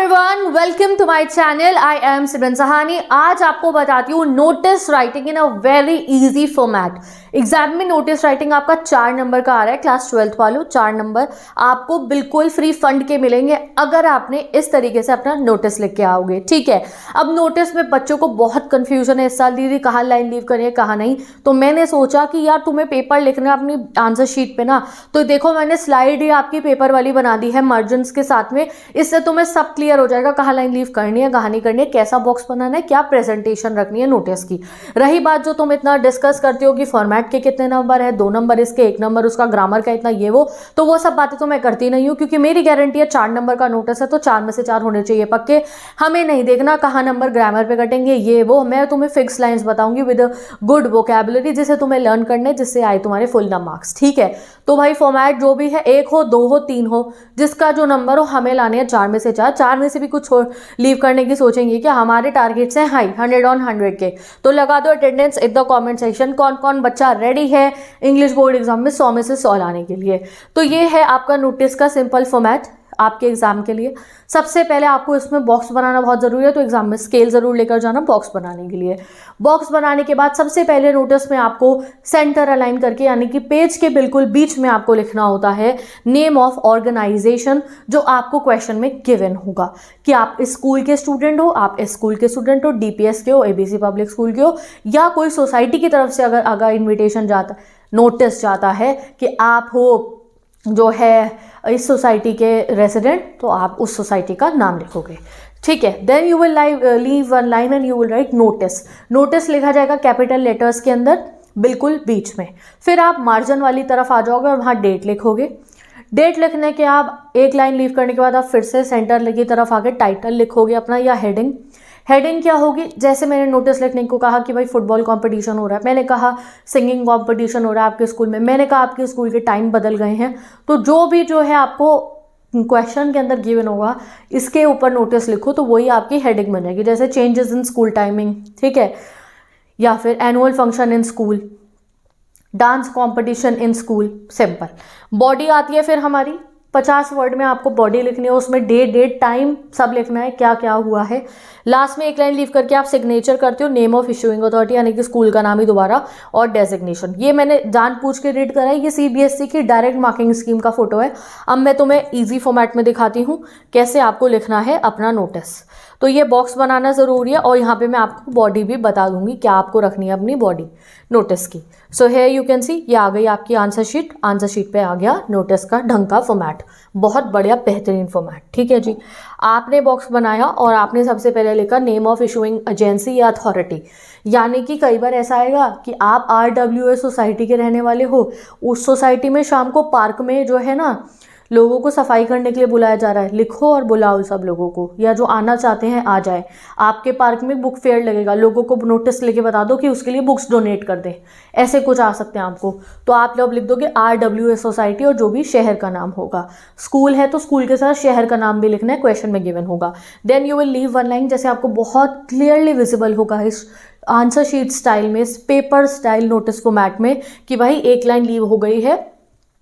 Everyone, welcome to my channel. I am Simran Sahani. आज आपको बताती हूँ notice writing in a very easy format. Exam में नोटिस राइटिंग आपका 4 नंबर का आ रहा है। क्लास 12th वालों, 4 नंबर आपको बिल्कुल फ्री फंड के मिलेंगे अगर आपने इस तरीके से अपना नोटिस लिख के आओगे। ठीक है। अब नोटिस में बच्चों को बहुत कंफ्यूजन है इस साल, दीदी कहाँ लाइन लीव करें कहाँ नहीं। तो मैंने सोचा कि यार तुम्हें पेपर लिखना है अपनी आंसर शीट पे ना, तो देखो मैंने स्लाइड ही आपकी पेपर वाली बना दी है मार्जिन्स के साथ में। इससे तुम्हें सब क्लियर हो जाएगा कहाँ लाइन लीव करनी है कहाँ नहीं करनी है, कैसा बॉक्स बनाना है, क्या प्रेजेंटेशन रखनी है नोटिस की। रही बात जो तुम इतना डिस्कस करते हो कि फॉर्मेट के कितने नंबर है, 2 नंबर इसके, 1 नंबर उसका, ग्रामर का इतना, ये वो सब बातें तो मैं करती नहीं हूँ, क्योंकि मेरी गारंटी है 4 नंबर का नोटिस है तो 4 में से 4 होने चाहिए पक्के। हमें नहीं देखना कहाँ नंबर ग्रामर पे कटेंगे, ये वो। मैं तुम्हें फिक्स लाइंस बताऊंगी विद गुड वोकैबुलरी, जिसे तुम्हें लर्न करने, जिससे आए तुम्हारे फुल मार्क्स। ठीक है। तो भाई फॉर्मेट जो भी है, 1 हो 2 हो 3 हो, जिसका जो नंबर हो हमें लाने हैं 4 में से 4। 4 में से भी कुछ लीव करने की सोचेंगे कि हमारे टारगेट्स हैं हाई 100 ऑन 100 के। तो लगा दो attendance in the comment section, कौन कौन बच्चा रेडी है इंग्लिश बोर्ड एग्जाम में 100 में से 100 लाने के लिए। तो ये है आपका नोटिस का सिंपल फॉर्मेट आपके एग्जाम के लिए। सबसे पहले आपको इसमें बॉक्स बनाना बहुत ज़रूरी है, तो एग्जाम में स्केल ज़रूर लेकर जाना बॉक्स बनाने के लिए। बॉक्स बनाने के बाद सबसे पहले नोटिस में आपको सेंटर अलाइन करके, यानी कि पेज के बिल्कुल बीच में आपको लिखना होता है नेम ऑफ ऑर्गेनाइजेशन, जो आपको क्वेश्चन में गिवन होगा कि आप स्कूल के स्टूडेंट हो, आप स्कूल के स्टूडेंट हो, डीपीएस के हो, एबीसी पब्लिक स्कूल के हो, या कोई सोसाइटी की तरफ से अगर इन्विटेशन जाता, नोटिस जाता है कि आप हो जो है इस सोसाइटी के रेसिडेंट, तो आप उस सोसाइटी का नाम लिखोगे। ठीक है। Then you will leave one line and you will write notice. Notice लिखा जाएगा कैपिटल लेटर्स के अंदर बिल्कुल बीच में। फिर आप मार्जिन वाली तरफ आ जाओगे और वहाँ डेट लिखोगे। डेट लिखने के आप एक लाइन लीव करने के बाद आप फिर से सेंटर की तरफ आके टाइटल लिखोगे अपना, या हेडिंग। हेडिंग क्या होगी, जैसे मैंने नोटिस लिखने को कहा कि भाई फुटबॉल कंपटीशन हो रहा है, मैंने कहा सिंगिंग कंपटीशन हो रहा है आपके स्कूल में, मैंने कहा आपके स्कूल के टाइम बदल गए हैं, तो जो भी जो है आपको क्वेश्चन के अंदर गिवन होगा इसके ऊपर नोटिस लिखो, तो वही आपकी हेडिंग बन जाएगी। जैसे चेंजेस इन स्कूल टाइमिंग, ठीक है, या फिर annual function in school, dance competition in school, simple. Body आती है फिर हमारी 50 वर्ड में आपको बॉडी लिखनी है, उसमें डेट टाइम सब लिखना है, क्या क्या हुआ है। लास्ट में एक लाइन लीव करके आप सिग्नेचर करते हो, नेम ऑफ इशूइंग अथॉरिटी, यानी कि स्कूल का नाम ही दोबारा, और डेजिग्नेशन। ये मैंने जानबूझ के रीड करा है, ये सीबीएसई की डायरेक्ट मार्किंग स्कीम का फोटो है। अब मैं तुम्हें इजी फॉर्मेट में दिखाती हूँ कैसे आपको लिखना है अपना नोटिस। तो ये बॉक्स बनाना ज़रूरी है, और यहाँ पे मैं आपको बॉडी भी बता दूंगी क्या आपको रखनी है अपनी बॉडी नोटिस की। सो है यू कैन सी, ये आ गई आपकी आंसर शीट। आंसर शीट पे आ गया नोटिस का ढंग का फॉर्मेट, बहुत बढ़िया बेहतरीन फॉर्मेट। ठीक है जी। आपने बॉक्स बनाया और आपने सबसे पहले लिखा नेम ऑफ इशूइंग एजेंसी या अथॉरिटी, यानी कि कई बार ऐसा आएगा कि आप RWA सोसाइटी के रहने वाले हो, उस सोसाइटी में शाम को पार्क में जो है ना लोगों को सफाई करने के लिए बुलाया जा रहा है, लिखो और बुलाओ सब लोगों को, या जो आना चाहते हैं आ जाए। आपके पार्क में बुक फेयर लगेगा, लोगों को नोटिस लेके बता दो कि उसके लिए बुक्स डोनेट कर दें, ऐसे कुछ आ सकते हैं आपको। तो आप लोग लिख दोगे RWA सोसाइटी और जो भी शहर का नाम होगा। स्कूल है तो स्कूल के साथ शहर का नाम भी लिखना है, क्वेश्चन में गिवन होगा। Then you will leave one line, जैसे आपको बहुत क्लियरली विजिबल होगा इस आंसर शीट स्टाइल में, इस पेपर स्टाइल नोटिस फॉर्मेट में, कि भाई एक लाइन लीव हो गई है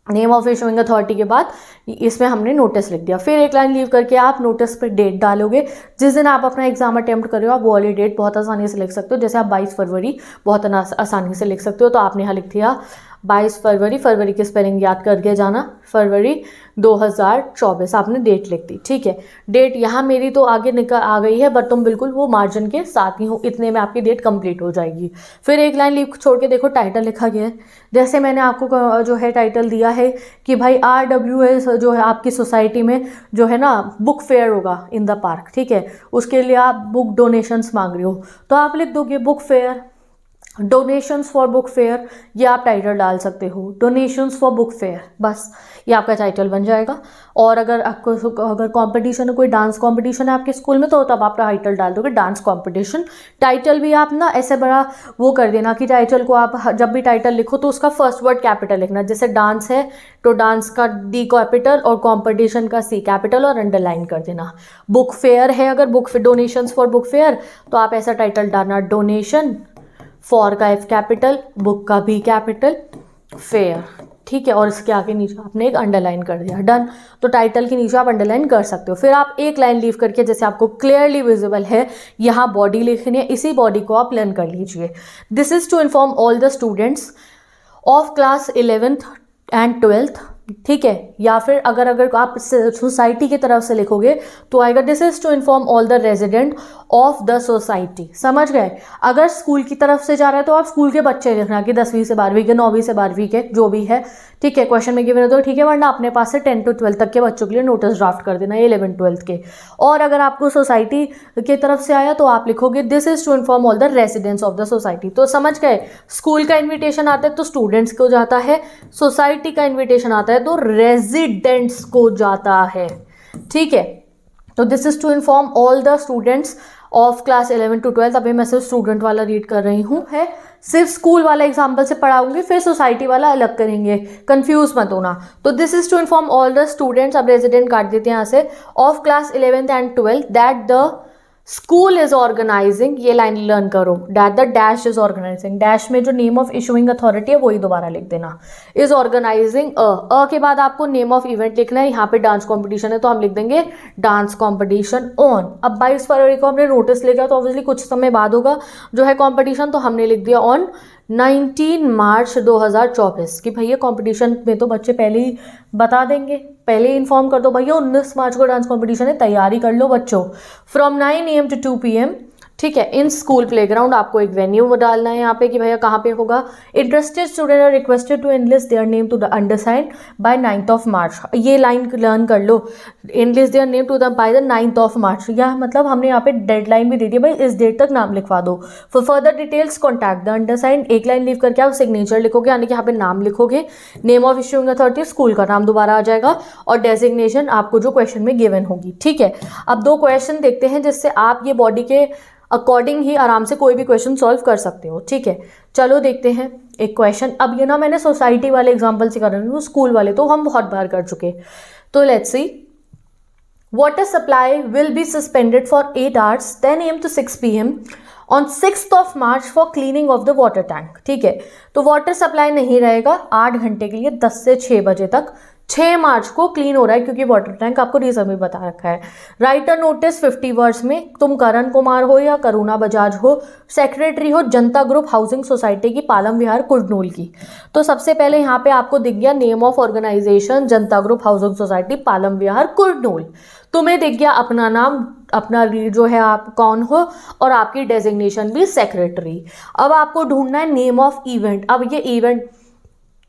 नेम ऑफ इशूइंग अथॉरिटी के बाद, इसमें हमने नोटिस लिख दिया। फिर एक लाइन लीव करके आप नोटिस पे डेट डालोगे, जिस दिन आप अपना एग्जाम अटेम्प्ट कर रहे हो, आप वो वाली डेट बहुत आसानी से लिख सकते हो। जैसे आप 22 फरवरी बहुत आसानी से लिख सकते हो, तो आपने यहाँ लिख दिया 22 फरवरी, फरवरी की स्पेलिंग याद करके जाना, फरवरी 2024 आपने डेट लिख दी। ठीक है। डेट यहाँ मेरी तो आगे निकल आ गई है, बट तुम बिल्कुल वो मार्जिन के साथ ही हो, इतने में आपकी डेट कंप्लीट हो जाएगी। फिर एक लाइन लीव छोड़ के देखो टाइटल लिखा गया है, जैसे मैंने आपको जो है टाइटल दिया है कि भाई RWA जो है आपकी सोसाइटी में जो है ना बुक फेयर होगा इन द पार्क, ठीक है, उसके लिए आप बुक डोनेशंस मांग रहे हो, तो आप लिख दोगे book fair, donations for book fair, ये आप टाइटल डाल सकते हो, डोनेशंस फॉर बुक फेयर, बस ये आपका टाइटल बन जाएगा। और अगर कंपटीशन है, कोई डांस कंपटीशन है आपके स्कूल में, तो तब आप टाइटल डाल दोगे डांस कंपटीशन। टाइटल भी आप ना ऐसे बड़ा वो कर देना कि टाइटल को आप जब भी टाइटल लिखो तो उसका फर्स्ट वर्ड कैपिटल लिखना, जैसे डांस है तो डांस का D कैपिटल और कंपटीशन का C कैपिटल, और अंडरलाइन कर देना। बुक फेयर है, अगर book donations for book fair, तो आप ऐसा टाइटल डालना, डोनेशन, फॉर का F कैपिटल, बुक का B कैपिटल, फेयर, ठीक है, और इसके आगे नीचे आपने एक अंडरलाइन कर दिया, डन। तो टाइटल के नीचे आप अंडरलाइन कर सकते हो। फिर आप एक लाइन लीव करके, जैसे आपको क्लियरली विजिबल है यहाँ बॉडी लिखनी है, इसी बॉडी को आप लर्न कर लीजिए। This is to inform all the students of class 11th and 12th, ठीक है। या फिर अगर आप सोसाइटी की तरफ से लिखोगे तो आएगा this is to inform all the resident of the society. समझ गए? अगर स्कूल की तरफ से जा रहा है तो आप स्कूल के बच्चे लिखना कि 10वीं से 12वीं के, 9वीं से 12वीं के, जो भी है, ठीक है। क्वेश्चन में गिवन है तो ठीक है, वरना अपने पास से 10 to 12 तक के बच्चों के लिए नोटिस ड्राफ्ट कर देना, 11 12 के। और अगर आपको सोसाइटी की तरफ से आया तो आप लिखोगे this is to inform all the residents of the society. तो समझ गए, स्कूल का इन्विटेशन आता है तो स्टूडेंट्स को जाता है, सोसाइटी का इन्विटेशन आता है तो रेजिडेंट्स को जाता है, ठीक है। तो this is to inform all the students of class 11 to 12। अभी मैं सिर्फ स्टूडेंट वाला रीड कर रही हूँ, है सिर्फ स्कूल वाला एग्जाम्पल से पढ़ाऊंगी, फिर सोसाइटी वाला अलग करेंगे, कंफ्यूज मत होना। तो this is to inform all the students, अब रेजिडेंट काट देते हैं यहाँ से, of class 11th and 12th that the school is organizing, ये लाइन लर्न करो, that the dash is organizing, dash में जो नेम ऑफ इशूइंग अथॉरिटी है वही दोबारा लिख देना, इज ऑर्गेनाइजिंग अ के बाद आपको नेम ऑफ इवेंट लिखना है। यहाँ पे डांस कॉम्पिटिशन है तो हम लिख देंगे डांस कॉम्पिटिशन ऑन। अब 22 फरवरी को हमने नोटिस लिखा तो ऑब्वियसली कुछ समय बाद होगा जो है कॉम्पिटिशन, तो हमने लिख दिया ऑन 19 मार्च 2024 कि भैया कॉम्पिटिशन में तो बच्चे पहले ही बता देंगे, पहले ही इन्फॉर्म कर दो भैया 19 मार्च को डांस कॉम्पिटिशन है, तैयारी कर लो बच्चों। फ्रॉम 9 AM to 2 PM, ठीक है, इन स्कूल प्लेग्राउंड। आपको एक वेन्यू डालना है यहाँ पे कि भैया कहाँ पे होगा। Interested student are requested to enlist their name to the undersign by 9th of March। ये लाइन लर्न कर लो, enlist their name to the by the 9th of March। यह मतलब हमने यहाँ पे डेडलाइन भी दे दी, भाई इस डेट तक नाम लिखवा दो। For further details contact the undersigned, एक लाइन लीव करके आप सिग्नेचर लिखोगे, यानी कि यहाँ पे नाम लिखोगे, name of issuing authority, school का नाम दोबारा आ जाएगा, और डेजिग्नेशन आपको जो क्वेश्चन में गिवन होगी, ठीक है। अब 2 क्वेश्चन देखते हैं जिससे आप ये बॉडी के अकॉर्डिंग ही आराम से कोई भी क्वेश्चन सॉल्व कर सकते हो, ठीक है। चलो देखते हैं एक क्वेश्चन। अब ये ना मैंने सोसाइटी वाले एग्जांपल से कर रही हूँ, स्कूल वाले तो हम बहुत बार कर चुके। तो let's see, water supply will be suspended for 8 hours 10 AM to 6 PM on 6th of March for cleaning of the water tank, ठीक है। तो वाटर सप्लाई नहीं रहेगा 8 घंटे के लिए, 10 से 6 बजे तक। 6 मार्च को क्लीन हो रहा है क्योंकि वाटर टैंक आपको रीजन भी बता रखा है। राइट अ नोटिस 50 वर्ड्स में, तुम करण कुमार हो या करुणा बजाज हो, सेक्रेटरी हो जनता ग्रुप हाउसिंग सोसाइटी की, पालम विहार कुर्नूल की। तो सबसे पहले यहाँ पे आपको दिख गया name of organisation, Janata group housing society Palam विहार कुर्नूल। तुम्हें दिख गया अपना नाम, अपना जो है आप कौन हो, और आपकी डेजिग्नेशन भी सेक्रेटरी। अब आपको ढूंढना है नेम ऑफ इवेंट। अब ये इवेंट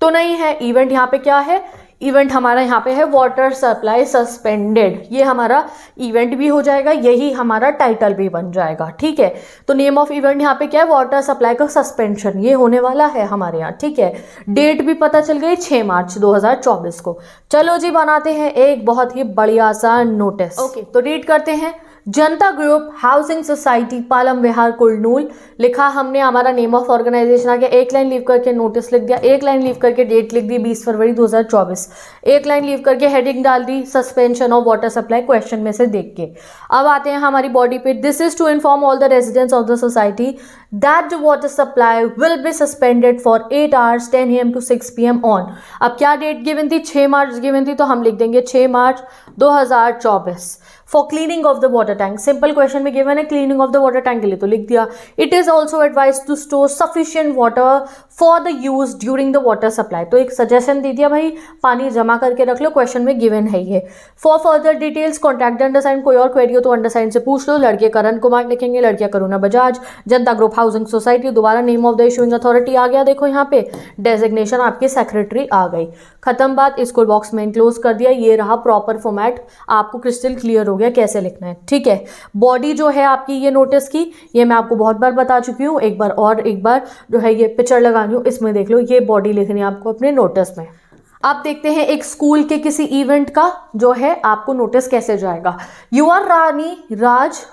तो नहीं है, इवेंट यहाँ पे क्या है, इवेंट हमारा यहाँ पे है वाटर सप्लाई सस्पेंडेड, ये हमारा इवेंट भी हो जाएगा, यही हमारा टाइटल भी बन जाएगा, ठीक है। तो नेम ऑफ इवेंट यहाँ पे क्या है, वाटर सप्लाई का सस्पेंशन, ये होने वाला है हमारे यहाँ, ठीक है। डेट भी पता चल गई 6 मार्च 2024 को। चलो जी बनाते हैं एक बहुत ही बढ़िया सा नोटिस। ओके, तो रीड करते हैं। जनता ग्रुप हाउसिंग सोसाइटी पालम विहार कुर्नूल, लिखा हमने, हमारा नेम ऑफ ऑर्गेनाइजेशन आ गया, एक लाइन लीव करके नोटिस लिख दिया, एक लाइन लीव करके डेट लिख दी 20 फरवरी 2024, एक लाइन लीव करके हेडिंग डाल दी suspension of water supply, question में से देख के। अब आते हैं हमारी बॉडी पे, this is to inform all the residents of the society that the water supply will be suspended for 8 hours 10 AM to 6 PM on. अब क्या डेट गिवन थी, 6 मार्च गिवन थी, तो हम लिख देंगे 6 March 2024 for cleaning of the water tank. Simple question में given है cleaning of the water tank के लिए, तो लिख दिया। It is also advise to store sufficient water for the use during the water supply, तो एक सजेशन दे दिया भाई पानी जमा करके रख लो, क्वेश्चन में गिवन है ये। For further details contact the undersigned, कोई और क्वेरी हो तो अंडरसाइन से पूछ लो। लड़के करण कुमार लिखेंगे, लड़कियां Karuna Bajaj, Janata group housing society, दोबारा name of the issuing authority आ गया, देखो यहाँ पे डेजिग्नेशन आपकी सेक्रेटरी आ गई, खत्म बात। इसको बॉक्स में इनक्लोज कर दिया, ये रहा प्रॉपर फॉर्मेट, आपको क्रिस्टल क्लियर हो गया कैसे लिखना है, ठीक है। बॉडी जो है आपकी ये नोटिस की, ये मैं आपको बहुत बार बता चुकी हूँ, एक बार जो है ये पिक्चर लगा रही हूँ, इसमें देख लो, ये बॉडी लिखनी है आपको अपने नोटिस में। आप देखते हैं एक स्कूल के किसी इवेंट का जो है आपको नोटिस कैसे जाएगा। You are Rani Raj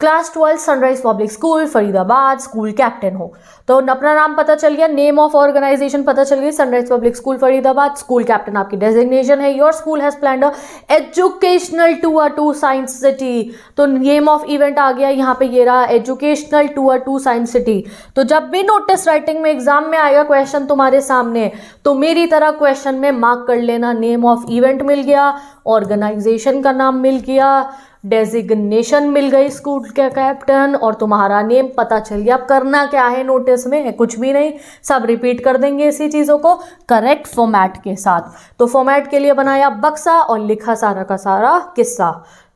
class 12 sunrise public school Faridabad, school captain हो। तो अपना नाम पता चल गया, नेम ऑफ ऑर्गेनाइजेशन पता चल गई, Sunrise public school Faridabad, school captain आपकी डेजिग्नेशन है, your school has planned a educational tour to science city. तो नेम ऑफ इवेंट आ गया यहाँ पे, ये रहा educational tour to science city. तो जब भी नोटिस राइटिंग में एग्जाम में आएगा क्वेश्चन तुम्हारे सामने, तो मेरी तरह क्वेश्चन में मार्क कर लेना, नेम ऑफ इवेंट मिल गया, ऑर्गेनाइजेशन का नाम मिल गया, डेजिग्नेशन मिल गई स्कूल के कैप्टन, और तुम्हारा नेम पता चल गया। अब करना क्या है नोटिस में, कुछ भी नहीं, सब रिपीट कर देंगे इसी चीज़ों को करेक्ट फॉर्मेट के साथ। तो फॉर्मेट के लिए बनाया बक्सा और लिखा सारा का सारा किस्सा।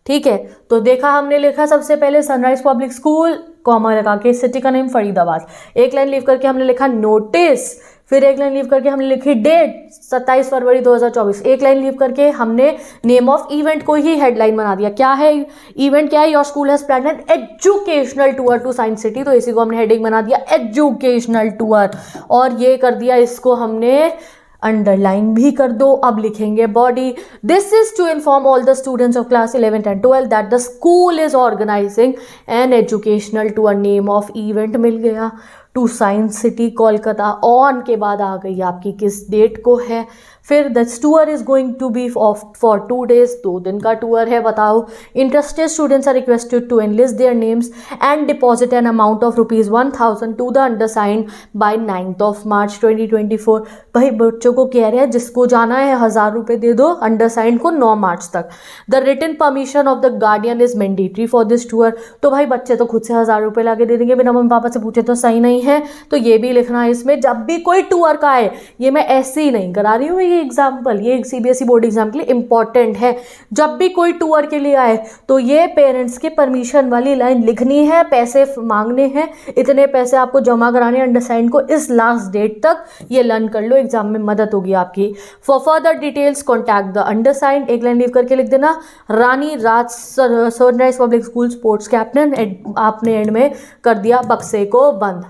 ठीक है, तो देखा हमने, लिखा सबसे पहले सनराइज पब्लिक स्कूल, कॉमा लगा के सिटी का नेम फरीदाबाद, एक लाइन लीव करके हमने लिखा नोटिस, फिर एक लाइन लीव करके हमने लिखी डेट 27 फरवरी 2024, एक लाइन लीव करके हमने नेम ऑफ इवेंट को ही हेडलाइन बना दिया। क्या है इवेंट, क्या है, your school has planned an educational tour to science city, तो इसी को हमने हेडिंग बना दिया एजुकेशनल टूर, और ये कर दिया, इसको हमने अंडरलाइन भी कर दो। अब लिखेंगे body, this is to inform all the students of class 11 and 12 that the school is organising an educational tour, name of event मिल गया, to science city Kolkata, on के बाद आ गई आपकी किस डेट को है, फिर this tour is going to be for 2 days, 2 दिन का टूर है, बताओ। Interested students are requested to enlist their names and deposit an amount of ₹1000 to the undersigned by 9 March 2024। भाई बच्चों को कह रहे हैं जिसको जाना है 1000 रुपये दे दो अंडरसाइंड को 9 मार्च तक। The written permission of the guardian is mandatory for this tour, तो भाई बच्चे तो खुद से 1000 रुपये ला के दे देंगे, बिना मम्मी पापा से पूछे तो सही नहीं है, तो ये भी लिखना है इसमें। जब भी कोई टूर का है, ये मैं ऐसे ही नहीं करा रही हूँ, ये एग्जाम्पल, ये सीबीएसई बोर्ड एग्जाम के लिए इंपॉर्टेंट है। जब भी कोई टूर के लिए आए तो ये पेरेंट्स के परमिशन वाली लाइन लिखनी है, पैसे मांगने हैं, इतने पैसे आपको जमा कराने अंडरसाइंड को इस लास्ट डेट तक, ये लर्न कर लो, एग्जाम में मदद होगी आपकी। For further details contact the undersigned, एक लाइन लीव करके लिख देना, Rani Raj sunrise public school sports captain, आपने एंड में कर दिया बक्से को बंद।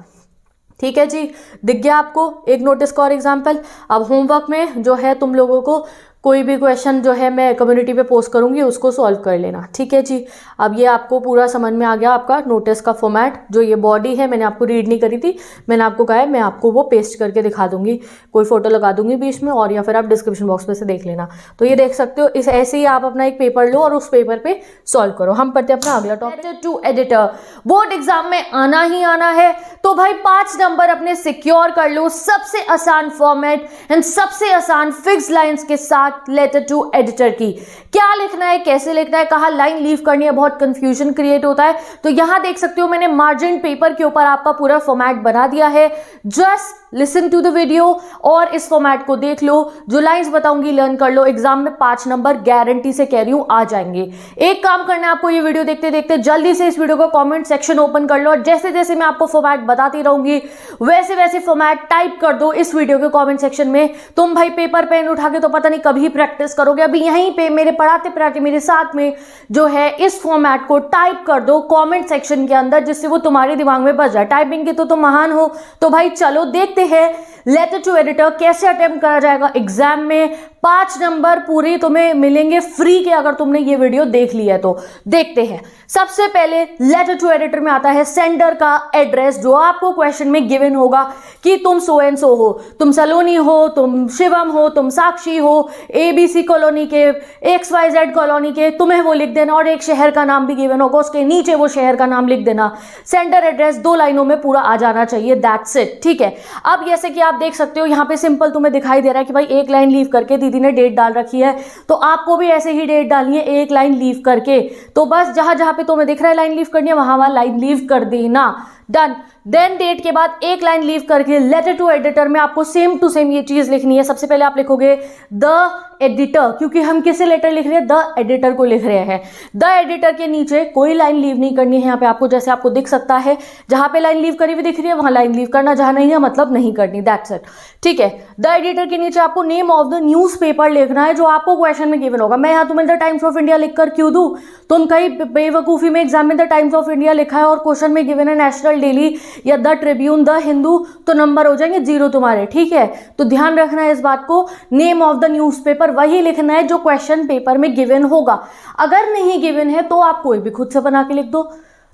ठीक है जी, दिख गया आपको एक नोटिस का और एग्जाम्पल। अब होमवर्क में जो है तुम लोगों को कोई भी क्वेश्चन जो है मैं कम्युनिटी पे पोस्ट करूंगी, उसको सॉल्व कर लेना। ठीक है जी, अब ये आपको पूरा समझ में आ गया आपका नोटिस का फॉर्मेट। जो ये बॉडी है मैंने आपको रीड नहीं करी थी, मैंने आपको कहा है मैं आपको वो पेस्ट करके दिखा दूंगी, कोई फोटो लगा दूंगी बीच में, और या फिर आप डिस्क्रिप्शन बॉक्स में से देख लेना। तो ये देख सकते हो, इस ऐसे ही आप अपना एक पेपर लो और उस पेपर पे सॉल्व करो। हम पढ़ते हैं अपना अगला topic, to editor. Board exam में आना ही आना है, तो भाई 5 नंबर अपने सिक्योर कर लो, सबसे आसान फॉर्मेट एंड सबसे आसान फिक्स लाइंस के साथ लेटर टू एडिटर की। क्या लिखना है, कैसे लिखना है, कहाँ लाइन लीव करनी है, बहुत कंफ्यूजन क्रिएट होता है। तो यहां देख सकते हो मैंने मार्जिन पेपर के ऊपर आपका पूरा फॉर्मेट बना दिया है। Just listen to the video और इस फॉर्मेट को देख लो, जो लाइंस बताऊंगी लर्न कर लो। एग्जाम में 5 नंबर गारंटी से कह रही हूं आ जाएंगे। एक काम करना है आपको, ये वीडियो देखते देखते जल्दी से इस वीडियो को कमेंट सेक्शन ओपन कर लो, और जैसे जैसे मैं आपको फॉर्मेट बताती रहूंगी वैसे वैसे फॉर्मेट टाइप कर दो इस वीडियो के कमेंट सेक्शन में। तुम भाई पेपर पेन उठा के तो पता नहीं कभी प्रैक्टिस करोगे, अभी यहीं पे मेरे पढ़ाते पढ़ाते मेरे साथ में जो है इस फॉर्मेट को टाइप कर दो कमेंट सेक्शन के अंदर, जिससे वो तुम्हारे दिमाग में बस जाए। टाइपिंग के तो तुम महान हो। तो भाई चलो देखते हैं लेटर टू एडिटर कैसे अटेम्प्ट करा जाएगा एग्जाम में। 5 नंबर पूरे तुम्हें मिलेंगे फ्री के, अगर तुमने ये वीडियो देख लिया है तो। देखते हैं, सबसे पहले लेटर टू एडिटर में आता है सेंडर का एड्रेस, जो आपको क्वेश्चन में गिवन होगा कि तुम सो एंड सो हो, तुम सलोनी हो, तुम शिवम हो, तुम साक्षी हो, ABC कॉलोनी के, XYZ कॉलोनी के, तुम्हें वो लिख देना, और एक शहर का नाम भी गिवन होगा, उसके नीचे वो शहर का नाम लिख देना। सेंडर एड्रेस 2 लाइनों में पूरा आ जाना चाहिए, दैट्स इट। ठीक है, अब जैसे कि आप देख सकते हो यहाँ पे सिंपल तुम्हें दिखाई दे रहा है कि भाई एक लाइन लीव करके दीदी ने डेट डाल रखी है, तो आपको भी ऐसे ही डेट डालनी है, एक लाइन लीव करके। तो बस जहां जहां पे तुम्हें दिख रहा है लाइन लीव करनी है, वहां वहां लाइन लीव कर देना, डन। देन डेट के बाद एक लाइन लीव करके लेटर टू एडिटर में आपको सेम टू सेम ये चीज लिखनी है। सबसे पहले आप लिखोगे द एडिटर, क्योंकि हम किसे लेटर लिख रहे हैं, द एडिटर को लिख रहे हैं। द एडिटर के नीचे कोई लाइन लीव नहीं करनी है यहाँ पे आपको, जैसे आपको दिख सकता है जहां पे लाइन लीव करी हुई दिख रही है वहां लाइन लीव करना, जहां नहीं है मतलब नहीं करनी, दैट्स इट। ठीक है, द एडिटर के नीचे आपको name of the news paper लिखना है जो आपको क्वेश्चन में गिवन होगा। मैं यहाँ तुम्हें द टाइम्स ऑफ इंडिया लिखकर क्यों दूं, तुम कहीं बेवकूफी में एग्जाम में द टाइम्स ऑफ इंडिया लिखा है और क्वेश्चन में गिवन है नेशनल डेली या द ट्रिब्यून, द हिंदू, तो नंबर हो जाएंगे 0 तुम्हारे। ठीक है, तो ध्यान रखना है इस बात को, नेम ऑफ द न्यूज़पेपर वही लिखना है जो क्वेश्चन पेपर में गिवन होगा। अगर नहीं गिवन है तो आप कोई भी खुद से बना के लिख दो।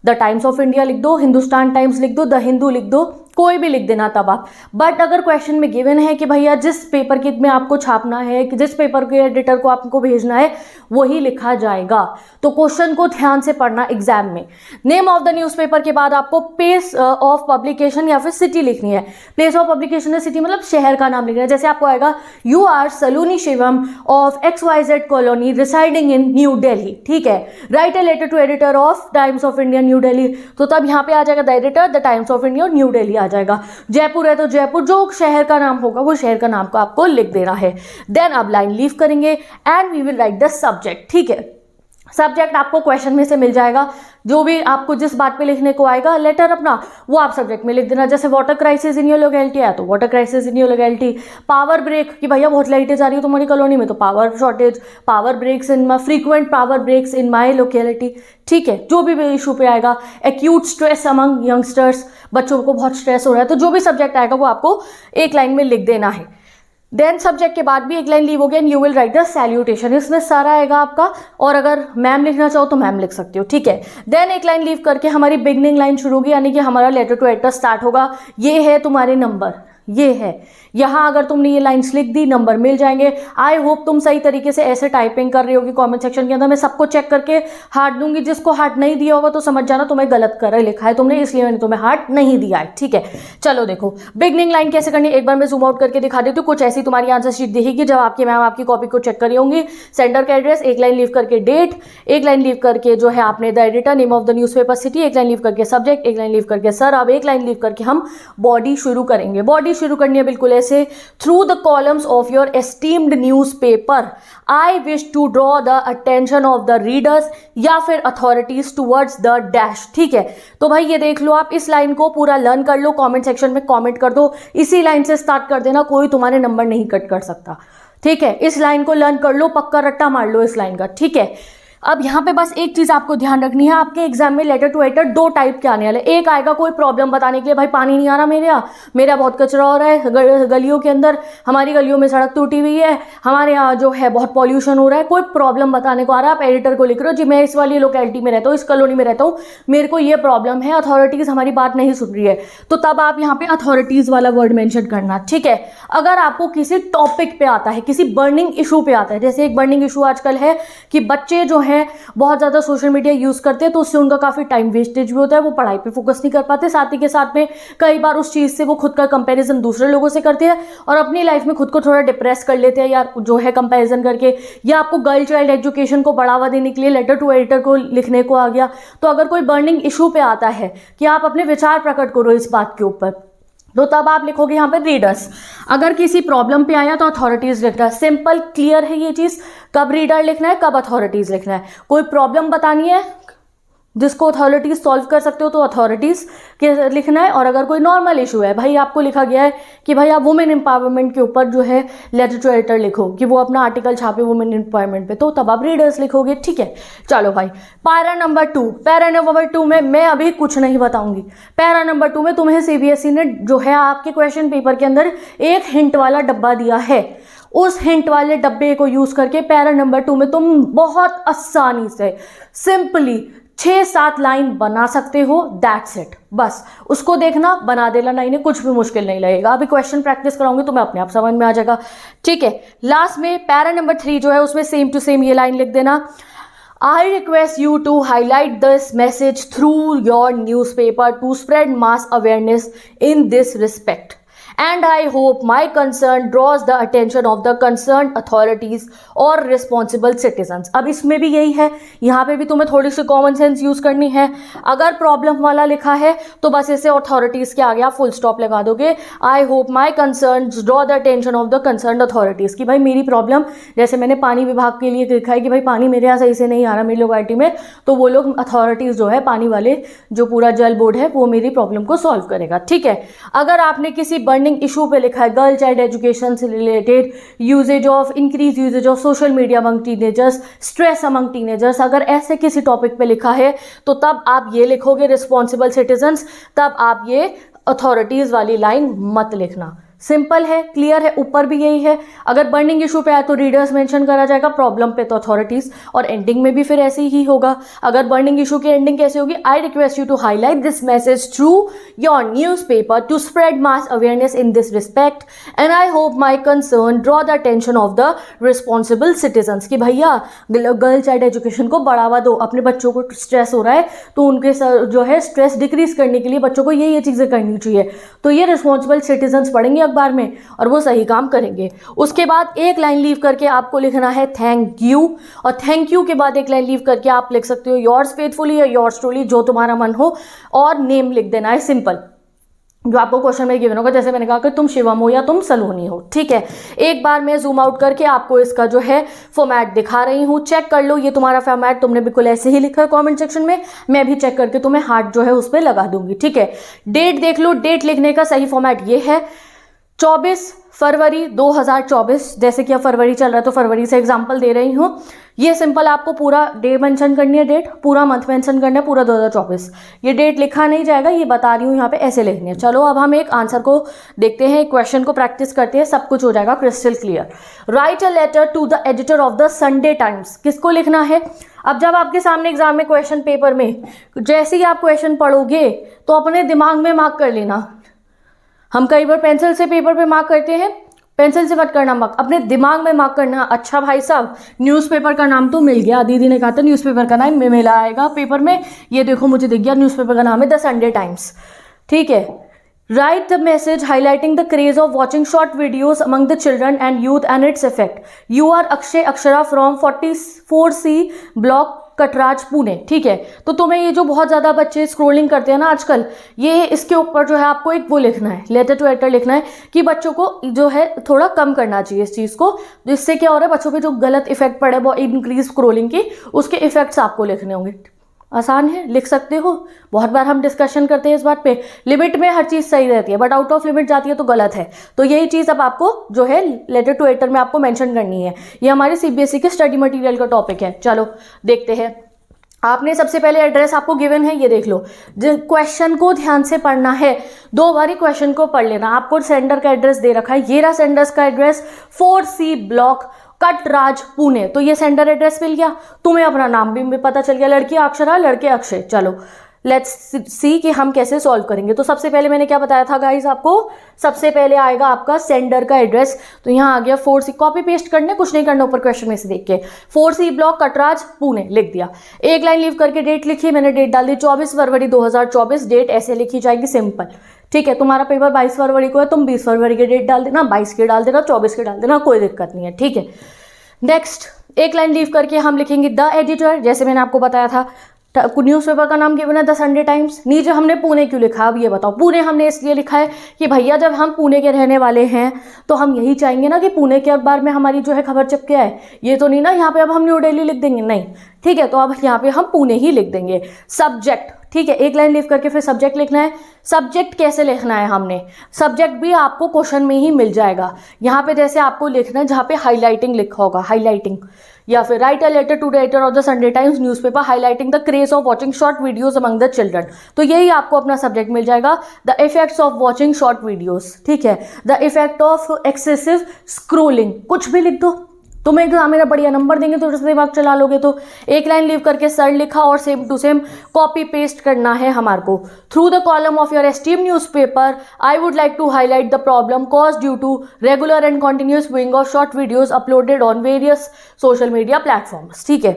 द टाइम्स ऑफ इंडिया लिख दो, हिंदुस्तान टाइम्स लिख दो, द हिंदू लिख दो, कोई भी लिख देना तब आप। बट अगर क्वेश्चन में गिवन है कि भैया जिस पेपर के में आपको छापना है, कि जिस पेपर के एडिटर को आपको भेजना है वही लिखा जाएगा। तो क्वेश्चन को ध्यान से पढ़ना एग्जाम में। नेम ऑफ द न्यूज़पेपर के बाद आपको प्लेस ऑफ पब्लिकेशन या फिर सिटी लिखनी है। प्लेस ऑफ पब्लिकेशन है सिटी मतलब शहर का नाम लिखना है। जैसे आपको आएगा you are Saloni Shivam of XYZ colony residing in New Delhi, ठीक है, write a letter to editor of Times of India New Delhi, तो तब यहाँ पे आ जाएगा the editor the Times of India New Delhi आ जाएगा। जयपुर है तो जयपुर, जो शहर का नाम होगा वो शहर का नाम को आपको लिख देना है। देन अब लाइन लीव करेंगे and we will write the subject, ठीक है। सब्जेक्ट आपको क्वेश्चन में से मिल जाएगा, जो भी आपको जिस बात पे लिखने को आएगा लेटर अपना, वो आप सब्जेक्ट में लिख देना। जैसे water crisis in your locality है तो water crisis in your locality, power break कि भैया बहुत लाइटें जा रही है तुम्हारी कॉलोनी में तो पावर शॉर्टेज, पावर ब्रेक्स इन माई फ्रीक्वेंट पावर ब्रेक्स इन माई लोकेलिटी, ठीक है, जो भी इशू पे आएगा। एक्यूट स्ट्रेस अमंग यंगस्टर्स, बच्चों को बहुत स्ट्रेस हो रहा है, तो जो भी सब्जेक्ट आएगा वो आपको एक लाइन में लिख देना है। देन सब्जेक्ट के बाद भी एक लाइन लीव हो गया and you will write the salutation, इसमें सारा आएगा आपका, और अगर मैम लिखना चाहो तो मैम लिख सकते हो, ठीक है। देन एक लाइन लीव करके हमारी बिगनिंग लाइन शुरू होगी, यानी कि हमारा लेटर टू एडिटर स्टार्ट होगा। ये है तुम्हारे नंबर, ये है, यहाँ अगर तुमने ये लाइन्स लिख दी नंबर मिल जाएंगे। आई होप तुम सही तरीके से ऐसे टाइपिंग कर रही होगी कमेंट सेक्शन के अंदर। मैं सबको चेक करके हार्ट दूंगी, जिसको हार्ट नहीं दिया होगा तो समझ जाना तुम्हें गलत कर लिखा है तुमने, इसलिए मैंने तुम्हें हार्ट नहीं दिया है, ठीक है। चलो देखो बिगनिंग लाइन कैसे करनी है, एक बार मैं जूम आउट करके दिखा देती हूँ। कुछ ऐसी तुम्हारी आंसर शीट दिखेगी जब आपकी मैम आपकी कॉपी को चेक करी होंगी। सेंटर का एड्रेस, एक लाइन लीव करके डेट, एक लाइन लीव करके जो है आपने the editor, name of the newspaper city, एक लाइन लीव करके सब्जेक्ट, एक लाइन लीव करके सर। अब एक लाइन लीव करके हम बॉडी शुरू करेंगे। बॉडी शुरू करनी है बिल्कुल ऐसे, through the columns of your esteemed newspaper I wish to draw the attention of the readers या फिर authorities towards the dash, ठीक है। तो भाई ये देख लो, आप इस लाइन को पूरा लर्न कर लो, कमेंट सेक्शन में कमेंट कर दो, इसी लाइन से स्टार्ट कर देना, कोई तुम्हारे नंबर नहीं कट कर सकता, ठीक है। इस लाइन को लर्न कर लो, पक्का रट्टा मार लो इस लाइन का, ठीक है। अब यहाँ पे बस एक चीज आपको ध्यान रखनी है, आपके एग्जाम में लेटर टू एडिटर दो टाइप के आने वाले। एक आएगा कोई प्रॉब्लम बताने के लिए, भाई पानी नहीं आ रहा मेरे यहाँ, मेरा बहुत कचरा हो रहा है गलियों के अंदर, हमारी गलियों में सड़क टूटी हुई है, हमारे यहाँ जो है बहुत पॉल्यूशन हो रहा है, कोई प्रॉब्लम बताने को आ रहा है। आप एडिटर को लिख रहे हो जी मैं इस वाली लोकेलिटी में रहता हूँ, इस कॉलोनी में रहता हूँ, मेरे को ये प्रॉब्लम है, अथॉरिटीज हमारी बात नहीं सुन रही है, तो तब आप यहाँ पे अथॉरिटीज वाला वर्ड मेंशन करना, ठीक है। अगर आपको किसी टॉपिक पे आता है, किसी बर्निंग इशू पे आता है, जैसे एक बर्निंग इशू आजकल है कि बच्चे जो है बहुत ज़्यादा सोशल मीडिया यूज़ करते हैं, तो उससे उनका काफ़ी टाइम वेस्टेज भी होता है, वो पढ़ाई पे फोकस नहीं कर पाते, साथ ही के साथ में कई बार उस चीज़ से वो खुद का कंपैरिजन दूसरे लोगों से करते हैं और अपनी लाइफ में खुद को थोड़ा डिप्रेस कर लेते हैं यार जो है कंपैरिजन करके। या आपको गर्ल चाइल्ड एजुकेशन को बढ़ावा देने के लिए लेटर टू एडिटर को लिखने को आ गया, तो अगर कोई बर्निंग इशू पे आता है कि आप अपने विचार प्रकट करो इस बात के ऊपर, तो तब आप लिखोगे यहाँ पे रीडर्स। अगर किसी प्रॉब्लम पे आया तो अथॉरिटीज लिखना है। सिंपल क्लियर है ये चीज़, कब रीडर लिखना है कब अथॉरिटीज लिखना है। कोई प्रॉब्लम बतानी है जिसको अथॉरिटीज सॉल्व कर सकते हो तो अथॉरिटीज के लिखना है। और अगर कोई नॉर्मल इशू है, भाई आपको लिखा गया है कि भाई आप वुमेन एम्पावरमेंट के ऊपर जो है लेटर टू एडिटर लिखो कि वो अपना आर्टिकल छापे वुमेन एम्पावरमेंट पे, तो तब आप रीडर्स लिखोगे, ठीक है। चलो भाई पैरा नंबर 2, पैरा नंबर 2 में मैं अभी कुछ नहीं बताऊंगी। पैरा नंबर 2 में तुम्हें सीबीएसई ने जो है आपके क्वेश्चन पेपर के अंदर एक हिंट वाला डब्बा दिया है, उस हिंट वाले डब्बे को यूज करके पैरा नंबर 2 में तुम बहुत आसानी से सिंपली 6-7 लाइन बना सकते हो, दैट्स इट। बस उसको देखना, बना देना लाइनें, कुछ भी मुश्किल नहीं लगेगा। अभी क्वेश्चन प्रैक्टिस कराऊंगी तो मैं अपने आप समझ में आ जाएगा, ठीक है। लास्ट में पैरा नंबर 3 जो है उसमें सेम टू सेम ये लाइन लिख देना, I request you to highlight this message through your newspaper to spread mass awareness in this respect. And I hope my concern draws the attention of the concerned authorities or responsible citizens. अब इसमें भी यही है, यहाँ पे भी तुम्हें थोड़ी सी कॉमन सेंस यूज करनी है। अगर प्रॉब्लम वाला लिखा है तो बस इसे अथॉरिटीज के आगे आप फुल स्टॉप लगा दोगे। आई hope my concern draw the attention of the concern authorities, कि भाई मेरी प्रॉब्लम, जैसे मैंने पानी विभाग के लिए लिखा है कि भाई पानी मेरे यहाँ सही से नहीं आ रहा मेरी लोकेलिटी में, तो वो लोग अथॉरिटीज जो है पानी वाले जो पूरा जल बोर्ड है वो मेरी प्रॉब्लम को सॉल्व करेगा, ठीक है। अगर आपने किसी इशू पे लिखा है गर्ल चाइल्ड एजुकेशन से related, uses of increase uses of social media among teenagers, stress among teenagers, अगर ऐसे किसी टॉपिक पे लिखा है तो तब आप ये लिखोगे रिस्पॉन्सिबल सिटीजन्स, तब आप ये अथॉरिटीज वाली लाइन मत लिखना, सिंपल है, क्लियर है, ऊपर भी यही है। अगर बर्निंग इशू पे आए तो रीडर्स मेंशन करा जाएगा, प्रॉब्लम पे तो अथॉरिटीज, और एंडिंग में भी फिर ऐसे ही होगा। अगर बर्निंग इशू की एंडिंग कैसे होगी, I request you to highlight this message through your newspaper to spread mass awareness in this respect and I hope my concern draw the attention of the responsible citizens. कि भैया girl child education को बढ़ावा दो, अपने बच्चों को stress हो रहा है तो उनके जो है स्ट्रेस डिक्रीज करने के लिए बच्चों को ये चीज़ें करनी चाहिए। तो ये रिस्पॉन्सिबल सिटीजन्स पढ़ेंगे अखबार में और वो सही काम करेंगे। उसके बाद एक लाइन लीव करके आपको लिखना है थैंक यू, और थैंक यू के बाद एक लाइन लीव करके आप लिख सकते हो योर्स फेथफुली या योर्स ट्रूली, जो तुम्हारा मन हो, और नेम लिख देना है सिंपल, जो आपको क्वेश्चन में गिवन होगा। जैसे मैंने कहा कि तुम शिवम हो या तुम सलोनी हो, ठीक है। एक बार मैं जूम आउट करके आपको इसका जो है फॉर्मेट दिखा रही हूँ, चेक कर लो। ये तुम्हारा फॉर्मेट तुमने बिल्कुल ऐसे ही लिखा है कमेंट सेक्शन में, मैं भी चेक करके तुम्हें हार्ट जो है उस पर लगा दूंगी, ठीक है। डेट देख लो, डेट लिखने का सही फॉर्मेट ये है 24 फरवरी 2024। जैसे कि अब फरवरी चल रहा है तो फरवरी से एग्जांपल दे रही हूँ। ये सिंपल आपको पूरा डे मेंशन करनी है, डेट पूरा मंथ मेंशन करना है, पूरा 2024। ये डेट लिखा नहीं जाएगा, ये बता रही हूँ यहाँ पे ऐसे लिखनी है। चलो अब हम एक आंसर को देखते हैं, क्वेश्चन को प्रैक्टिस करते हैं, सब कुछ हो जाएगा crystal clear. Write a letter to the editor of the Sunday Times. किसको लिखना है? अब जब आपके सामने एग्जाम में क्वेश्चन पेपर में जैसे ही आप क्वेश्चन पढ़ोगे तो अपने दिमाग में मार्क कर लेना। हम कई बार पेंसिल से पेपर पे मार्क करते हैं, पेंसिल से मत करना मार्क, अपने दिमाग में मार्क करना। अच्छा भाई साहब, न्यूज़पेपर का नाम तो मिल गया, दीदी ने कहा था न्यूज़पेपर का नाम मिला आएगा पेपर में, ये देखो मुझे दिख गया, न्यूज़पेपर का नाम है द संडे टाइम्स, ठीक है। Write the message highlighting the craze of watching short videos among the children and youth and its effect. You are Akshay Akshara from 44C block Katraj Pune, ठीक है। तो तुम्हें ये जो बहुत ज़्यादा बच्चे स्क्रोलिंग करते हैं ना आजकल, ये इसके ऊपर जो है आपको एक वो लिखना है, लेटर टू एडिटर लिखना है कि बच्चों को जो है थोड़ा कम करना चाहिए इस चीज़ को। जिससे क्या हो रहा है, बच्चों पे जो गलत इफेक्ट पड़े वो इंक्रीज स्क्रोलिंग की, उसके इफेक्ट्स आपको लिखने होंगे। आसान है, लिख सकते हो। बहुत बार हम डिस्कशन करते हैं इस बात पे, लिमिट में हर चीज़ सही रहती है, बट आउट ऑफ लिमिट जाती है तो गलत है। तो यही चीज़ अब आपको जो है लेटर टू एडिटर में आपको मेंशन करनी है। ये हमारे CBSE के स्टडी मटेरियल का टॉपिक है। चलो देखते हैं। आपने सबसे पहले एड्रेस आपको गिवन है, ये देख लो। क्वेश्चन को ध्यान से पढ़ना है, 2 बारी क्वेश्चन को पढ़ लेना। आपको सेंडर का एड्रेस दे रखा है, ये रहा सेंडर्स का address 4C block Katraj Pune. तो ये सेंडर एड्रेस मिल गया, तुम्हें अपना नाम भी पता चल गया, लड़की अक्षरा, लड़के अक्षय। चलो लेट्स सी कि हम कैसे सॉल्व करेंगे। तो सबसे पहले मैंने क्या बताया था गाइस आपको, सबसे पहले आएगा आपका सेंडर का एड्रेस। तो यहाँ आ गया 4C, कॉपी पेस्ट करने कुछ नहीं करना, ऊपर क्वेश्चन में से देख के 4C ब्लॉक कटराज पुणे लिख दिया। एक लाइन लीव करके डेट लिखी, मैंने डेट डाल दी 24 फरवरी 2024। डेट ऐसे लिखी जाएगी सिंपल, ठीक है। तुम्हारा पेपर 22 फरवरी को है, तुम 20 फरवरी की डेट डाल देना, 22 की डाल देना, 24 की डाल देना, कोई दिक्कत नहीं है, ठीक है। नेक्स्ट एक लाइन लीव करके हम लिखेंगे द एडिटर, जैसे मैंने आपको बताया था न्यूज़पेपर का नाम गिवन है द संडे टाइम्स। नीचे हमने पुणे क्यों लिखा, अब ये बताओ। पुणे हमने इसलिए लिखा है कि भैया जब हम पुणे के रहने वाले हैं तो हम यही चाहेंगे ना कि पुणे के अखबार में हमारी जो है खबर चिपके आए। ये तो नहीं ना यहाँ पे अब हम न्यू दिल्ली लिख देंगे, नहीं, ठीक है। तो अब यहाँ पे हम पुणे ही लिख देंगे। सब्जेक्ट, ठीक है, एक लाइन लिख करके फिर सब्जेक्ट लिखना है। सब्जेक्ट कैसे लिखना है हमने, सब्जेक्ट भी आपको क्वेश्चन में ही मिल जाएगा। यहाँ पे जैसे आपको लिखना है जहाँ पे हाईलाइटिंग लिखा होगा, हाईलाइटिंग, या फिर write a letter to the editor of the Sunday Times newspaper highlighting the craze of watching short videos among the children. तो यही आपको अपना सब्जेक्ट मिल जाएगा, the effects of watching short videos, ठीक है, the effect of excessive scrolling, कुछ भी लिख दो, तुम्हें एग्जाम में बढ़िया नंबर देंगे तो दिमाग चला लोगे। तो एक लाइन लीव करके सर लिखा और same to same copy paste करना है हमारे को। Through the column of your esteem newspaper I would like to highlight the problem cause due to regular and continuous viewing of short videos uploaded on various social media platforms, ठीक है।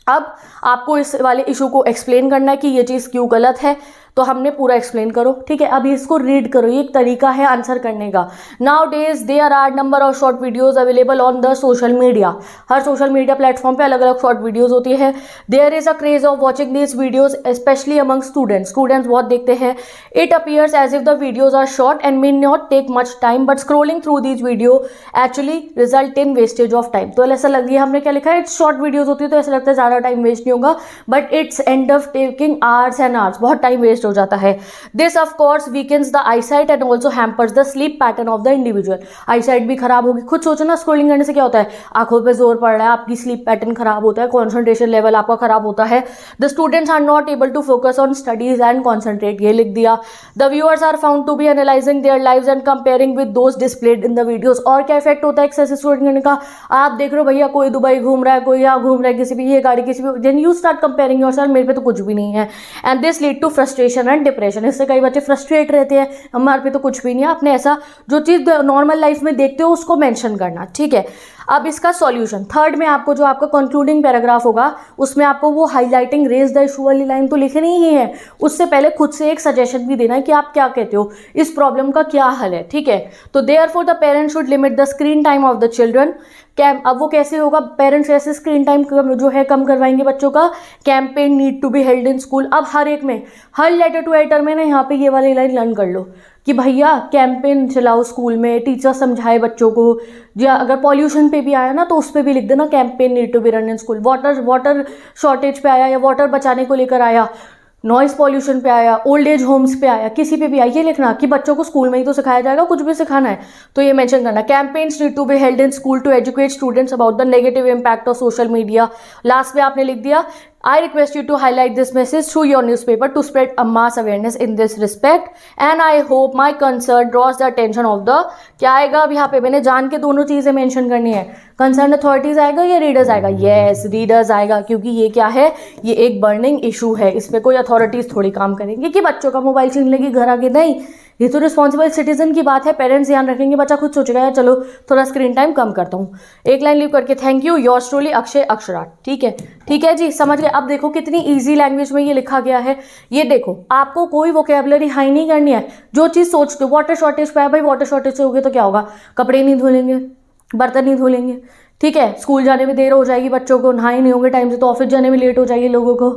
अब आपको इस वाले इशू को explain करना है कि ये चीज़ क्यों गलत है, तो हमने पूरा एक्सप्लेन करो, ठीक है। अब इसको रीड करो, ये एक तरीका है आंसर करने का। Nowadays there are number of short videos available on the social media. हर सोशल मीडिया प्लेटफॉर्म पे अलग अलग शॉर्ट वीडियोज होती है। There is a craze of watching these videos specially among students, students बहुत देखते हैं। It appears as if the videos are short and may not take much time but scrolling through these video actually result in wastage of time. तो ऐसा लग रही है, हमने क्या लिखा है, शॉर्ट वीडियोज होती है तो ऐसा लगता है ज़्यादा ज़्यादा टाइम वेस्ट नहीं होगा, but it's end of taking hours and hours, बहुत टाइम वेस्ट हो जाता है. This of course weakens the I site and also hampers the sleep pattern of the individual. I site भी खराब होगी. खुद सोचो ना, स्क्रोलिंग करने से क्या होता है, आंखों पे जोर पड़ रहा है, आपकी स्लीप पैटर्न खराब होता है, कॉन्सेंट्रेशन लेवल आपका खराब होता है. The students are not able to focus on studies and concentrate, ये लिख दिया. The viewers are found to be analyzing their lives and comparing with those displayed in the videos. और क्या इफेक्ट होता है एक्सेसिव स्क्रोलिंग करने का, आप देख रहे हो भैया कोई दुबई घूम रहा है, कोई यहाँ घूम रहा है, किसी भी ये गाड़ी किसी भी, then you start comparing yourself, मेरे पे तो कुछ भी नहीं है. And this lead to frustration and depression. इससे कई बच्चे फ्रस्ट्रेट रहते हैं, हमारे पे तो कुछ भी नहीं है. आपने ऐसा जो चीज़ नॉर्मल लाइफ में देखते हो उसको मेंशन करना, ठीक है. अब इसका सॉल्यूशन, थर्ड में आपको जो आपका कंक्लूडिंग पैराग्राफ होगा उसमें आपको वो हाईलाइटिंग रेज द इशू वाली लाइन तो लिखनी ही है, उससे पहले खुद से एक सजेशन भी देना है कि आप क्या कहते हो, इस प्रॉब्लम का क्या हल है, ठीक है. तो therefore the parents should limit the screen time of the children. अब वो कैसे होगा, पेरेंट्स ऐसे स्क्रीन टाइम जो है कम करवाएंगे बच्चों का. Campaign need to be held in school. अब हर एक में, हर लेटर टू राइटर में ना यहाँ पे ये वाली लाइन लर्न कर लो कि भैया कैंपेन चलाओ स्कूल में, टीचर समझाए बच्चों को. या अगर पॉल्यूशन पे भी आया ना तो उस पर भी लिख देना campaign need to be run in school. Water shortage पे आया या वाटर बचाने को लेकर आया, नॉइस पॉल्यूशन पे आया, ओल्ड एज होम्स पे आया, किसी पे भी आया, ये लिखना कि बच्चों को स्कूल में ही तो सिखाया जाएगा, कुछ भी सिखाना है तो ये मेंशन करना. Campaigns need to be held in school to educate students about the negative impact of social media. Last में आपने लिख दिया, I request you to highlight this message through your newspaper to spread a mass awareness in this respect and I hope my concern draws the attention of the, क्या आएगा अब यहाँ पे, मैंने जान के दोनों चीज़ें मेंशन करनी है. कंसर्न अथॉरिटीज़ आएगा या रीडर्स आएगा, यस रीडर्स आएगा, क्योंकि ये क्या है, ये एक बर्निंग इशू है. इस पर कोई अथॉरिटीज़ थोड़ी काम करेंगी कि बच्चों का मोबाइल छीन लेगी घर आके, नहीं. ये तो रिस्पॉन्सिबल सिटीजन की बात है, पेरेंट्स ध्यान रखेंगे, बच्चा खुद सोचेगा यार चलो थोड़ा स्क्रीन टाइम कम करता हूँ. एक लाइन लीव करके thank you yours truly Akshay Akshara. ठीक है, ठीक है जी, समझ गए. अब देखो कितनी इजी लैंग्वेज में ये लिखा गया है. ये देखो, आपको कोई वोकेबलरी हाई नहीं करनी है. जो चीज़ सोचते हो, वाटर शॉर्टेज पे है भाई, वाटर शॉर्टेज से होगी तो क्या होगा, कपड़े नहीं धुलेंगे, बर्तन नहीं धुलेंगे, ठीक है, स्कूल जाने में देर हो जाएगी बच्चों को, नहाए नहीं होंगे टाइम से तो ऑफिस जाने में लेट हो जाएगी लोगों को,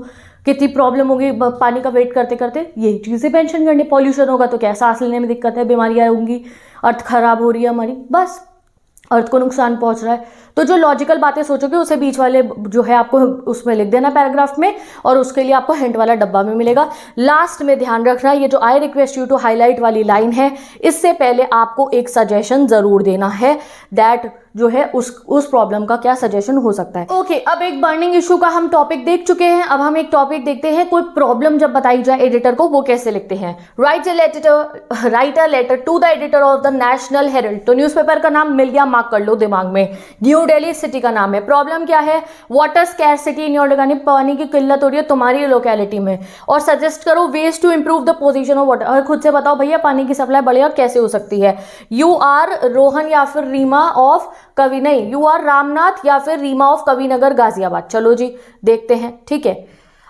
कितनी प्रॉब्लम होगी पानी का वेट करते करते. यही चीज़ें मेंशन करनी. पॉल्यूशन होगा तो क्या, सांस लेने में दिक्कत है, बीमारियाँ होंगी, अर्थ खराब हो रही है हमारी, बस अर्थ को नुकसान पहुंच रहा है. तो जो लॉजिकल बातें सोचोगे उसे बीच वाले जो है आपको उसमें लिख देना पैराग्राफ में, और उसके लिए आपको हिंट वाला डब्बा में मिलेगा. लास्ट में ध्यान रखना, ये जो I request you to highlight वाली लाइन है, इससे पहले आपको एक सजेशन जरूर देना है दैट जो है उस प्रॉब्लम का क्या सजेशन हो सकता है. ओके, अब एक बर्निंग इशू का हम टॉपिक देख चुके हैं. अब हम एक टॉपिक देखते हैं, कोई प्रॉब्लम जब बताई जाए एडिटर को वो कैसे लिखते हैं. Write a letter to the editor of the National Herald. तो न्यूज़पेपर का नाम मिल गया, मार्क कर लो दिमाग में. न्यू दिल्ली सिटी का नाम है. प्रॉब्लम क्या है, water scarcity in your locality, पानी की किल्लत हो रही है तुम्हारी लोकेलिटी में, और सजेस्ट करो ways to improve the position of water. और खुद से बताओ भैया पानी की सप्लाई बढ़िया कैसे हो सकती है. यू आर रोहन या फिर रीमा ऑफ कवि, नहीं, यू आर रामनाथ या फिर रीमा ऑफ कविनगर गाजियाबाद. चलो जी देखते हैं, ठीक है.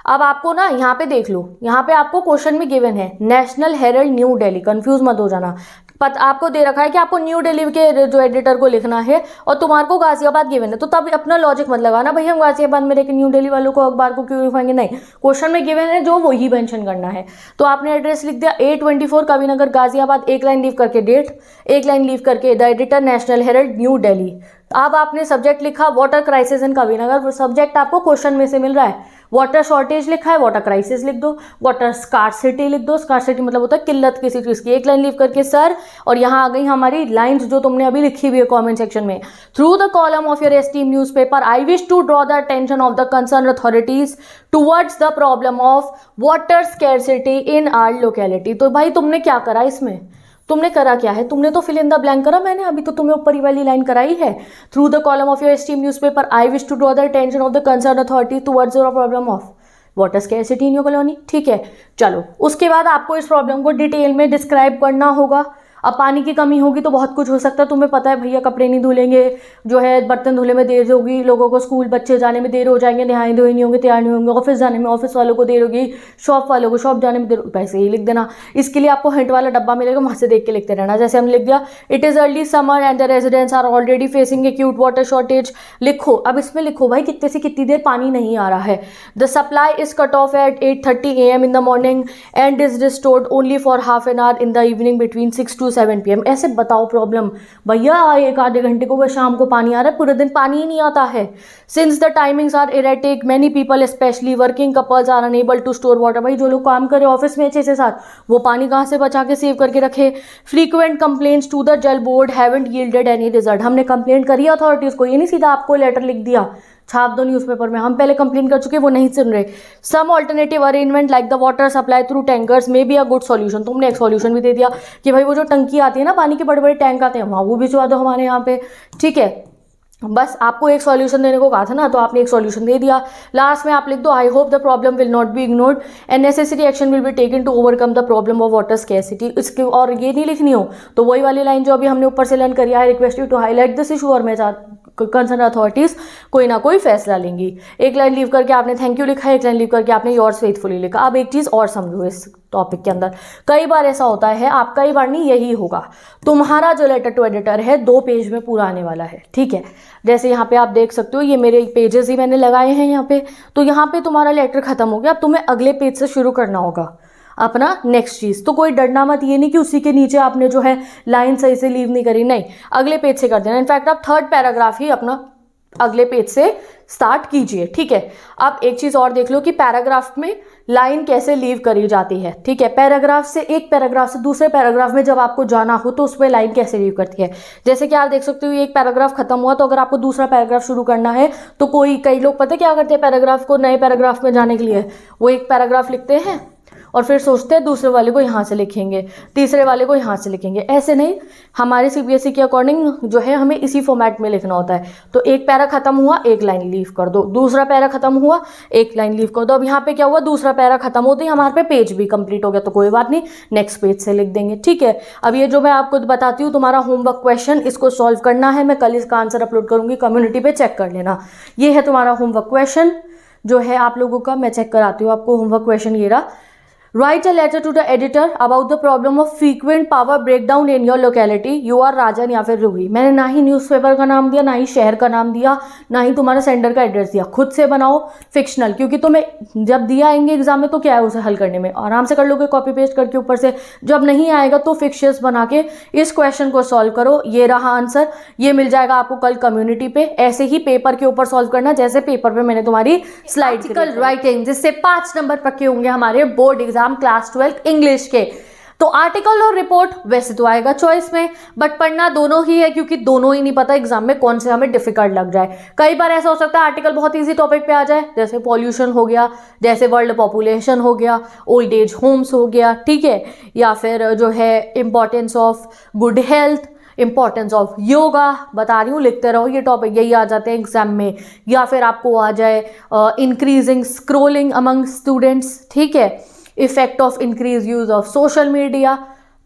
अब आपको ना यहाँ पे देख लो, यहाँ पे आपको क्वेश्चन में गिवन है National Herald New Delhi, confuse मत हो जाना. आपको दे रखा है कि आपको न्यू दिल्ली के जो एडिटर को लिखना है और तुम्हारे को गाजियाबाद गिवन है, तो तब अपना लॉजिक मत लगाना भाई हम गाजियाबाद में लेके न्यू दिल्ली वालों को अखबार को क्यों लिखवाएंगे. नहीं, क्वेश्चन में गिवन है जो वही मेंशन करना है. तो आपने एड्रेस लिख दिया A24 कविनगर गाजियाबाद, एक लाइन लीव करके डेट, एक लाइन लीव करके the editor National Herald New Delhi. अब आपने सब्जेक्ट लिखा water crisis in Kavinagar, subject आपको क्वेश्चन में से मिल रहा है. वाटर शॉर्टेज लिखा है, वाटर क्राइसिस लिख दो. वाटर स्कार्सिटी लिख दो, स्कार्सिटी मतलब होता है किल्लत किसी चीज़ की. एक लाइन लीव करके सर, और यहाँ आ गई हमारी लाइंस जो तुमने अभी लिखी हुई है कमेंट सेक्शन में. Through the column of your esteem newspaper I wish to draw the attention of the concern authorities towards the problem of water scarcity in our locality. तो भाई तुमने क्या करा इसमें, तुमने करा क्या है, तुमने तो फिल इन द ब्लैंक करा, मैंने अभी तो तुम्हें ऊपर ही वाली लाइन कराई है. Through the column of your esteem newspaper I wish to draw the attention of the concern authority towards the problem of water scarcity in your colony. ठीक है, चलो उसके बाद आपको इस प्रॉब्लम को डिटेल में डिस्क्राइब करना होगा. अब पानी की कमी होगी तो बहुत कुछ हो सकता है. तुम्हें पता है भैया कपड़े नहीं धुलेंगे, जो है बर्तन धुले में देर होगी, लोगों को स्कूल बच्चे जाने में देर हो जाएंगे, नहाए धोए नहीं होंगे, तैयार नहीं होंगे, ऑफिस जाने में ऑफिस वालों को देर होगी, शॉप वालों को शॉप जाने में देर. वैसे ही लिख देना. इसके लिए आपको हिंट वाला डब्बा मिलेगा, वहाँ से देख के लिखते रहना. जैसे हमने लिख दिया it is early summer and the residents are already facing acute water shortage. लिखो, अब इसमें लिखो भाई कितने से कितनी देर पानी नहीं आ रहा है. The supply is cut off at 8:30 AM in the morning and is restored only for half an hour in the evening between 6 to 7 PM। ऐसे बताओ प्रॉब्लम, भैया एक आधे घंटे को शाम को पानी आ रहा है, पूरे दिन पानी ही नहीं आता है। Since the timings are erratic many people specially working couples are unable to store water. भाई जो लोग काम करे ऑफिस में अच्छे से साथ, वो पानी कहाँ से बचा के सेव करके रखे। फ्रीक्वेंट कंप्लेंट्स टू द जल board haven't yielded any result. हमने कंप्लेंट करी अथॉरिटीज को, ये नहीं सीधा आपको लेटर लिख दिया छाप दो न्यूज़पेपर में, हम पहले कंप्लेन कर चुके, वो नहीं सुन रहे। Some alternative arrangement like the water supply through tankers may be a good solution. तुमने एक सॉल्यूशन भी दे दिया कि भाई वो जो टंकी आती है ना, पानी के बड़े बड़े टैंक आते हैं, वहाँ वो भिजवा दो हमारे यहाँ पे, ठीक है। बस आपको एक सॉल्यूशन देने को कहा था ना, तो आपने एक सॉल्यूशन दे दिया। लास्ट में आप लिख दो I hope the problem will not be ignored and necessary action will be taken to overcome the problem of water scarcity. इसके और ये नहीं लिखनी हो तो वही वाली लाइन जो अभी हमने ऊपर से लर्न करी, I request you to highlight this issue, और मैं कंसर्न अथॉरिटीज कोई ना कोई फैसला लेंगी। एक लाइन लीव करके आपने थैंक यू लिखा है, एक लाइन लीव करके आपने योर्स फेथफुली लिखा। अब एक चीज़ और समझो इस टॉपिक के अंदर, कई बार ऐसा होता है, आप कई बार नहीं, यही होगा, तुम्हारा जो लेटर टू एडिटर है 2 पेज में पूरा आने वाला है, ठीक है। जैसे यहाँ पे आप देख सकते हो, ये मेरे पेजेस ही मैंने लगाए हैं यहाँ पे, तो यहाँ पे तुम्हारा लेटर खत्म हो गया। अब तुम्हें अगले पेज से शुरू करना होगा अपना नेक्स्ट चीज़। तो कोई डरना मत, ये नहीं कि उसी के नीचे आपने जो है लाइन सही से लीव नहीं करी, नहीं, अगले पेज से कर देना। इनफैक्ट आप 3rd पैराग्राफ ही अपना अगले पेज से स्टार्ट कीजिए, ठीक है। अब एक चीज़ और देख लो कि पैराग्राफ में लाइन कैसे लीव करी जाती है, ठीक है। पैराग्राफ से एक पैराग्राफ से दूसरे पैराग्राफ में जब आपको जाना हो तो उसमें लाइन कैसे लीव करती है। जैसे कि आप देख सकते हो, एक पैराग्राफ खत्म हुआ, तो अगर आपको दूसरा पैराग्राफ शुरू करना है तो कई लोग पता है क्या करते हैं, पैराग्राफ को नए पैराग्राफ में जाने के लिए वो एक पैराग्राफ लिखते हैं और फिर सोचते हैं दूसरे वाले को यहाँ से लिखेंगे, तीसरे वाले को यहाँ से लिखेंगे। ऐसे नहीं, हमारे CBSE के अकॉर्डिंग जो है हमें इसी फॉर्मेट में लिखना होता है। तो एक पैरा खत्म हुआ, एक लाइन लीव कर दो, दूसरा पैरा खत्म हुआ, एक लाइन लीव कर दो। अब यहाँ पे क्या हुआ, दूसरा पैरा खत्म होते ही हमारे पे पेज भी कंप्लीट हो गया, तो कोई बात नहीं, नेक्स्ट पेज से लिख देंगे, ठीक है। अब ये जो मैं आपको बताती हूँ तुम्हारा होमवर्क क्वेश्चन, इसको सॉल्व करना है, मैं कल इसका आंसर अपलोड करूँगी कम्युनिटी पे, चेक कर लेना। ये है तुम्हारा होमवर्क क्वेश्चन जो है आप लोगों का, मैं चेक कराती हूँ आपको। होमवर्क क्वेश्चन ये रहा, Write a letter to the editor about the problem of frequent power breakdown in your locality. You are राजन या फिर रूही। मैंने ना ही न्यूज़पेपर का नाम दिया, ना ही शहर का नाम दिया, ना ही तुम्हारा सेंटर का एड्रेस दिया। खुद से बनाओ फिक्शनल, क्योंकि तुम्हें जब दिया आएंगे एग्जाम में तो क्या है, उसे हल करने में आराम से कर लोगे कॉपी पेस्ट करके ऊपर से। जब नहीं आएगा तो फिक्शियस बना के इस क्वेश्चन को सॉल्व करो। ये रहा आंसर, ये मिल जाएगा आपको कल कम्युनिटी पे। ऐसे ही पेपर के ऊपर सॉल्व करना, जैसे पेपर पे मैंने तुम्हारी स्लाइड राइटिंग, जिससे 5 नंबर पक्के होंगे हमारे बोर्ड एग्जाम क्लास 12 इंग्लिश के। तो आर्टिकल और रिपोर्ट वैसे तो आएगा चॉइस में, बट पढ़ना दोनों ही है, क्योंकि दोनों ही नहीं पता एग्जाम में कौन से हमें डिफिकल्ट लग जाए। कई बार ऐसा हो सकता है आर्टिकल बहुत इजी टॉपिक पे आ जाए, जैसे पॉल्यूशन हो गया, जैसे वर्ल्ड पॉपुलेशन हो गया, ओल्ड एज होम्स हो गया, ठीक है, या फिर जो है importance of good health, importance of yoga, बता रही हूँ, लिखते रहो, ये टॉपिक यही आ जाते हैं एग्जाम में। या फिर आपको आ जाए इंक्रीजिंग स्क्रोलिंग अमंग स्टूडेंट्स, ठीक है, effect of increase use of social media,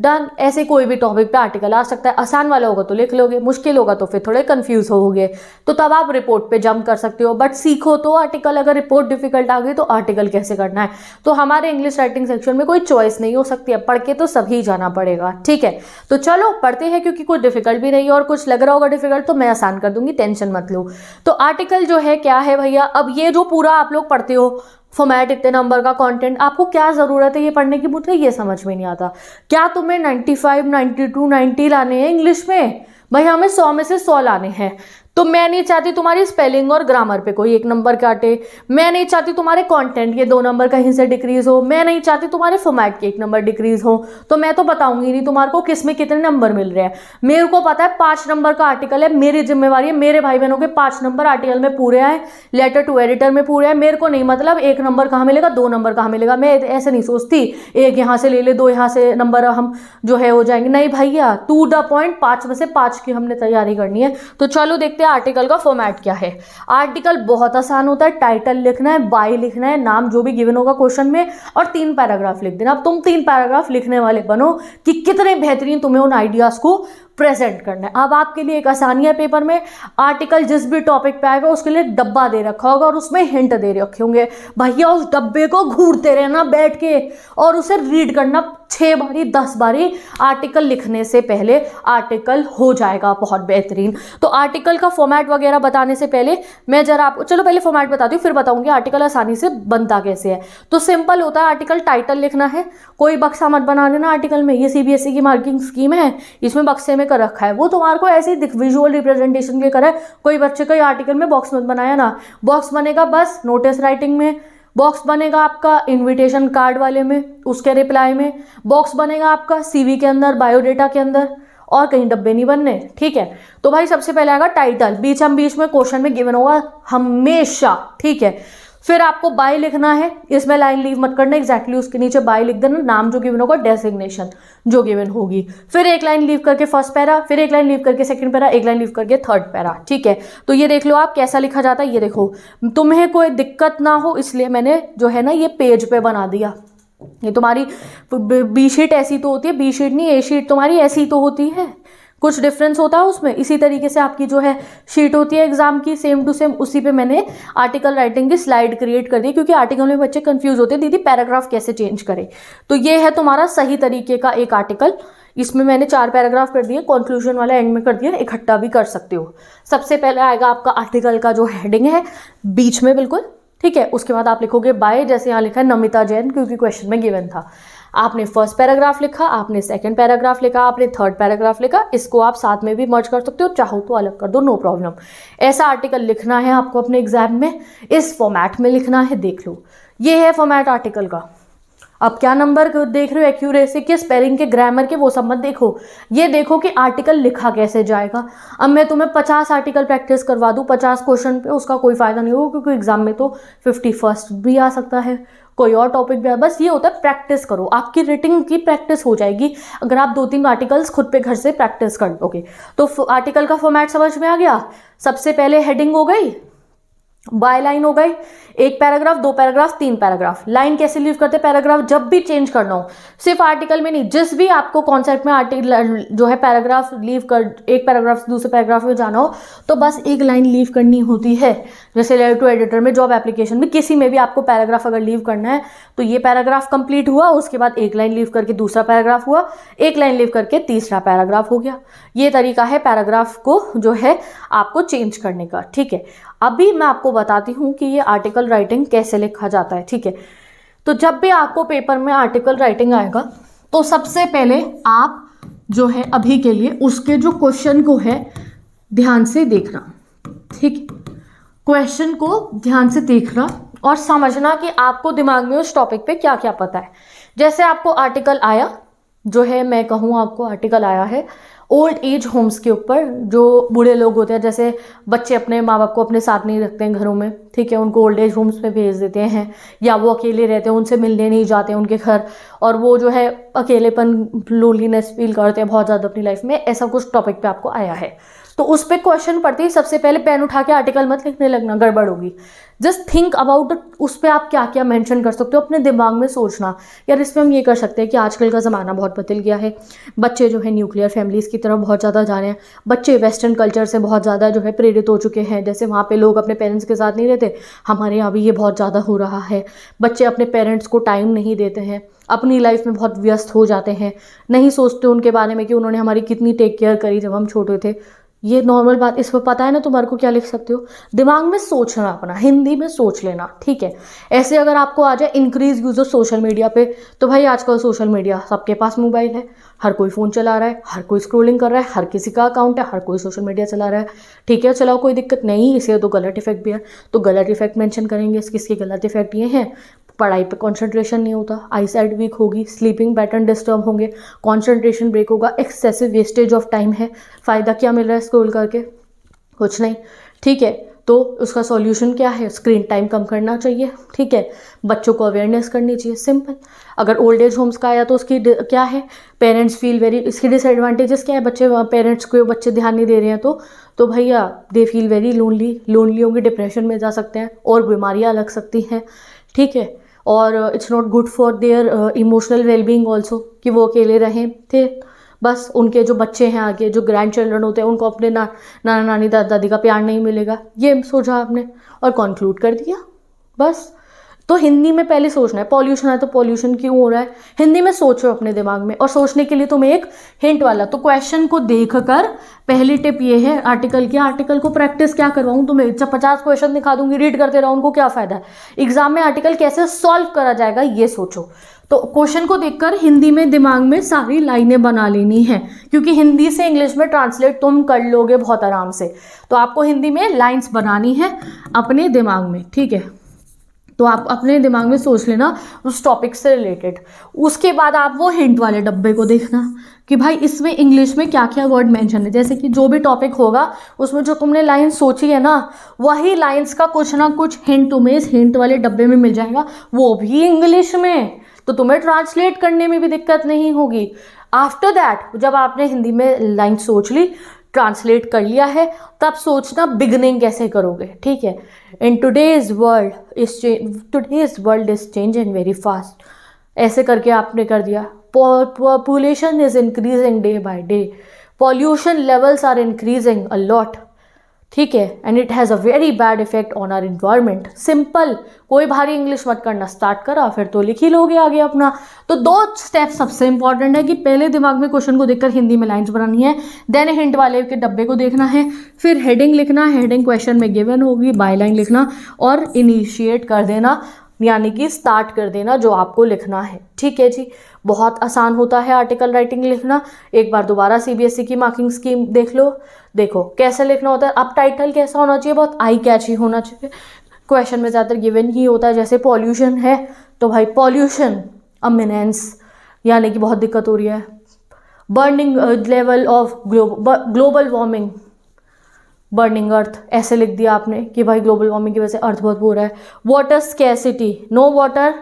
done. ऐसे कोई भी टॉपिक पे आर्टिकल आ सकता है। आसान वाला होगा तो लिख लोगे, मुश्किल होगा तो फिर थोड़े कंफ्यूज होगे, तो तब आप रिपोर्ट पे जंप कर सकते हो। बट सीखो तो आर्टिकल, अगर रिपोर्ट डिफिकल्ट आ गई तो आर्टिकल कैसे करना है। तो हमारे इंग्लिश राइटिंग सेक्शन में कोई चॉइस नहीं हो सकती है, पढ़ के तो सभी जाना पड़ेगा, ठीक है। तो चलो पढ़ते हैं, क्योंकि कुछ डिफिकल्ट भी नहीं है और कुछ लग रहा होगा डिफिकल्ट तो मैं आसान कर दूंगी, टेंशन मत लो। तो आर्टिकल जो है क्या है भैया, अब ये जो पूरा आप लोग पढ़ते हो फॉर्मेट, इतने नंबर का कंटेंट, आपको क्या ज़रूरत है ये पढ़ने की, मुझे ये समझ में नहीं आता। क्या तुम्हें 95, 92, 90 लाने हैं इंग्लिश में? भाई हमें 100 में से 100 लाने हैं। तो मैं नहीं चाहती तुम्हारी स्पेलिंग और ग्रामर पे कोई 1 नंबर काटे, मैं नहीं चाहती तुम्हारे कंटेंट के 2 नंबर कहीं से डिक्रीज हो, मैं नहीं चाहती तुम्हारे फॉर्मेट के 1 नंबर डिक्रीज हो। तो मैं तो बताऊंगी नहीं तुम्हारे को किस में कितने नंबर मिल रहे हैं। मेरे को पता है 5 नंबर का आर्टिकल है, मेरी जिम्मेवारी है मेरे भाई बहनों के 5 नंबर आर्टिकल में पूरे आए, लेटर टू एडिटर में पूरे आए। मेरे को नहीं मतलब 1 नंबर कहाँ मिलेगा, 2 नंबर कहाँ मिलेगा। मैं ऐसे नहीं सोचती 1 यहाँ से ले ले, 2 यहाँ से नंबर हम जो है हो जाएंगे। नहीं भैया, टू द पॉइंट, 5 में से 5 की हमने तैयारी करनी है। तो चलो देखते हैं आर्टिकल का फॉर्मेट क्या है। आर्टिकल बहुत आसान होता है, टाइटल लिखना है, बाय लिखना है, नाम जो भी गिवन होगा क्वेश्चन में, और 3 पैराग्राफ लिख देना। अब तुम 3 पैराग्राफ लिखने वाले बनो कि कितने बेहतरीन तुम्हें उन आइडियाज को प्रेजेंट करना है। अब आपके लिए एक आसानी है, पेपर में आर्टिकल जिस भी टॉपिक पे आएगा उसके लिए डब्बा दे रखा होगा और उसमें हिंट दे रखे होंगे। भैया उस डब्बे को घूरते रहना बैठ के और उसे रीड करना 6 बारी 10 बारी आर्टिकल लिखने से पहले आर्टिकल हो जाएगा बहुत बेहतरीन। तो आर्टिकल का फॉर्मेट वगैरह बताने से पहले मैं जरा आपको, चलो पहले फॉर्मेट बताती हूँ, फिर बताऊंगी आर्टिकल आसानी से बनता कैसे है। तो सिंपल होता है, आर्टिकल टाइटल लिखना है, कोई बक्सा मत बना देना आर्टिकल में, ये CBSE की मार्किंग स्कीम है, इसमें बक्से में कर रखा है, वो तुम्हारे को ऐसे ही विजुअल रिप्रेजेंटेशन के करा है। कोई बच्चे का आर्टिकल में बॉक्स मत बनाया ना, बॉक्स बनेगा बस नोटिस राइटिंग में, बॉक्स बनेगा आपका इनविटेशन कार्ड वाले में, उसके रिप्लाई में, बॉक्स बनेगा आपका CV के अंदर, बायोडेटा के अंदर, और कहीं डब्बे नहीं बनने, ठीक है। तो भाई सबसे पहले आएगा टाइटल, बीच में क्वेश्चन में गिवन होगा हमेशा, ठीक है। फिर आपको बाय लिखना है, इसमें लाइन लीव मत करना, एग्जैक्टली उसके नीचे बाय लिख देना, नाम जो गिवन होगा, डेजिग्नेशन जो गिवन होगी, फिर एक लाइन लीव करके फर्स्ट पैरा, फिर एक लाइन लीव करके सेकंड पैरा, एक लाइन लीव करके थर्ड पैरा, ठीक है। तो ये देख लो आप कैसा लिखा जाता है, ये देखो, तुम्हें कोई दिक्कत ना हो इसलिए मैंने जो है ना ये पेज पे बना दिया। ये तुम्हारी B शीट ऐसी तो होती है, B शीट नहीं A शीट तुम्हारी ऐसी तो होती है, कुछ डिफरेंस होता है उसमें। इसी तरीके से आपकी जो है शीट होती है एग्जाम की, सेम टू सेम उसी पे मैंने आर्टिकल राइटिंग की स्लाइड क्रिएट कर दी, क्योंकि आर्टिकल में बच्चे कंफ्यूज होते हैं दीदी पैराग्राफ कैसे चेंज करें। तो ये है तुम्हारा सही तरीके का एक आर्टिकल, इसमें मैंने 4 पैराग्राफ कर दिए, कंक्लूजन वाला एंड में कर दिया, इकट्ठा भी कर सकते हो। सबसे पहले आएगा आपका आर्टिकल का जो हेडिंग है बीच में बिल्कुल, ठीक है। उसके बाद आप लिखोगे बाय, जैसे यहाँ लिखा है नमिता जैन, क्योंकि क्वेश्चन में गिवन था। आपने फर्स्ट पैराग्राफ लिखा, आपने सेकंड पैराग्राफ लिखा, आपने थर्ड पैराग्राफ लिखा, इसको आप साथ में भी मर्ज कर सकते हो, चाहो तो अलग कर दो, नो प्रॉब्लम। ऐसा आर्टिकल लिखना है आपको अपने एग्जाम में, इस फॉर्मेट में लिखना है, देख लो ये है फॉर्मेट आर्टिकल का। अब क्या नंबर देख रहे हो, एक्यूरेसी के, स्पेलिंग के, ग्रामर के, वो सब मत देखो, ये देखो कि आर्टिकल लिखा कैसे जाएगा। अब मैं तुम्हें 50 आर्टिकल प्रैक्टिस करवा दूँ 50 क्वेश्चन पे, उसका कोई फायदा नहीं होगा, क्योंकि एग्जाम में तो 51st भी आ सकता है, कोई और टॉपिक भी। बस ये होता है प्रैक्टिस करो, आपकी रीडिंग की प्रैक्टिस हो जाएगी अगर आप 2-3 आर्टिकल्स खुद पे घर से प्रैक्टिस कर लोगे। तो आर्टिकल का फॉर्मेट समझ में आ गया। सबसे पहले हेडिंग हो गई, बाय लाइन हो गई, 1 पैराग्राफ, 2 पैराग्राफ, 3 पैराग्राफ। लाइन कैसे लीव करते हैं, पैराग्राफ जब भी चेंज करना हो, सिर्फ आर्टिकल में नहीं, जिस भी आपको कॉन्सेप्ट में आर्टिकल जो है पैराग्राफ लीव कर, एक पैराग्राफ से दूसरे पैराग्राफ में जाना हो तो बस एक लाइन लीव करनी होती है। जैसे लेटर टू एडिटर में, जॉब एप्लीकेशन में, किसी में भी आपको पैराग्राफ अगर लीव करना है तो ये पैराग्राफ कंप्लीट हुआ, उसके बाद एक लाइन लीव करके दूसरा पैराग्राफ हुआ, एक लाइन लीव करके तीसरा पैराग्राफ हो गया। ये तरीका है पैराग्राफ को जो है आपको चेंज करने का, ठीक है। अभी मैं आपको बताती हूँ कि ये आर्टिकल राइटिंग कैसे लिखा जाता है, ठीक है। तो जब भी आपको पेपर में आर्टिकल राइटिंग आएगा तो सबसे पहले आप जो है अभी के लिए उसके जो क्वेश्चन को है ध्यान से देखना, ठीक। क्वेश्चन को ध्यान से देखना और समझना कि आपको दिमाग में उस टॉपिक पे क्या क्या पता है। जैसे आपको आर्टिकल आया, जो है मैं कहूँ आपको आर्टिकल आया है ओल्ड एज होम्स के ऊपर, जो बूढ़े लोग होते हैं, जैसे बच्चे अपने माँ बाप को अपने साथ नहीं रखते हैं घरों में, ठीक है, उनको ओल्ड एज होम्स में भेज देते हैं, या वो अकेले रहते हैं, उनसे मिलने नहीं जाते उनके घर, और वो जो है अकेलेपन, लोनलीनेस फील करते हैं बहुत ज़्यादा अपनी लाइफ में। ऐसा कुछ टॉपिक पे आपको आया है तो उस पर क्वेश्चन पढ़ते ही सबसे पहले पेन उठा के आर्टिकल मत लिखने लगना, गड़बड़ होगी। जस्ट थिंक अबाउट उस पर आप क्या क्या मेंशन कर सकते हो, अपने दिमाग में सोचना, यार इसमें हम ये कर सकते हैं कि आजकल का ज़माना बहुत बदल गया है, बच्चे जो है न्यूक्लियर फैमिलीज़ की तरफ बहुत ज़्यादा जा रहे हैं, बच्चे वेस्टर्न कल्चर से बहुत ज़्यादा जो है प्रेरित हो चुके हैं, जैसे वहाँ पे लोग अपने पेरेंट्स के साथ नहीं रहते, हमारे यहाँ भी ये बहुत ज़्यादा हो रहा है। बच्चे अपने पेरेंट्स को टाइम नहीं देते हैं, अपनी लाइफ में बहुत व्यस्त हो जाते हैं, नहीं सोचते उनके बारे में कि उन्होंने हमारी कितनी टेक केयर करी जब हम छोटे थे। ये नॉर्मल बात, इस पर पता है ना तुम्हारे को क्या लिख सकते हो, दिमाग में सोचना, अपना हिंदी में सोच लेना, ठीक है। ऐसे अगर आपको आ जाए increase use of social media पे, तो भाई आजकल सोशल मीडिया सबके पास मोबाइल है, हर कोई फ़ोन चला रहा है, हर कोई स्क्रॉलिंग कर रहा है, हर किसी का अकाउंट है, हर कोई सोशल मीडिया चला रहा है, ठीक है, चलाओ कोई दिक्कत नहीं। इसे तो गलत इफेक्ट भी है, तो गलत इफेक्ट मेंशन करेंगे। किसके गलत इफेक्ट ये हैं, पढ़ाई पे कंसंट्रेशन नहीं होता, आई साइट वीक होगी, स्लीपिंग पैटर्न डिस्टर्ब होंगे, कंसंट्रेशन ब्रेक होगा, एक्सेसिव वेस्टेज ऑफ टाइम है। फ़ायदा क्या मिल रहा है स्क्रॉल करके, कुछ नहीं, ठीक है। तो उसका सॉल्यूशन क्या है, स्क्रीन टाइम कम करना चाहिए, ठीक है, बच्चों को अवेयरनेस करनी चाहिए, सिंपल। अगर ओल्ड एज होम्स का आया तो उसकी क्या है, पेरेंट्स फील वेरी, इसकी डिसएडवांटेजेस क्या है, बच्चे पेरेंट्स को बच्चे ध्यान नहीं दे रहे हैं तो भैया दे फील वेरी लोनली होंगे, डिप्रेशन में जा सकते हैं और बीमारियाँ लग सकती हैं, ठीक है। और it's not good for their emotional wellbeing also, कि वो अकेले रहें थे। बस उनके जो बच्चे हैं आगे, जो ग्रैंड चिल्ड्रन होते हैं, उनको अपने नाना नानी दादा दादी का प्यार नहीं मिलेगा, ये सोचा आपने और कंक्लूड कर दिया। बस तो हिंदी में पहले सोचना है, पॉल्यूशन है तो पॉल्यूशन क्यों हो रहा है, हिंदी में सोचो अपने दिमाग में। और सोचने के लिए तुम्हें एक हिंट वाला, तो क्वेश्चन को देखकर पहली टिप ये है आर्टिकल की, आर्टिकल को प्रैक्टिस क्या करवाऊँ तुम्हें, जब 50 क्वेश्चन दिखा दूंगी रीड करते रहो, उनको क्या फायदा है। एग्जाम में आर्टिकल कैसे सॉल्व करा जाएगा ये सोचो। तो क्वेश्चन को देखकर हिंदी में दिमाग में सारी लाइनें बना लेनी है, क्योंकि हिंदी से इंग्लिश में ट्रांसलेट तुम कर लोगे बहुत आराम से। तो आपको हिंदी में लाइंस बनानी है अपने दिमाग में, ठीक है। तो आप अपने दिमाग में सोच लेना उस टॉपिक से रिलेटेड। उसके बाद आप वो हिंट वाले डब्बे को देखना कि भाई इसमें इंग्लिश में क्या क्या वर्ड मेंशन है। जैसे कि जो भी टॉपिक होगा उसमें जो तुमने लाइन सोची है ना, वही लाइंस का कुछ ना कुछ हिंट तुम्हें इस हिंट वाले डब्बे में मिल जाएगा, वो भी इंग्लिश में। तो तुम्हें ट्रांसलेट करने में भी दिक्कत नहीं होगी। आफ्टर दैट जब आपने हिंदी में लाइन सोच ली, ट्रांसलेट कर लिया है, तब सोचना बिगनिंग कैसे करोगे, ठीक है। In today's world is changing very fast, ऐसे करके आपने कर दिया। Population is increasing day by day, pollution levels are increasing a lot, ठीक है, and it has a very bad effect on our environment. Simple, कोई भारी इंग्लिश मत करना, स्टार्ट करा फिर तो लिख ही लोगे आगे अपना। तो 2 स्टेप सबसे इंपॉर्टेंट है कि पहले दिमाग में क्वेश्चन को देखकर हिंदी में लाइंस बनानी है, देन हिंट वाले के डब्बे को देखना है, फिर हेडिंग लिखना, हेडिंग क्वेश्चन में गिवन होगी, बाय लाइन लिखना और इनिशिएट कर देना, यानी कि स्टार्ट कर देना जो आपको लिखना है, ठीक है जी। बहुत आसान होता है आर्टिकल राइटिंग लिखना। एक बार दोबारा सीबीएसई की मार्किंग स्कीम देख लो, देखो कैसे लिखना होता है। अब टाइटल कैसा होना चाहिए, बहुत आई कैची होना चाहिए। क्वेश्चन में ज़्यादातर गिवन ही होता है, जैसे पॉल्यूशन है तो भाई पॉल्यूशन अमिनेंस, यानी कि बहुत दिक्कत हो रही है। Burning level of global warming, burning earth, ऐसे लिख दिया आपने कि भाई ग्लोबल वार्मिंग की वजह से अर्थ बहुत हो रहा है। Water scarcity, no water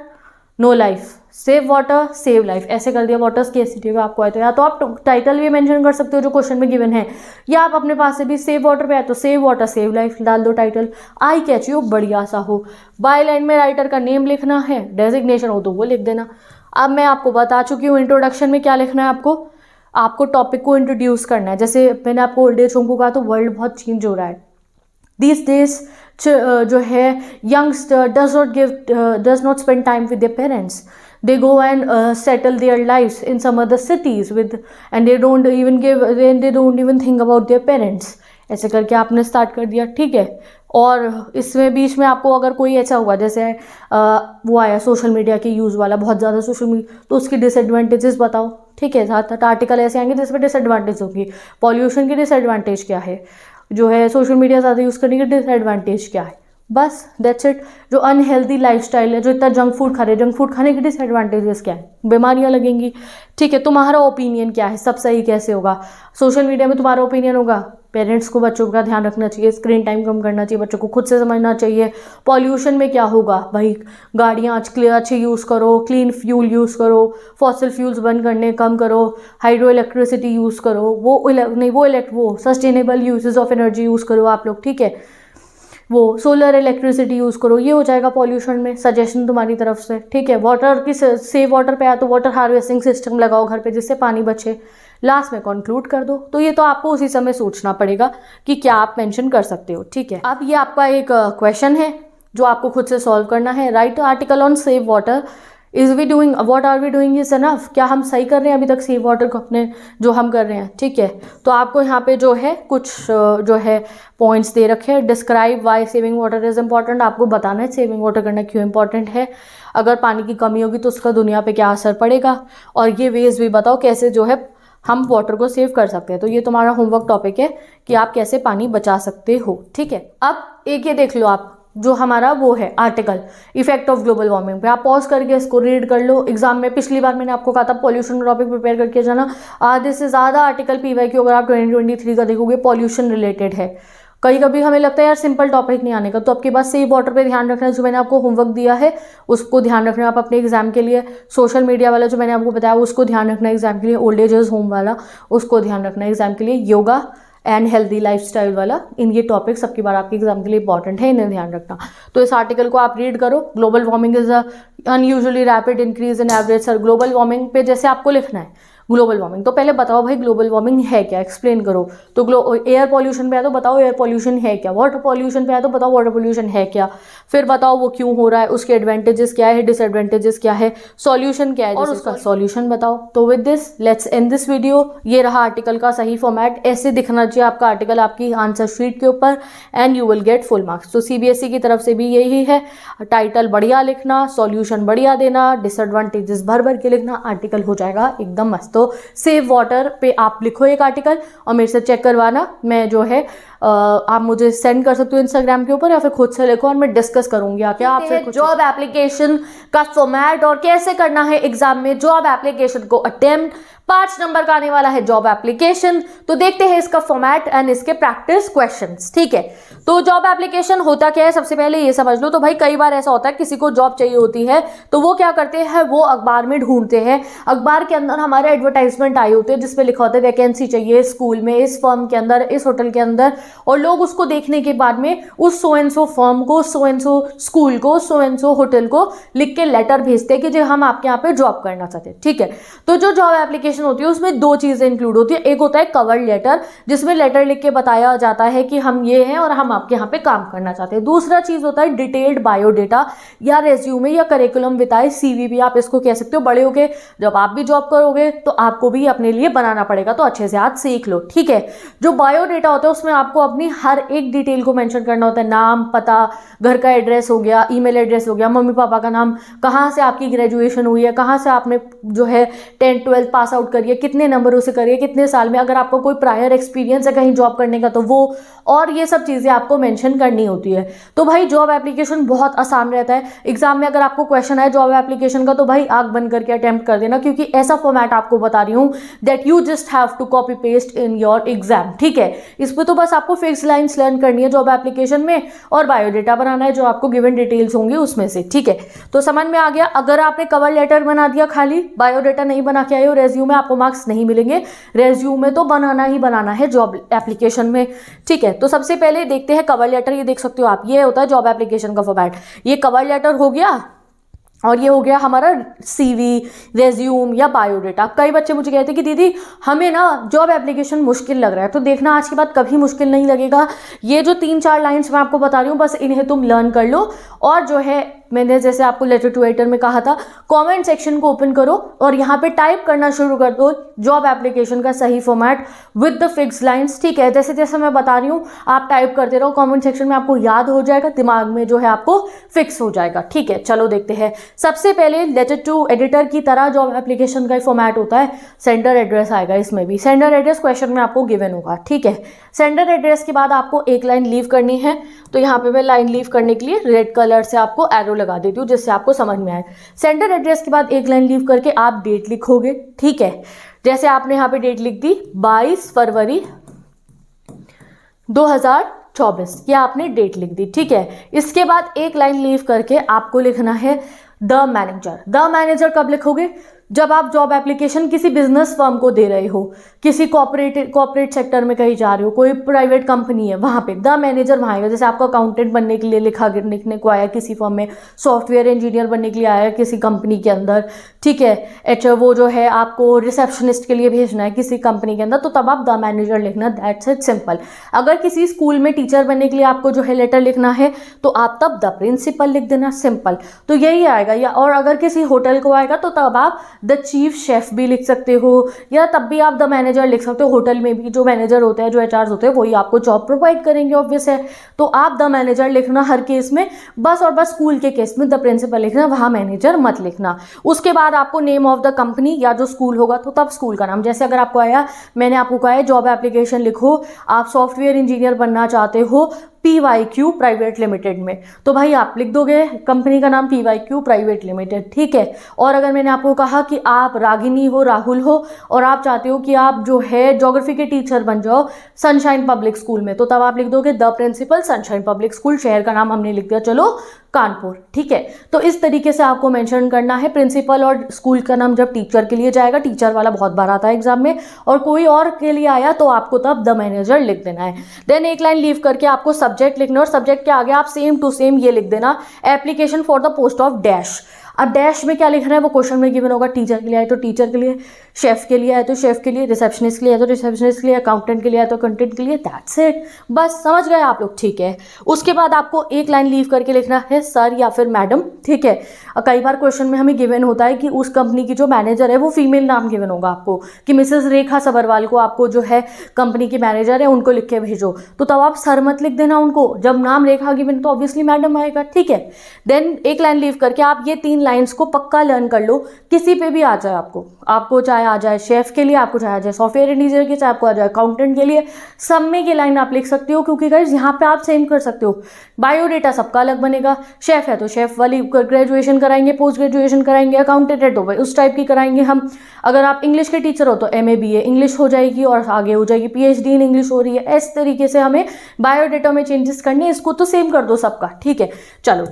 no life, save water save life, ऐसे कर दिया। वाटर स्कैसिटी में आपको आए तो या तो आप टाइटल भी मेंशन कर सकते हो जो क्वेश्चन में गिवन है, या आप अपने पास से भी सेव वाटर पे आए तो सेव वाटर सेव लाइफ डाल दो टाइटल, आई कैची हो, बढ़िया सा हो। बाय लाइन में राइटर का नेम लिखना है, डेजिग्नेशन हो तो वो लिख देना। अब मैं आपको बता चुकी हूँ इंट्रोडक्शन में क्या लिखना है आपको टॉपिक को इंट्रोड्यूस करना है। जैसे मैंने आपको ओल्ड एज होम को कहा तो वर्ल्ड बहुत चेंज हो रहा है दिस डेज, जो है youngster does not spend time with their parents, they go and settle their lives in some other cities and they don't even think about their parents। ऐसे करके आपने स्टार्ट कर दिया, ठीक है। और इसमें बीच में आपको अगर कोई ऐसा हुआ जैसे वो आया सोशल मीडिया के यूज़ वाला, बहुत ज़्यादा सोशल मीडिया, तो उसकी डिसएडवांटेजेस बताओ, ठीक है। ज़्यादातर आर्टिकल ऐसे आएंगे जिसमें डिसएडवांटेज होगी। पॉल्यूशन की डिसएडवांटेज क्या है, जो है सोशल मीडिया ज़्यादा यूज़ करने की डिसएडवांटेज क्या है, बस दैट्स इट। जो अनहेल्दी लाइफस्टाइल है, जो इतना जंक फूड खा रहे, जंक फूड खाने के डिसएडवांटेजेस क्या है, बीमारियां लगेंगी, ठीक है। तुम्हारा ओपिनियन क्या है, सब सही कैसे होगा, सोशल मीडिया में तुम्हारा ओपिनियन होगा, पेरेंट्स को बच्चों का ध्यान रखना चाहिए, स्क्रीन टाइम कम करना चाहिए, बच्चों को खुद से समझना चाहिए। पॉल्यूशन में क्या होगा भाई, गाड़ियाँ अच्छी यूज़ करो, क्लीन फ्यूल यूज़ करो, फॉसिल फ्यूल्स बंद करने कम करो, हाइड्रो इलेक्ट्रिसिटी यूज़ करो, वो sustainable uses of energy use करो आप लोग, ठीक है। वो सोलर इलेक्ट्रिसिटी यूज़ करो, ये हो जाएगा पॉल्यूशन में सजेशन तुम्हारी तरफ से, ठीक है। वाटर की सेव वाटर पे आया तो वाटर हार्वेस्टिंग सिस्टम लगाओ घर पे जिससे पानी बचे। लास्ट में कंक्लूड कर दो। तो ये तो आपको उसी समय सोचना पड़ेगा कि क्या आप मेंशन कर सकते हो, ठीक है। अब ये आपका एक क्वेश्चन है जो आपको खुद से सॉल्व करना है। Write article on save water, what are we doing is enough, क्या हम सही कर रहे हैं अभी तक सेव वाटर को अपने जो हम कर रहे हैं, ठीक है। तो आपको यहाँ पे जो है कुछ जो है पॉइंट्स दे रखे हैं। Describe why saving water is important, आपको बताना है सेविंग वाटर करना क्यों इंपॉर्टेंट है। अगर पानी की कमी होगी तो उसका दुनिया पे क्या असर पड़ेगा, और ये वेज भी बताओ कैसे जो है हम वाटर को सेव कर सकते हैं। तो ये तुम्हारा होमवर्क टॉपिक है कि आप कैसे पानी बचा सकते हो, ठीक है। अब एक ये देख लो आप, जो हमारा वो है article effect of global warming पे, आप पॉज करके इसको रीड कर लो। एग्जाम में पिछली बार मैंने आपको कहा था पॉल्यूशन टॉपिक प्रिपेयर करके जाना, आधे से ज़्यादा आर्टिकल PYQ अगर आप 2023 का देखोगे पॉल्यूशन रिलेटेड है। कभी हममें लगता है यार सिंपल टॉपिक नहीं आने का, तो आपके पास सेव वाटर पे ध्यान रखना है, जो मैंने आपको होमवर्क दिया है उसको ध्यान रखना है आप अपने एग्जाम के लिए। सोशल मीडिया वाला जो मैंने आपको बताया उसको ध्यान रखना है एग्जाम के लिए। ओल्ड एज होम वाला उसको ध्यान रखना है एग्जाम के लिए। योगा एंड हेल्दी लाइफस्टाइल वाला, इन ये टॉपिक सबकी बार आपके एग्जाम के लिए इंपॉर्टेंट है, इन्हें ध्यान रखना। तो इस आर्टिकल को आप रीड करो। Global warming is a unusually rapid increase in average sir, global warming पे जैसे आपको लिखना है ग्लोबल वार्मिंग। तो पहले बताओ भाई ग्लोबल वार्मिंग है क्या, एक्सप्लेन करो। तो एयर पॉल्यूशन पे है तो बताओ एयर पॉल्यूशन है क्या, वाटर पॉल्यूशन पे है तो बताओ वाटर पॉल्यूशन है क्या, फिर बताओ वो क्यों हो रहा है, उसके एडवांटेजेस क्या है, डिसएडवांटेजेस क्या है, सॉल्यूशन क्या है और उसका सॉल्यूशन बताओ। तो with this let's end this video. ये रहा आर्टिकल का सही फॉर्मेट, ऐसे दिखना चाहिए आपका आर्टिकल आपकी आंसर शीट के ऊपर and you will get full marks. तो सीबीएसई की तरफ से भी यही है, टाइटल बढ़िया लिखना, सॉल्यूशन बढ़िया देना, डिसएडवांटेजेस भर भर के लिखना, आर्टिकल हो जाएगा एकदम मस्त। तो सेव वाटर पे आप लिखो एक आर्टिकल और मेरे से चेक करवाना, मैं जो है आप मुझे सेंड कर सकते हो इंस्टाग्राम के ऊपर या फिर खुद से लिखो और मैं डिस्कस करूंगी आके आपसे जॉब एप्लीकेशन का फॉर्मेट और कैसे करना है एग्जाम में जॉब एप्लीकेशन को अटेम्प्ट। 5 नंबर का आने वाला है जॉब एप्लीकेशन, तो देखते हैं इसका फॉर्मेट एंड इसके प्रैक्टिस क्वेश्चंस। ठीक है, तो जॉब एप्लीकेशन होता क्या है सबसे पहले ये समझ लो। तो भाई कई बार ऐसा होता है किसी को जॉब चाहिए होती है तो वो क्या करते हैं, वो अखबार में ढूंढते हैं, अखबार के अंदर हमारे एडवर्टाइजमेंट आई होते हैं जिसपे लिखा होता है वैकेंसी चाहिए स्कूल में, इस फर्म के अंदर, इस होटल के अंदर, और लोग उसको देखने के बाद में उस सो एंड सो फर्म को, सो एंड सो स्कूल को, सो एंड सो होटल को लिख के लेटर भेजते हैं कि जो हम आपके यहाँ पे जॉब करना चाहते हैं। ठीक है, तो जो जॉब एप्लीकेशन होती है उसमें 2 चीजें इंक्लूड होती है। एक होता है कवर लेटर जिसमें लेटर लिख के बताया जाता है कि हम ये हैं और हम आपके यहाँ पे काम करना चाहते हैं। दूसरा चीज होता है डिटेल्ड बायोडेटा या रेज्यूमे या करिकुलम विताए, सीवी भी आप इसको कह सकते हो। बड़े होके जब आप भी जॉब करोगे तो आपको भी अपने लिए बनाना पड़ेगा, तो अच्छे से आज सीख लो। ठीक है, जो बायोडेटा होता है उसमें आपको अपनी हर एक डिटेल को मेंशन करना होता है, नाम, पता, घर का एड्रेस हो गया, ईमेल एड्रेस हो गया, मम्मी पापा का नाम, कहाँ से आपकी ग्रेजुएशन हुई है, कहाँ से आपने जो है 10th 12th पास आउट करिए, कितने नंबरों से करिए, कितने साल में, अगर आपको कोई प्रायर एक्सपीरियंस है कहीं जॉब करने का तो वो, और ये सब चीज़ें आपको मेंशन करनी होती है। तो भाई जॉब एप्लीकेशन बहुत आसान रहता है। एग्जाम में अगर आपको क्वेश्चन आए जॉब एप्लीकेशन का तो भाई आंख बंद करके अटेम्प्ट कर देना, क्योंकि ऐसा फॉर्मेट आपको बता रही हूँ that you just have to copy paste in your exam. ठीक है, इस पर तो बस आपको फिक्स लाइन्स लर्न करनी है जॉब एप्लीकेशन में और बायोडेटा बनाना है जो आपको गिवन डिटेल्स होंगी उसमें से। ठीक है, तो समझ में आ गया। अगर आपने कवर लेटर बना दिया खाली, बायोडेटा नहीं बना के आए हो, रेज्यूमे, आपको मार्क्स नहीं मिलेंगे। रेज्यूमे तो बनाना ही बनाना है जॉब एप्लीकेशन में। ठीक है, तो सबसे पहले देखते हैं कवर लेटर। ये देख सकते हो आप, ये होता है जॉब एप्लीकेशन का फॉर्मेट। ये कवर लेटर हो गया और ये हो गया हमारा सीवी, रेज्यूम या बायोडेटा। कई बच्चे मुझे कहते हैं कि दीदी हमें ना जॉब एप्लीकेशन मुश्किल लग रहा है, तो देखना आज के बाद कभी मुश्किल नहीं लगेगा। ये जो 3-4 लाइन्स मैं आपको बता रही हूँ बस इन्हें तुम लर्न कर लो, और जो है मैंने जैसे आपको लेटर टू राइटर में कहा था, कमेंट सेक्शन को ओपन करो और यहाँ पे टाइप करना शुरू कर दो जॉब एप्लीकेशन का सही format with the fix lines. ठीक है, जैसे जैसे मैं बता रही हूँ आप टाइप करते रहो, कमेंट सेक्शन में आपको याद हो जाएगा, दिमाग में जो है आपको फिक्स हो जाएगा। ठीक है, चलो देखते हैं। सबसे पहले लेटर टू एडिटर की तरह जॉब एप्लीकेशन का फॉर्मेट होता है, सेंडर एड्रेस आएगा इसमें भी। सेंडर एड्रेस क्वेश्चन में आपको गिवन होगा। ठीक है, सेंडर एड्रेस के बाद आपको एक लाइन लीव करनी है, तो यहाँ पे मैं लाइन लीव करने के लिए रेड कलर से आपको एरो लगा देती हूँ जिससे आपको समझ में आए। सेंडर एड्रेस के बाद एक लाइन लीव करके आप डेट लिखोगे। ठीक है, जैसे आपने यहाँ पे डेट लिख दी 22 फरवरी 2024, ये आपने डेट लिख दी। ठीक है, इसके बाद एक लाइन लीव करके आपको लिखना है द मैनेजर। द मैनेजर कब लिखोगे, जब आप जॉब एप्लीकेशन किसी बिजनेस फर्म को दे रहे हो, किसी कॉर्पोरेट सेक्टर में कहीं जा रहे हो, कोई प्राइवेट कंपनी है, वहां पे द मैनेजर वहां आएगा। जैसे आपको अकाउंटेंट बनने के लिए लिखने को आया किसी फर्म में, सॉफ्टवेयर इंजीनियर बनने के लिए आया किसी कंपनी के अंदर। ठीक है, वो जो है आपको रिसेप्शनिस्ट के लिए भेजना है किसी कंपनी के अंदर, तो तब आप द मैनेजर लिखना, दैट्स इट, सिंपल। अगर किसी स्कूल में टीचर बनने के लिए आपको जो है लेटर लिखना है तो आप तब द प्रिंसिपल लिख देना, सिंपल। तो यही आएगा। या और अगर किसी होटल को आएगा तो तब आप द चीफ शेफ भी लिख सकते हो, या तब भी आप द मैनेजर लिख सकते हो। होटल में भी जो मैनेजर होते हैं, जो एचआर होते हैं, वही आपको जॉब प्रोवाइड करेंगे, ऑब्वियस है। तो आप द मैनेजर लिखना हर केस में, बस और बस स्कूल के केस में द प्रिंसिपल लिखना, वहां मैनेजर मत लिखना। उसके बाद आपको नेम ऑफ द कंपनी या जो स्कूल होगा तो तब स्कूल का नाम। जैसे अगर आपको आया, मैंने आपको कहा है जॉब एप्लीकेशन लिखो, आप सॉफ्टवेयर इंजीनियर बनना चाहते हो PYQ प्राइवेट लिमिटेड में, तो भाई आप लिख दोगे कंपनी का नाम PYQ प्राइवेट लिमिटेड। ठीक है, और अगर मैंने आपको कहा कि आप रागिनी हो, राहुल हो, और आप चाहते हो कि आप जो है ज्योग्राफी के टीचर बन जाओ सनशाइन पब्लिक स्कूल में, तो तब आप लिख दोगे the principal Sunshine public school. शहर का नाम हमने लिख दिया, चलो कानपुर, ठीक है। तो इस तरीके से आपको मेंशन करना है। प्रिंसिपल और स्कूल का नाम जब टीचर के लिए जाएगा, टीचर वाला बहुत बार आता है एग्जाम में, और कोई और के लिए आया तो आपको तब द मैनेजर लिख देना है। देन एक लाइन लीव करके आपको सब्जेक्ट लिखना, और सब्जेक्ट के आगे आप सेम टू सेम ये लिख देना, application for the post of dash. अब डैश में क्या लिखना है वो क्वेश्चन में गिवन होगा। टीचर के लिए आए तो टीचर के लिए, शेफ के लिए आए तो शेफ के लिए, रिसेप्शनिस्ट के लिए आए तो रिसेप्शनिस्ट के लिए, अकाउंटेंट के लिए आए तो अकाउंटेंट के लिए। दैट्स इट, बस समझ गए आप लोग, ठीक है। उसके बाद आपको एक लाइन लीव करके लिखना है सर या फिर मैडम, ठीक है। कई बार क्वेश्चन में हमें गिवन होता है कि उस कंपनी की जो मैनेजर है वो फीमेल नाम गिवन होगा आपको, कि मिसेस रेखा सबरवाल को आपको जो है कंपनी की मैनेजर है उनको लिख के भेजो, तो तब आप सर मत लिख देना उनको। जब नाम रेखा गिवन तो ऑब्वियसली मैडम आएगा, ठीक है। देन एक लाइन लीव करके आप ये 3 लाइन्स को पक्का लर्न कर लो, किसी पे भी आ जाए आपको चाहे आ जाए शेफ के लिए, आपको चाहे आ जाए सॉफ्टवेयर इंजीनियर के, चाहे आपको आ जाए अकाउंटेंट के लिए, सब में ये लाइन आप लिख सकते हो। क्योंकि गाइस यहाँ पे आप सेम कर सकते हो, बायोडेटा सबका अलग बनेगा। शेफ है तो शेफ वाली ग्रेजुएशन कराएंगे, पोस्ट ग्रेजुएशन कराएंगे, अकाउंटेंट है तो भाई उस टाइप की कराएंगे हम। अगर आप इंग्लिश के टीचर हो तो MA BA इंग्लिश हो जाएगी, और आगे हो जाएगी PhD इन इंग्लिश हो रही है। इस तरीके से हमें बायोडेटा में चेंजेस करने, इसको तो सेम कर दो सबका, ठीक है। चलो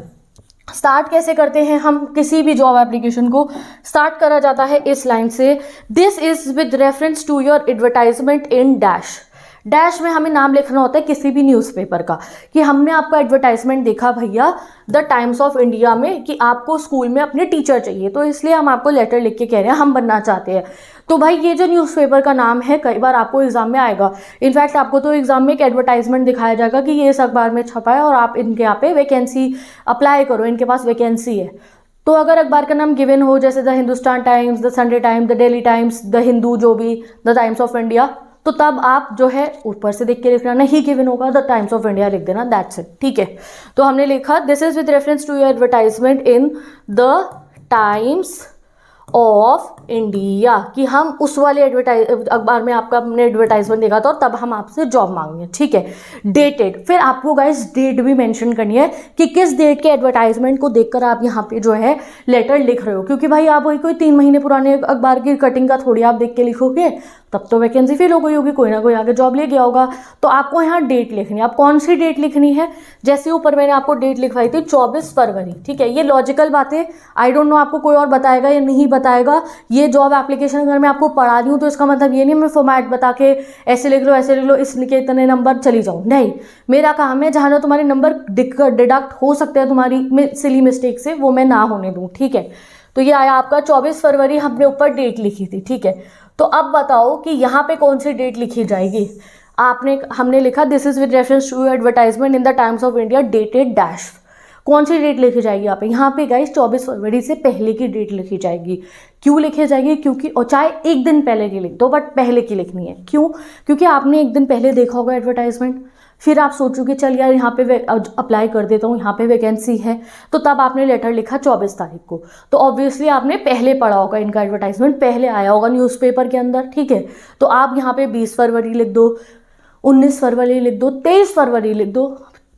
स्टार्ट कैसे करते हैं हम, किसी भी जॉब एप्लीकेशन को स्टार्ट करा जाता है इस लाइन से, this is with reference to your advertisement in dash. Dash में हमें नाम लिखना होता है किसी भी न्यूज़पेपर का, कि हमने आपका एडवर्टाइजमेंट देखा भैया द टाइम्स ऑफ इंडिया में कि आपको स्कूल में अपने टीचर चाहिए, तो इसलिए हम आपको लेटर लिख के कह रहे हैं हम बनना चाहते हैं। तो भाई ये जो न्यूज़पेपर का नाम है कई बार आपको एग्जाम में आएगा। इनफैक्ट आपको तो एग्जाम में एक एडवर्टाइजमेंट दिखाया जाएगा कि ये इस अखबार में छपा है और आप इनके यहाँ पे वैकेंसी अप्लाई करो, इनके पास वैकेंसी है। तो अगर अखबार का नाम गिवन हो जैसे the Hindustan times, the Sunday times, the daily times, the Hindu, जो भी द टाइम्स ऑफ इंडिया, तो तब आप जो है ऊपर से देख के लिखना, नहीं गिवन होगा द टाइम्स ऑफ इंडिया लिख देना, दैट्स इट, ठीक है। तो हमने लिखा this is with reference to your advertisement in the Times of India, कि हम उस वाले अखबार में आपका हमने एडवर्टाइजमेंट देखा था और तब हम आपसे जॉब मांगेंगे, ठीक है। डेटेड, फिर आपको गाइस डेट भी मेंशन करनी है कि किस डेट के एडवर्टाइजमेंट को देखकर आप यहाँ पे जो है लेटर लिख रहे हो, क्योंकि भाई आप वही कोई 3 महीने पुराने अखबार की कटिंग का थोड़ी आप देख के लिखोगे, तब तो वैकेंसी फिल हो गई होगी, कोई ना कोई आगे जॉब ले गया होगा। तो आपको यहाँ डेट लिखनी है। आप कौन सी डेट लिखनी है, जैसे ऊपर मैंने आपको डेट लिखवाई थी 24 फरवरी, ठीक है। ये लॉजिकल बात है, आई डोंट नो आपको कोई और बताएगा या नहीं बताएगा। ये जॉब एप्लीकेशन अगर मैं आपको पढ़ा रही हूँ तो इसका मतलब ये नहीं मैं फॉर्मेट बता के ऐसे लिख लो इसके इतने नंबर चली जाऊँ, नहीं। मेरा काम है जहाँ तुम्हारे नंबर डिडक्ट हो सकते हैं तुम्हारी सिली मिस्टेक से, वो मैं ना होने दूँ, ठीक है। तो ये आया आपका 24 फरवरी, हमने ऊपर डेट लिखी थी, ठीक है। तो अब बताओ कि यहाँ पे कौन सी डेट लिखी जाएगी। हमने लिखा this is with reference to advertisement in the Times of India dated dash. कौन सी डेट लिखी जाएगी यहाँ पे गाइस 24 फरवरी से पहले की डेट लिखी जाएगी। क्यों लिखी जाएगी, क्योंकि और चाहे एक दिन पहले की लिख दो बट पहले की लिखनी है। क्यों, क्योंकि आपने एक दिन पहले देखा होगा एडवर्टाइजमेंट, फिर आप सोचोगे चल यार यहाँ पे अप्लाई कर देता हूँ, यहाँ पे वैकेंसी है, तो तब आपने लेटर लिखा 24 तारीख को, तो ऑब्वियसली आपने पहले पढ़ा होगा, इनका एडवर्टाइजमेंट पहले आया होगा न्यूज़पेपर के अंदर, ठीक है। तो आप यहाँ पे 20 फरवरी लिख दो, 19 फरवरी लिख दो, 23 फरवरी लिख दो,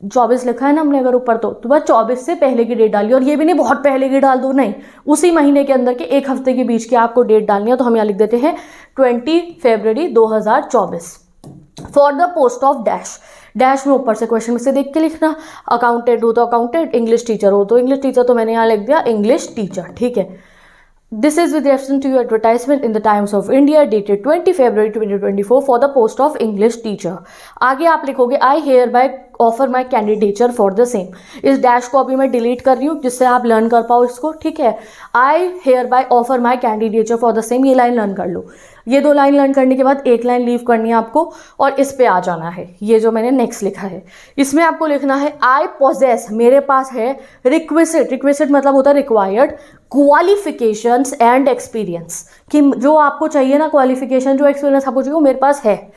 24 लिखा है ना हमने अगर ऊपर, तो बस 24 से पहले की डेट डालिए। और ये भी नहीं बहुत पहले की डाल दो, नहीं, उसी महीने के अंदर के एक हफ्ते के बीच की आपको डेट डालनी है। तो हम यहाँ लिख देते हैं 20 February 2024 for the post of dash. Dash में ऊपर से क्वेश्चन में से देख के लिखना, अकाउंटेंट हो तो अकाउंटेंट, इंग्लिश टीचर हो तो इंग्लिश टीचर, तो मैंने यहाँ लिख दिया इंग्लिश टीचर, ठीक है। This is with reference to your advertisement in the Times of India dated 20 February 2024 for the post of English teacher. आगे आप लिखोगे I hereby offer my candidature for the same. इस dash को अभी मैं delete कर रही हूँ जिससे आप लर्न कर पाओ इसको, ठीक है। I hereby offer my candidature for the same, ये लाइन लर्न कर लो। ये 2 लाइन लर्न करने के बाद एक लाइन लीव करनी है आपको और इस पे आ जाना है। ये जो मैंने नेक्स्ट लिखा है इसमें आपको लिखना है आई पोजेस, मेरे पास है रिक्वेसिट, रिक्वेसिट मतलब होता है रिक्वायर्ड, क्वालिफिकेशंस एंड एक्सपीरियंस, कि जो आपको चाहिए ना क्वालिफिकेशन, जो एक्सपीरियंस आपको चाहिए वो मेरे पास है।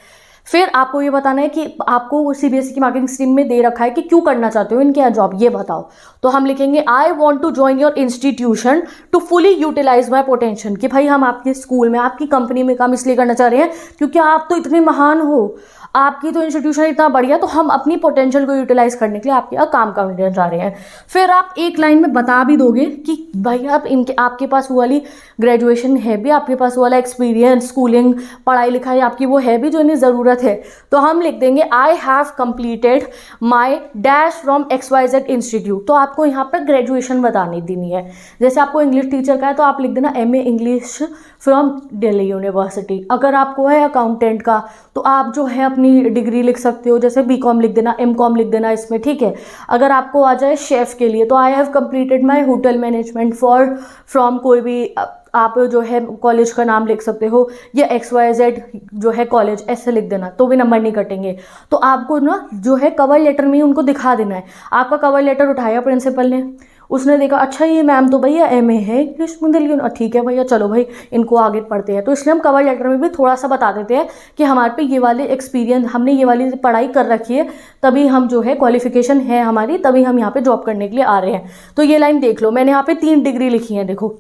फिर आपको ये बताना है कि आपको CBSE की मार्केटिंग स्ट्रीम में दे रखा है कि क्यों करना चाहते हो इनके यहाँ जॉब, ये बताओ। तो हम लिखेंगे I want to join your institution to fully utilize my potential, कि भाई हम आपके स्कूल में आपकी कंपनी में काम इसलिए करना चाह रहे हैं क्योंकि आप तो इतने महान हो, आपकी तो इंस्टीट्यूशन इतना बढ़िया, तो हम अपनी पोटेंशियल को यूटिलाइज करने के लिए आपके यहाँ काम करने जा रहे हैं। फिर आप एक लाइन में बता भी दोगे कि भाई आप इनके आपके पास वो वाली ग्रेजुएशन है भी, आपके पास वो वाला एक्सपीरियंस, स्कूलिंग, पढ़ाई लिखाई आपकी वो है भी जो इन्हें ज़रूरत है। तो हम लिख देंगे I have completed my dash from XYZ institute. तो आपको यहाँ पर ग्रेजुएशन बतानी देनी है। जैसे आपको इंग्लिश टीचर का है तो आप लिख देना MA English from Delhi university. अगर आपको है अकाउंटेंट का तो आप जो है अपनी डिग्री लिख सकते हो, जैसे BCom लिख देना, MCom लिख देना इसमें, ठीक है। अगर आपको आ जाए शेफ़ के लिए तो I have completed my hotel management from कोई भी आप जो है कॉलेज का नाम लिख सकते हो, या XYZ जो है कॉलेज, ऐसे लिख देना तो भी नंबर नहीं कटेंगे। तो आपको ना जो है कवर लेटर में ही उनको दिखा देना है। आपका कवर लेटर उठाया प्रिंसिपल ने, उसने देखा अच्छा ये मैम तो भैया MA है इंग्लिश में दिल्ली, ठीक है भैया चलो भाई इनको आगे पढ़ते हैं। तो इसलिए हम कवर लेटर में भी थोड़ा सा बता देते हैं कि हमारे पे ये वाले एक्सपीरियंस, हमने ये वाली पढ़ाई कर रखी है, तभी हम जो है क्वालिफिकेशन है हमारी, तभी हम यहाँ पे जॉब करने के लिए आ रहे हैं। तो ये लाइन देख लो, मैंने यहाँ पे 3 डिग्री लिखी है, देखो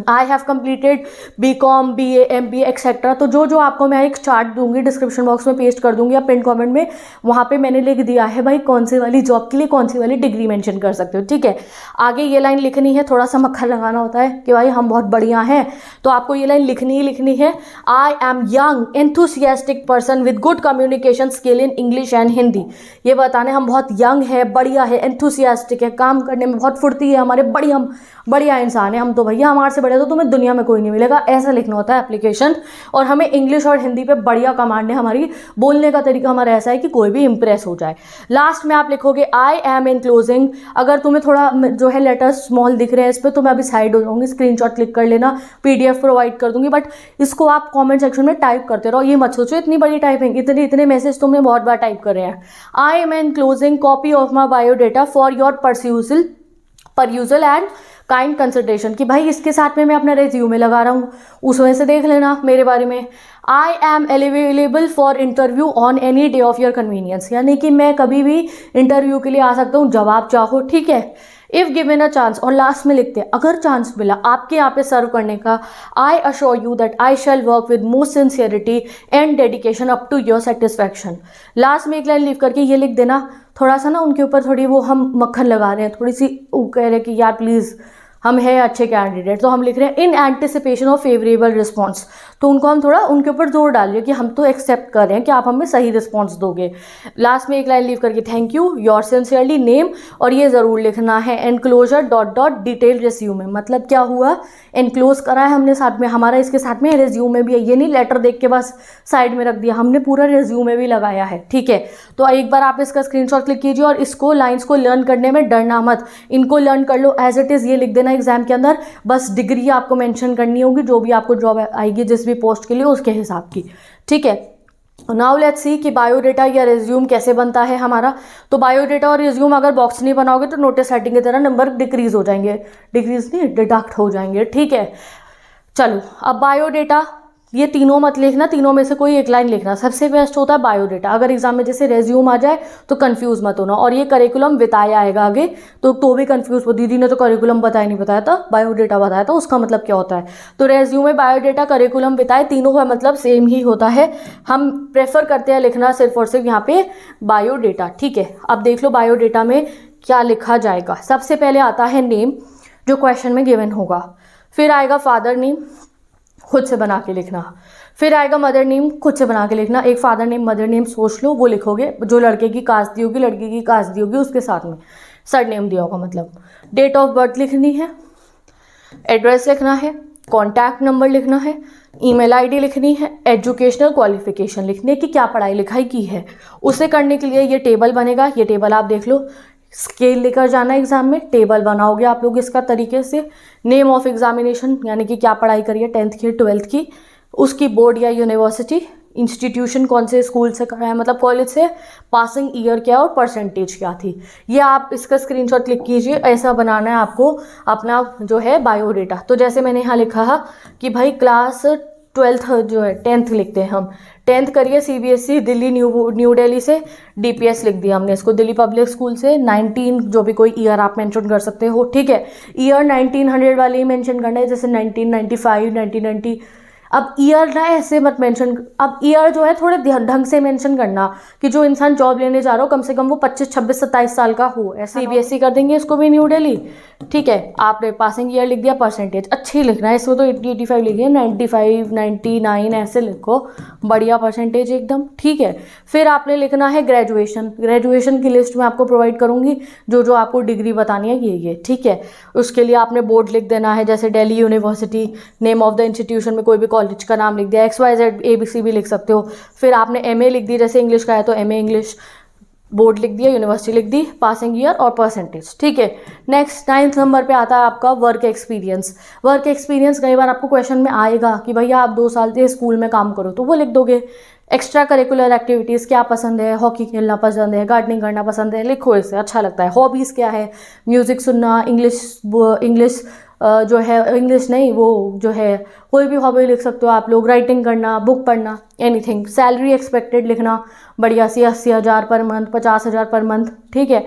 I have completed BCom BA MBA etcetera. तो जो जो आपको मैं एक चार्ट दूंगी, डिस्क्रिप्शन बॉक्स में पेस्ट कर दूंगी या पिन कमेंट में, वहाँ पे मैंने लिख दिया है भाई कौन सी वाली जॉब के लिए कौन सी वाली डिग्री मेंशन कर सकते हो, ठीक है। आगे ये लाइन लिखनी है, थोड़ा सा मक्खन लगाना होता है कि भाई हम बहुत बढ़िया हैं, तो आपको ये लाइन लिखनी ही लिखनी है। I am young enthusiastic person with good communication skill in English and Hindi. ये बताने हम बहुत यंग है, बढ़िया है, एंथुसियास्टिक है, काम करने में बहुत फुर्ती है हमारे, बढ़िया इंसान है हम, तो भैया हमारे से बढ़िया तो तुम्हें दुनिया में कोई नहीं मिलेगा, ऐसा लिखना होता है एप्लीकेशन। और हमें इंग्लिश और हिंदी पे बढ़िया कमांड है, हमारी बोलने का तरीका हमारा ऐसा है कि कोई भी इंप्रेस हो जाए। लास्ट में आप लिखोगे आई एम एनक्लोजिंग। अगर तुम्हें थोड़ा जो है लेटर्स स्मॉल दिख रहे हैं इस पर, तो मैं अभी साइड हो जाऊंगी, स्क्रीनशॉट क्लिक कर लेना, PDF प्रोवाइड कर दूंगी, बट इसको आप कॉमेंट सेक्शन में टाइप करते रहो। ये मत सोचो इतनी बड़ी टाइपिंग, इतने मैसेज तुमने बहुत बार टाइप करे हैं। I am enclosing copy of my biodata for your परयूजल and kind consideration. कि भाई इसके साथ में मैं अपना रेज्यूमे लगा रहा हूँ, उस वजह से देख लेना मेरे बारे में। I am available for interview on any day of your convenience, यानी कि मैं कभी भी इंटरव्यू के लिए आ सकता हूँ जब आप चाहो, ठीक है। इफ़ गिवन अ चांस, और लास्ट में लिखते हैं अगर चांस मिला आपके यहाँ पे सर्व करने का, I assure you that I shall work with most sincerity and dedication up to your satisfaction. Last में एक लाइन लिख करके ये लिख देना, थोड़ा सा ना उनके ऊपर थोड़ी वो हम मक्खन लगा रहे हैं, थोड़ी सी कह रहे हैं कि यार प्लीज़ हम हैं अच्छे कैंडिडेट, तो हम लिख रहे हैं in anticipation of favourable response. तो उनको हम थोड़ा उनके ऊपर जोर डाल रहे हैं कि हम तो एक्सेप्ट कर रहे हैं कि आप हमें सही रिस्पॉन्स दोगे। लास्ट में एक लाइन लीव करके thank you yours sincerely name, और ये ज़रूर लिखना है एनक्लोजर डॉट डिटेल रेज्यूमे। मतलब क्या हुआ, एनक्लोज करा है हमने साथ में, हमारा इसके साथ में रेज्यूमे भी है, ये नहीं लेटर देख के बस साइड में रख दिया, हमने पूरा रेज्यूमे भी लगाया है, ठीक है। तो एक बार आप इसका स्क्रीनशॉट क्लिक कीजिए और इसको लाइन्स को लर्न करने में डरना मत, इनको लर्न कर लो एज इट इज़, ये लिख देना एग्जाम के अंदर। बस डिग्री आपको मेंशन करनी होगी जो भी आपको जॉब आएगी जिस भी पोस्ट के लिए उसके हिसाब की, ठीक है। नाउ लेट्स सी कि बायोडेटा या रिज्यूम कैसे बनता है हमारा। तो बायोडेटा और रिज्यूम अगर बॉक्स नहीं बनाओगे तो नोटिस हेडिंग की तरह नंबर डिक्रीज हो जाएंगे, डिक्रीज नहीं डिडक्ट हो जाएंगे, ठीक है। चलो अब बायोडेटा, ये तीनों मत लिखना, तीनों में से कोई एक लाइन लिखना, सबसे बेस्ट होता है बायोडेटा। अगर एग्जाम में जैसे रेज्यूम आ जाए तो कंफ्यूज मत होना। और ये करिकुलम विताए आएगा आगे, तो भी कंफ्यूज हो, दीदी ने तो करिकुलम बताया नहीं बताया था, बायोडेटा बताया था, उसका मतलब क्या होता है। तो रेज्यूमे, बायोडेटा, करिकुलम विताए, तीनों का मतलब सेम ही होता है। हम प्रेफर करते हैं लिखना सिर्फ और सिर्फ यहाँ पे बायोडेटा, ठीक है। अब देख लो बायोडेटा में क्या लिखा जाएगा। सबसे पहले आता है नेम जो क्वेश्चन में गिवन होगा, फिर आएगा फादर नेम, खुद से बना के लिखना, फिर आएगा मदर नेम, खुद से बना के लिखना। एक फादर नेम मदर नेम सोच लो, वो लिखोगे, जो लड़के की कास्ट दी होगी लड़की की कास्ट दी होगी उसके साथ में सर नेम दिया होगा, मतलब डेट ऑफ बर्थ लिखनी है, एड्रेस लिखना है, कॉन्टैक्ट नंबर लिखना है, ईमेल आईडी लिखनी है, एजुकेशनल क्वालिफिकेशन लिखनी है कि क्या पढ़ाई लिखाई की है। उसे करने के लिए ये टेबल बनेगा, ये टेबल आप देख लो, स्केल लेकर जाना एग्जाम में, टेबल बनाओगे आप लोग इसका तरीके से। नेम ऑफ एग्जामिनेशन यानी कि क्या पढ़ाई करी है 10th की 12th की, उसकी बोर्ड या यूनिवर्सिटी, इंस्टीट्यूशन कौन से स्कूल से करा है मतलब कॉलेज से, पासिंग ईयर क्या और परसेंटेज क्या थी। ये आप इसका स्क्रीनशॉट क्लिक कीजिए, ऐसा बनाना है आपको अपना जो है बायोडेटा। तो जैसे मैंने यहाँ लिखा कि भाई क्लास 12th जो है 10th लिखते हैं हम, 10th करिए CBSE दिल्ली न्यू दिल्ली से, DPS लिख दिया हमने इसको, दिल्ली पब्लिक स्कूल से। 19 जो भी कोई ईयर आप मेंशन कर सकते हो, ठीक है। ईयर 1900 वाले ही मेंशन करना है, जैसे 1995, 1990, अब ईयर ना ऐसे मत मेंशन, अब ईयर जो है थोड़े ढंग से मेंशन करना कि जो इंसान जॉब लेने जा रहा हो कम से कम वो 25, 26, 27 साल का हो। ऐसे CBSE कर देंगे इसको भी, न्यू दिल्ली, ठीक है। आपने पासिंग ईयर लिख दिया, परसेंटेज अच्छी लिखना है इसमें, तो 80, 85 लिखिए, 95, 99 ऐसे लिखो, बढ़िया परसेंटेज एकदम, ठीक है। फिर आपने लिखना है ग्रेजुएशन, ग्रेजुएशन की लिस्ट में आपको प्रोवाइड करूंगी जो जो आपको डिग्री बतानी है ये, ठीक है। उसके लिए आपने बोर्ड लिख देना है, जैसे Delhi university, name of the institution में कोई भी कॉलेज का नाम लिख दिया, XYZ ABC भी लिख सकते हो। फिर आपने MA लिख दी, जैसे इंग्लिश का है तो MA इंग्लिश, बोर्ड लिख दिया, यूनिवर्सिटी लिख दी, पासिंग ईयर और परसेंटेज, ठीक है। नेक्स्ट 9th नंबर पे आता है आपका वर्क एक्सपीरियंस। वर्क एक्सपीरियंस कई बार आपको क्वेश्चन में आएगा कि भैया आप 2 साल से स्कूल में काम करो, तो वो लिख दोगे। एक्स्ट्रा करिकुलर एक्टिविटीज़ क्या पसंद है, हॉकी खेलना पसंद है, गार्डनिंग करना पसंद है, लिखो, इससे अच्छा लगता है। हॉबीज़ क्या है, म्यूज़िक सुनना, इंग्लिश जो है, इंग्लिश नहीं, वो जो है कोई भी हॉबी लिख सकते हो आप लोग, राइटिंग करना, बुक पढ़ना, एनीथिंग। सैलरी एक्सपेक्टेड लिखना, बढ़िया सी 80,000 पर मंथ, 50,000 पर मंथ, ठीक है।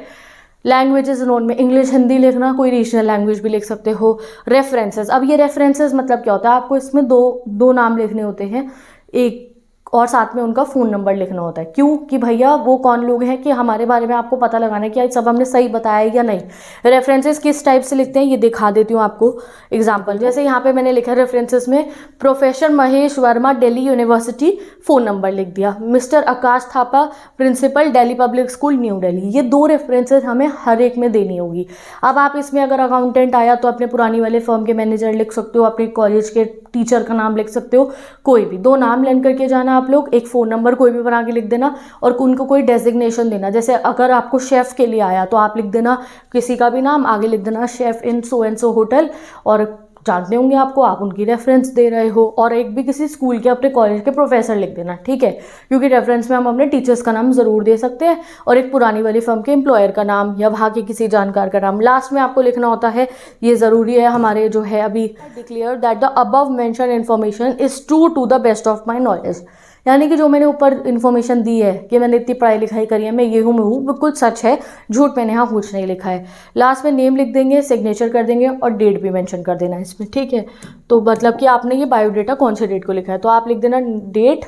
लैंग्वेजेस नोन में इंग्लिश हिंदी लिखना, कोई रीजनल लैंग्वेज भी लिख सकते हो। रेफरेंसेस, अब ये रेफरेंसेस मतलब क्या होता है, आपको इसमें दो नाम लिखने होते हैं, एक और साथ में उनका फ़ोन नंबर लिखना होता है। क्यों कि भैया वो कौन लोग हैं कि हमारे बारे में आपको पता लगाना है कि सब हमने सही बताया या नहीं। रेफरेंसेस किस टाइप से लिखते हैं ये दिखा देती हूँ आपको एग्जांपल। जैसे यहाँ पे मैंने लिखा रेफरेंसेस में professor Mahesh Verma Delhi university, phone number लिख दिया। Mr Akash Thapa principal Delhi public school new Delhi. ये 2 रेफरेंसेस हमें हर एक में देनी होगी। अब आप इसमें अगर अकाउंटेंट आया तो अपने पुरानी वाले फर्म के मैनेजर लिख सकते हो, अपने कॉलेज के टीचर का नाम लिख सकते हो, कोई भी 2 नाम लर्न करके जाना आप लोग, एक फ़ोन नंबर कोई भी बना के लिख देना और उनको कोई डेजिग्नेशन देना। जैसे अगर आपको शेफ़ के लिए आया तो आप लिख देना किसी का भी नाम, आगे लिख देना chef in so and so hotel, और जानते होंगे आपको, आप उनकी रेफरेंस दे रहे हो। और एक भी किसी स्कूल के अपने कॉलेज के प्रोफेसर लिख देना, ठीक है, क्योंकि रेफरेंस में हम अपने टीचर्स का नाम ज़रूर दे सकते हैं, और एक पुरानी वाली फर्म के एम्प्लॉयर का नाम या वहाँ के किसी जानकार का नाम। लास्ट में आपको लिखना होता है, ये ज़रूरी है हमारे जो है अभी, declare that the above mention information is true to the best of my knowledge. यानी कि जो मैंने ऊपर इन्फॉर्मेशन दी है कि मैंने इतनी पढ़ाई लिखाई करी है, मैं ये हूँ, मैं हूँ, बिल्कुल सच है, झूठ मैंने यहाँ कुछ नहीं लिखा है। लास्ट में नेम लिख देंगे, सिग्नेचर कर देंगे और डेट भी मेंशन कर देना इसमें, ठीक है। तो मतलब कि आपने ये बायोडेटा कौन से डेट को लिखा है, तो आप लिख देना डेट,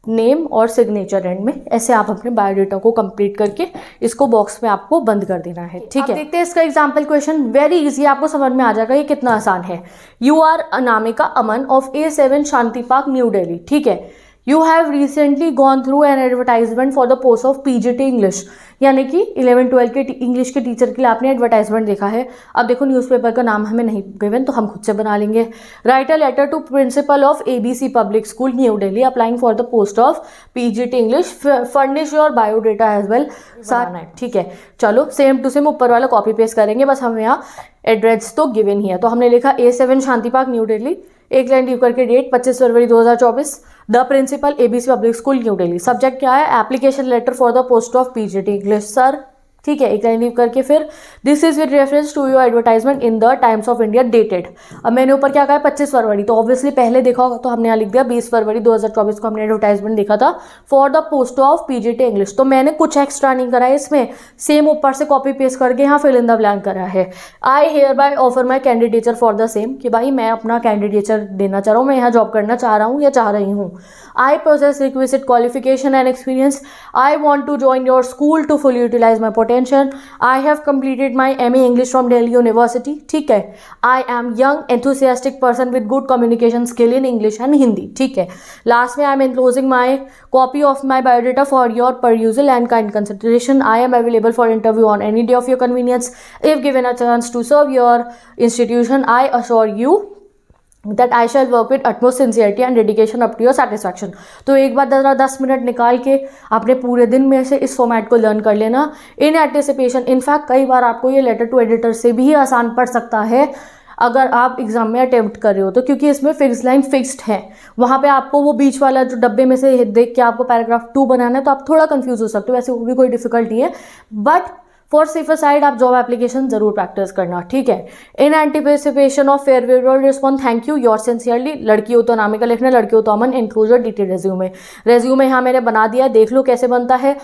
नेम और सिग्नेचर एंड में। ऐसे आप अपने बायोडेटा को कंप्लीट करके इसको बॉक्स में आपको बंद कर देना है, ठीक है। देखते हैं इसका एग्जाम्पल क्वेश्चन, वेरी इजी, आपको समझ में आ जाएगा ये कितना आसान है। You are Anamika Aman of A7 Shanti park new Delhi, ठीक है। You have recently gone through an advertisement for the post of PGT English, यानी कि 11-12 के इंग्लिश के टीचर के लिए आपने एडवर्टाइजमेंट देखा है। अब देखो न्यूज़पेपर का नाम हमें नहीं गिवन तो हम खुद से बना लेंगे। Write a letter to principal of ABC public school new Delhi applying for the post of PGT English, furnish your biodata as well, सारा है, ठीक है। चलो सेम टू सेम ऊपर वाला कॉपी पेस्ट करेंगे, बस हमें यहाँ एड्रेस तो गिवन ही है। तो हमने लिखा A7 Shanti park new Delhi, एक लाइन लीव करके डेट 25 फरवरी 2024, the principal ABC public school new Delhi. Subject क्या है, application letter for the post of PGT English sir, ठीक है, एक लाइन लीव करके फिर this is with reference to your advertisement in the Times of India dated. अब मैंने ऊपर क्या कहा है 25 फरवरी, तो ऑब्वियसली पहले देखा होगा तो हमने यहाँ लिख दिया 20 फरवरी 2024 को हमने एडवर्टाइजमेंट देखा था for the post of PGT English. तो मैंने कुछ एक्स्ट्रा नहीं करा है इसमें, सेम ऊपर से कॉपी पेस्ट करके यहाँ फिल इन द ब्लैंक करा है। I hereby offer my candidature for the same, कि भाई मैं अपना कैंडिडेचर देना चाह रहा हूँ, मैं यहाँ जॉब करना चाह रहा हूँ या चाह रही हूँ। I process requisite qualification and experience, I want to join your school to full utilize my potential, I have completed my MA English from Delhi University, ठीक है। I am young enthusiastic person with good communication skill in English and Hindi, ठीक है। Last में I am enclosing my copy of my biodata for your perusal and kind consideration. I am available for interview on any day of your convenience. If given a chance to serve your institution, I assure you that I shall work with utmost sincerity and dedication up to your satisfaction. तो एक बार 10 minute निकाल के अपने पूरे दिन में से इस फॉर्मेट को लर्न कर लेना इन एंटिसिपेशन। इनफैक्ट कई बार आपको ये लेटर टू एडिटर से भी आसान पड़ सकता है अगर आप एग्जाम में अटेम्प्ट कर रहे हो तो, क्योंकि इसमें फिक्स लाइन फिक्स्ड है। वहाँ पे आपको वो बीच वाला जो डब्बे में से देख के आपको पैराग्राफ 2 बनाना है तो आप थोड़ा कंफ्यूज हो सकते हो, वैसे वो भी कोई डिफिकल्ट नहीं है, बट फॉर सेफर साइड आप जॉब एप्लीकेशन जरूर प्रैक्टिस करना, ठीक है। In anticipation of farewell response thank you yours sincerely, लड़की हो तो अनामिका लिखना, लड़की हो तो अमन, इंक्लूजर डिटेल रेज्यूमे। रेज्यूमे यहाँ मैंने बना दिया, देख लो कैसे बनता है।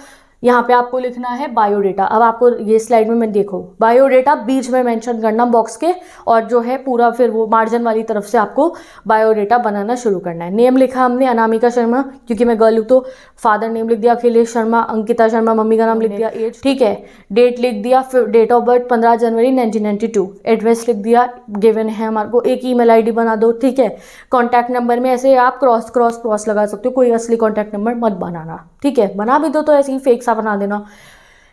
यहाँ पे आपको लिखना है बायोडेटा। अब आपको ये स्लाइड में देखो, बायोडेटा बीच में मेंशन करना बॉक्स के, और जो है पूरा फिर वो मार्जिन वाली तरफ से आपको बायोडेटा बनाना शुरू करना है। नेम लिखा हमने अनामिका शर्मा, क्योंकि मैं गर्ल हूँ तो फादर नेम लिख दिया अखिलेश शर्मा, अंकिता शर्मा मम्मी का नाम लिख दिया, एज ठीक है, डेट लिख दिया, फिर डेट ऑफ बर्थ 15 जनवरी 1992, एड्रेस लिख दिया, गिवन है हमारे को, एक ईमेल आईडी बना दो, ठीक है। कॉन्टैक्ट नंबर में ऐसे आप क्रॉस लगा सकते हो, कोई असली कॉन्टैक्ट नंबर मत बनाना, ठीक है। बना भी दो तो ऐसे ही फेक सा बना देना।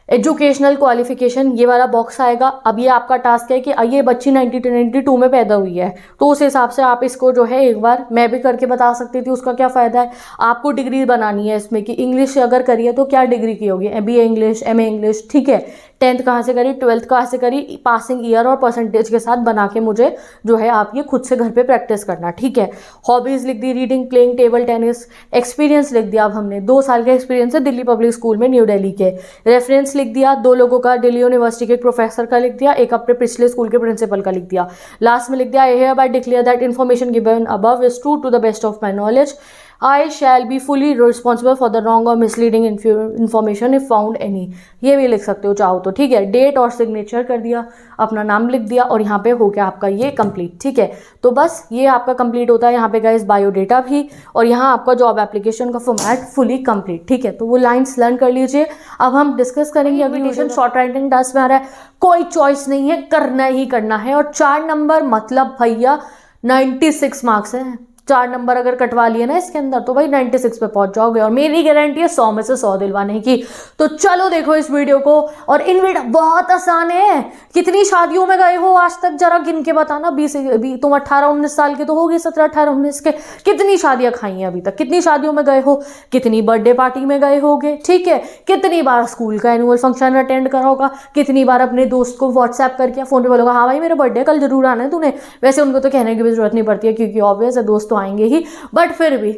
एजुकेशनल क्वालिफिकेशन ये वाला बॉक्स आएगा। अब ये आपका टास्क है कि ये बच्ची 1992 में पैदा हुई है, तो उस हिसाब से आप इसको जो है एक बार मैं भी करके बता सकती थी, उसका क्या फ़ायदा है। आपको डिग्री बनानी है इसमें कि इंग्लिश अगर करी है तो क्या डिग्री की होगी, BA इंग्लिश, MA इंग्लिश, ठीक है। 10th कहाँ से करी, 12th कहाँ से करी, पासिंग ईयर और परसेंटेज के साथ बना के मुझे जो है आप ये खुद से घर पे प्रैक्टिस करना, ठीक है। हॉबीज़ लिख दी, reading, playing, table tennis. Experience लिख दिया अब हमने, 2 साल का एक्सपीरियंस है दिल्ली पब्लिक स्कूल में न्यू दिल्ली के। रेफरेंस लिख दिया 2 लोगों का, दिल्ली यूनिवर्सिटी के एक प्रोफेसर का लिख दिया, एक अपने पिछले स्कूल के प्रिंसिपल का लिख दिया। लास्ट में लिख दिया I hereby declare that information given above is true to the best of my knowledge. I shall be fully responsible for the wrong or misleading information if found any। ये भी लिख सकते हो चाहो तो, ठीक है। डेट और सिग्नेचर कर दिया, अपना नाम लिख दिया, और यहाँ पे हो गया आपका ये कंप्लीट, ठीक है। तो बस ये आपका कंप्लीट होता है यहाँ पे गाइस बायोडेटा भी, और यहाँ आपका जॉब एप्लीकेशन का फॉर्मेट फुली कंप्लीट, ठीक है। तो वो लाइन्स लर्न कर लीजिए। अब हम डिस्कस करेंगे एग्रीगेशन शॉर्ट राइटिंग टास्क में आ रहा है, कोई चॉइस नहीं है, करना ही करना है। और 4 नंबर मतलब भैया 96 मार्क्स है। 4 नंबर अगर कटवा लिए ना इसके अंदर तो भाई 96 पे पहुंच जाओगे, और मेरी गारंटी है 100 में से 100 दिलवाने की। तो चलो देखो इस वीडियो को। और इन वीडियो बहुत आसान है। कितनी शादियों में गए हो आज तक, जरा गिन के बताना। 20 तुम 18-19 साल के तो हो गए, 17-18-19 के। कितनी शादियां खाई हैं अभी तक, कितनी शादियों में गए हो, कितनी बर्थडे पार्टी में गए होगे, ठीक है। कितनी बार स्कूल का एनुअल फंक्शन अटेंड करा होगा, कितनी बार अपने दोस्त को व्हाट्सएप करके फोन पे बोलोगा हाँ भाई मेरा बर्थडे कल जरूर आना है तूने। वैसे उनको तो कहने की भी जरूरत नहीं पड़ती है, क्योंकि ऑब्वियस है दोस्त तो आएंगे ही, बट फिर भी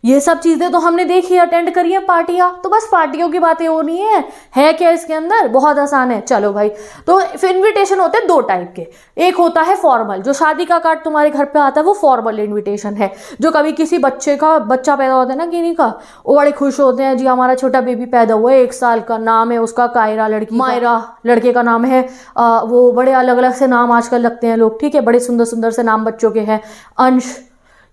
ये सब चीजें तो हमने देखी, अटेंड करी है पार्टियां। तो बस पार्टियों की बातें हो नहीं है क्या इसके अंदर, बहुत आसान है। चलो भाई, तो इनविटेशन होते हैं 2 टाइप के। एक होता है फॉर्मल, जो शादी का कार्ड तुम्हारे घर पे आता है वो फॉर्मल इनविटेशन है। जो कभी किसी बच्चा पैदा होता है ना किन्हीं का, वो बड़े खुश होते हैं, जी हमारा छोटा बेबी पैदा हुआ है 1 साल का, नाम है उसका कायरा, लड़की मायरा लड़के का नाम है। वो बड़े अलग अलग से नाम आजकल लगते हैं लोग, ठीक है। बड़े सुंदर सुंदर से नाम बच्चों के हैं। अंश,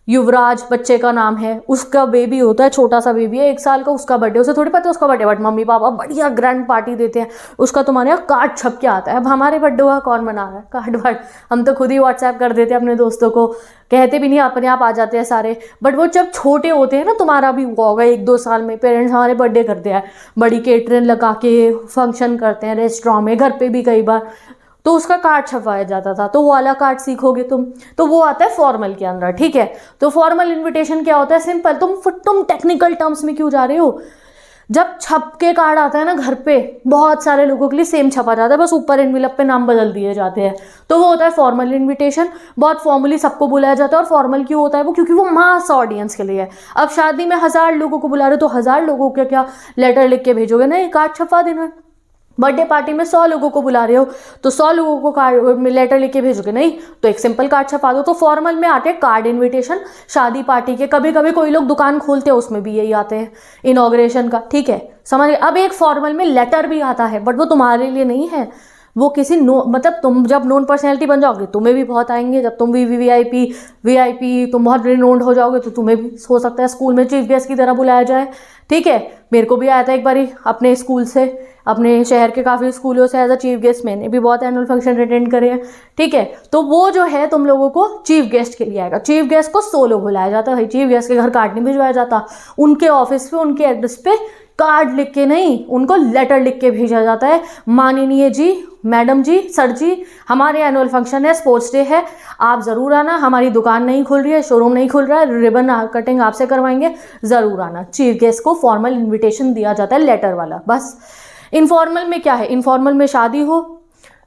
युवराज बच्चे का नाम है, उसका बेबी होता है, छोटा सा बेबी है 1 साल का, उसका बर्थडे, उसे थोड़ी पता है उसका बर्थडे, बट मम्मी पापा बढ़िया ग्रैंड पार्टी देते हैं। उसका तुम्हारे यहाँ कार्ड छप के आता है। अब हमारे बर्थडे हुआ कौन बना रहा है कार्ड वार्ड, हम तो खुद ही व्हाट्सएप कर देते हैं अपने दोस्तों को, कहते भी नहीं, अपने आप आ जाते हैं सारे। बट वो जब छोटे होते हैं ना, तुम्हारा भी हुआ होगा 1-2 साल में, पेरेंट्स हमारे बर्थडे करते हैं, बड़ी केटरिंग लगा के फंक्शन करते हैं रेस्टोरेंट में, घर पे भी कई बार, तो उसका कार्ड छपवाया जाता था। तो वो वाला कार्ड सीखोगे तुम, तो वो आता है फॉर्मल के अंदर, ठीक है। तो फॉर्मल इनविटेशन क्या होता है, सिंपल। तुम टेक्निकल टर्म्स में क्यों जा रहे हो। जब छप के कार्ड आता है ना घर पे, बहुत सारे लोगों के लिए सेम छपा जाता है, बस ऊपर एनवेलप पे नाम बदल दिए जाते हैं, तो वो होता है फॉर्मल इनविटेशन। बहुत फॉर्मली सबको बुलाया जाता है। और फॉर्मल क्यों होता है वो, क्योंकि वो मास ऑडियंस के लिए है। अब शादी में 1000 लोगों को बुला रहे हो तो 1000 लोगों के क्या लेटर लिख के भेजोगे ना, कार्ड छपवा देना। बर्थडे पार्टी में 100 लोगों को बुला रहे हो तो 100 लोगों को कार्ड में लेटर लेके भेजोगे नहीं, तो एक सिंपल कार्ड छपा दो। तो फॉर्मल में आते हैं कार्ड इनविटेशन शादी पार्टी के। कभी कभी कोई लोग दुकान खोलते हैं, उसमें भी यही आते हैं इनॉग्रेशन का, ठीक है, समझ गए। अब एक फॉर्मल में लेटर भी आता है, बट वो तुम्हारे लिए नहीं है, वो किसी मतलब तुम जब नोन पर्सनैलिटी बन जाओगे तुम्हें भी बहुत आएंगे। जब तुम भी वीआईपी तुम बहुत रिनोन्ड हो जाओगे तो तुम्हें भी हो सकता है स्कूल में चीफ गेस्ट की तरह बुलाया जाए, ठीक है। मेरे को भी आया था एक बारी अपने स्कूल से, अपने शहर के काफ़ी स्कूलों से एज अ चीफ गेस्ट। मैंने भी बहुत एनुअल फंक्शन अटेंड करे हैं, ठीक है। तो वो जो है तुम लोगों को चीफ गेस्ट के लिए आएगा। चीफ गेस्ट को सोलो बुलाया जाता है भाई, चीफ गेस्ट के घर कार्ड नहीं भिजवाया जाता, उनके ऑफिस पे उनके एड्रेस पे कार्ड लिख के नहीं, उनको लेटर लिख के भेजा जाता है। माननीय जी, मैडम जी, सर जी, हमारे एनुअल फंक्शन है, स्पोर्ट्स डे है, आप ज़रूर आना, हमारी दुकान नहीं खुल रही है, शोरूम नहीं खुल रहा है, रिबन कटिंग आपसे करवाएंगे, ज़रूर आना। चीफ गेस्ट को फॉर्मल इन्विटेशन दिया जाता है, लेटर वाला, बस। इनफॉर्मल में क्या है, इनफॉर्मल में शादी हो,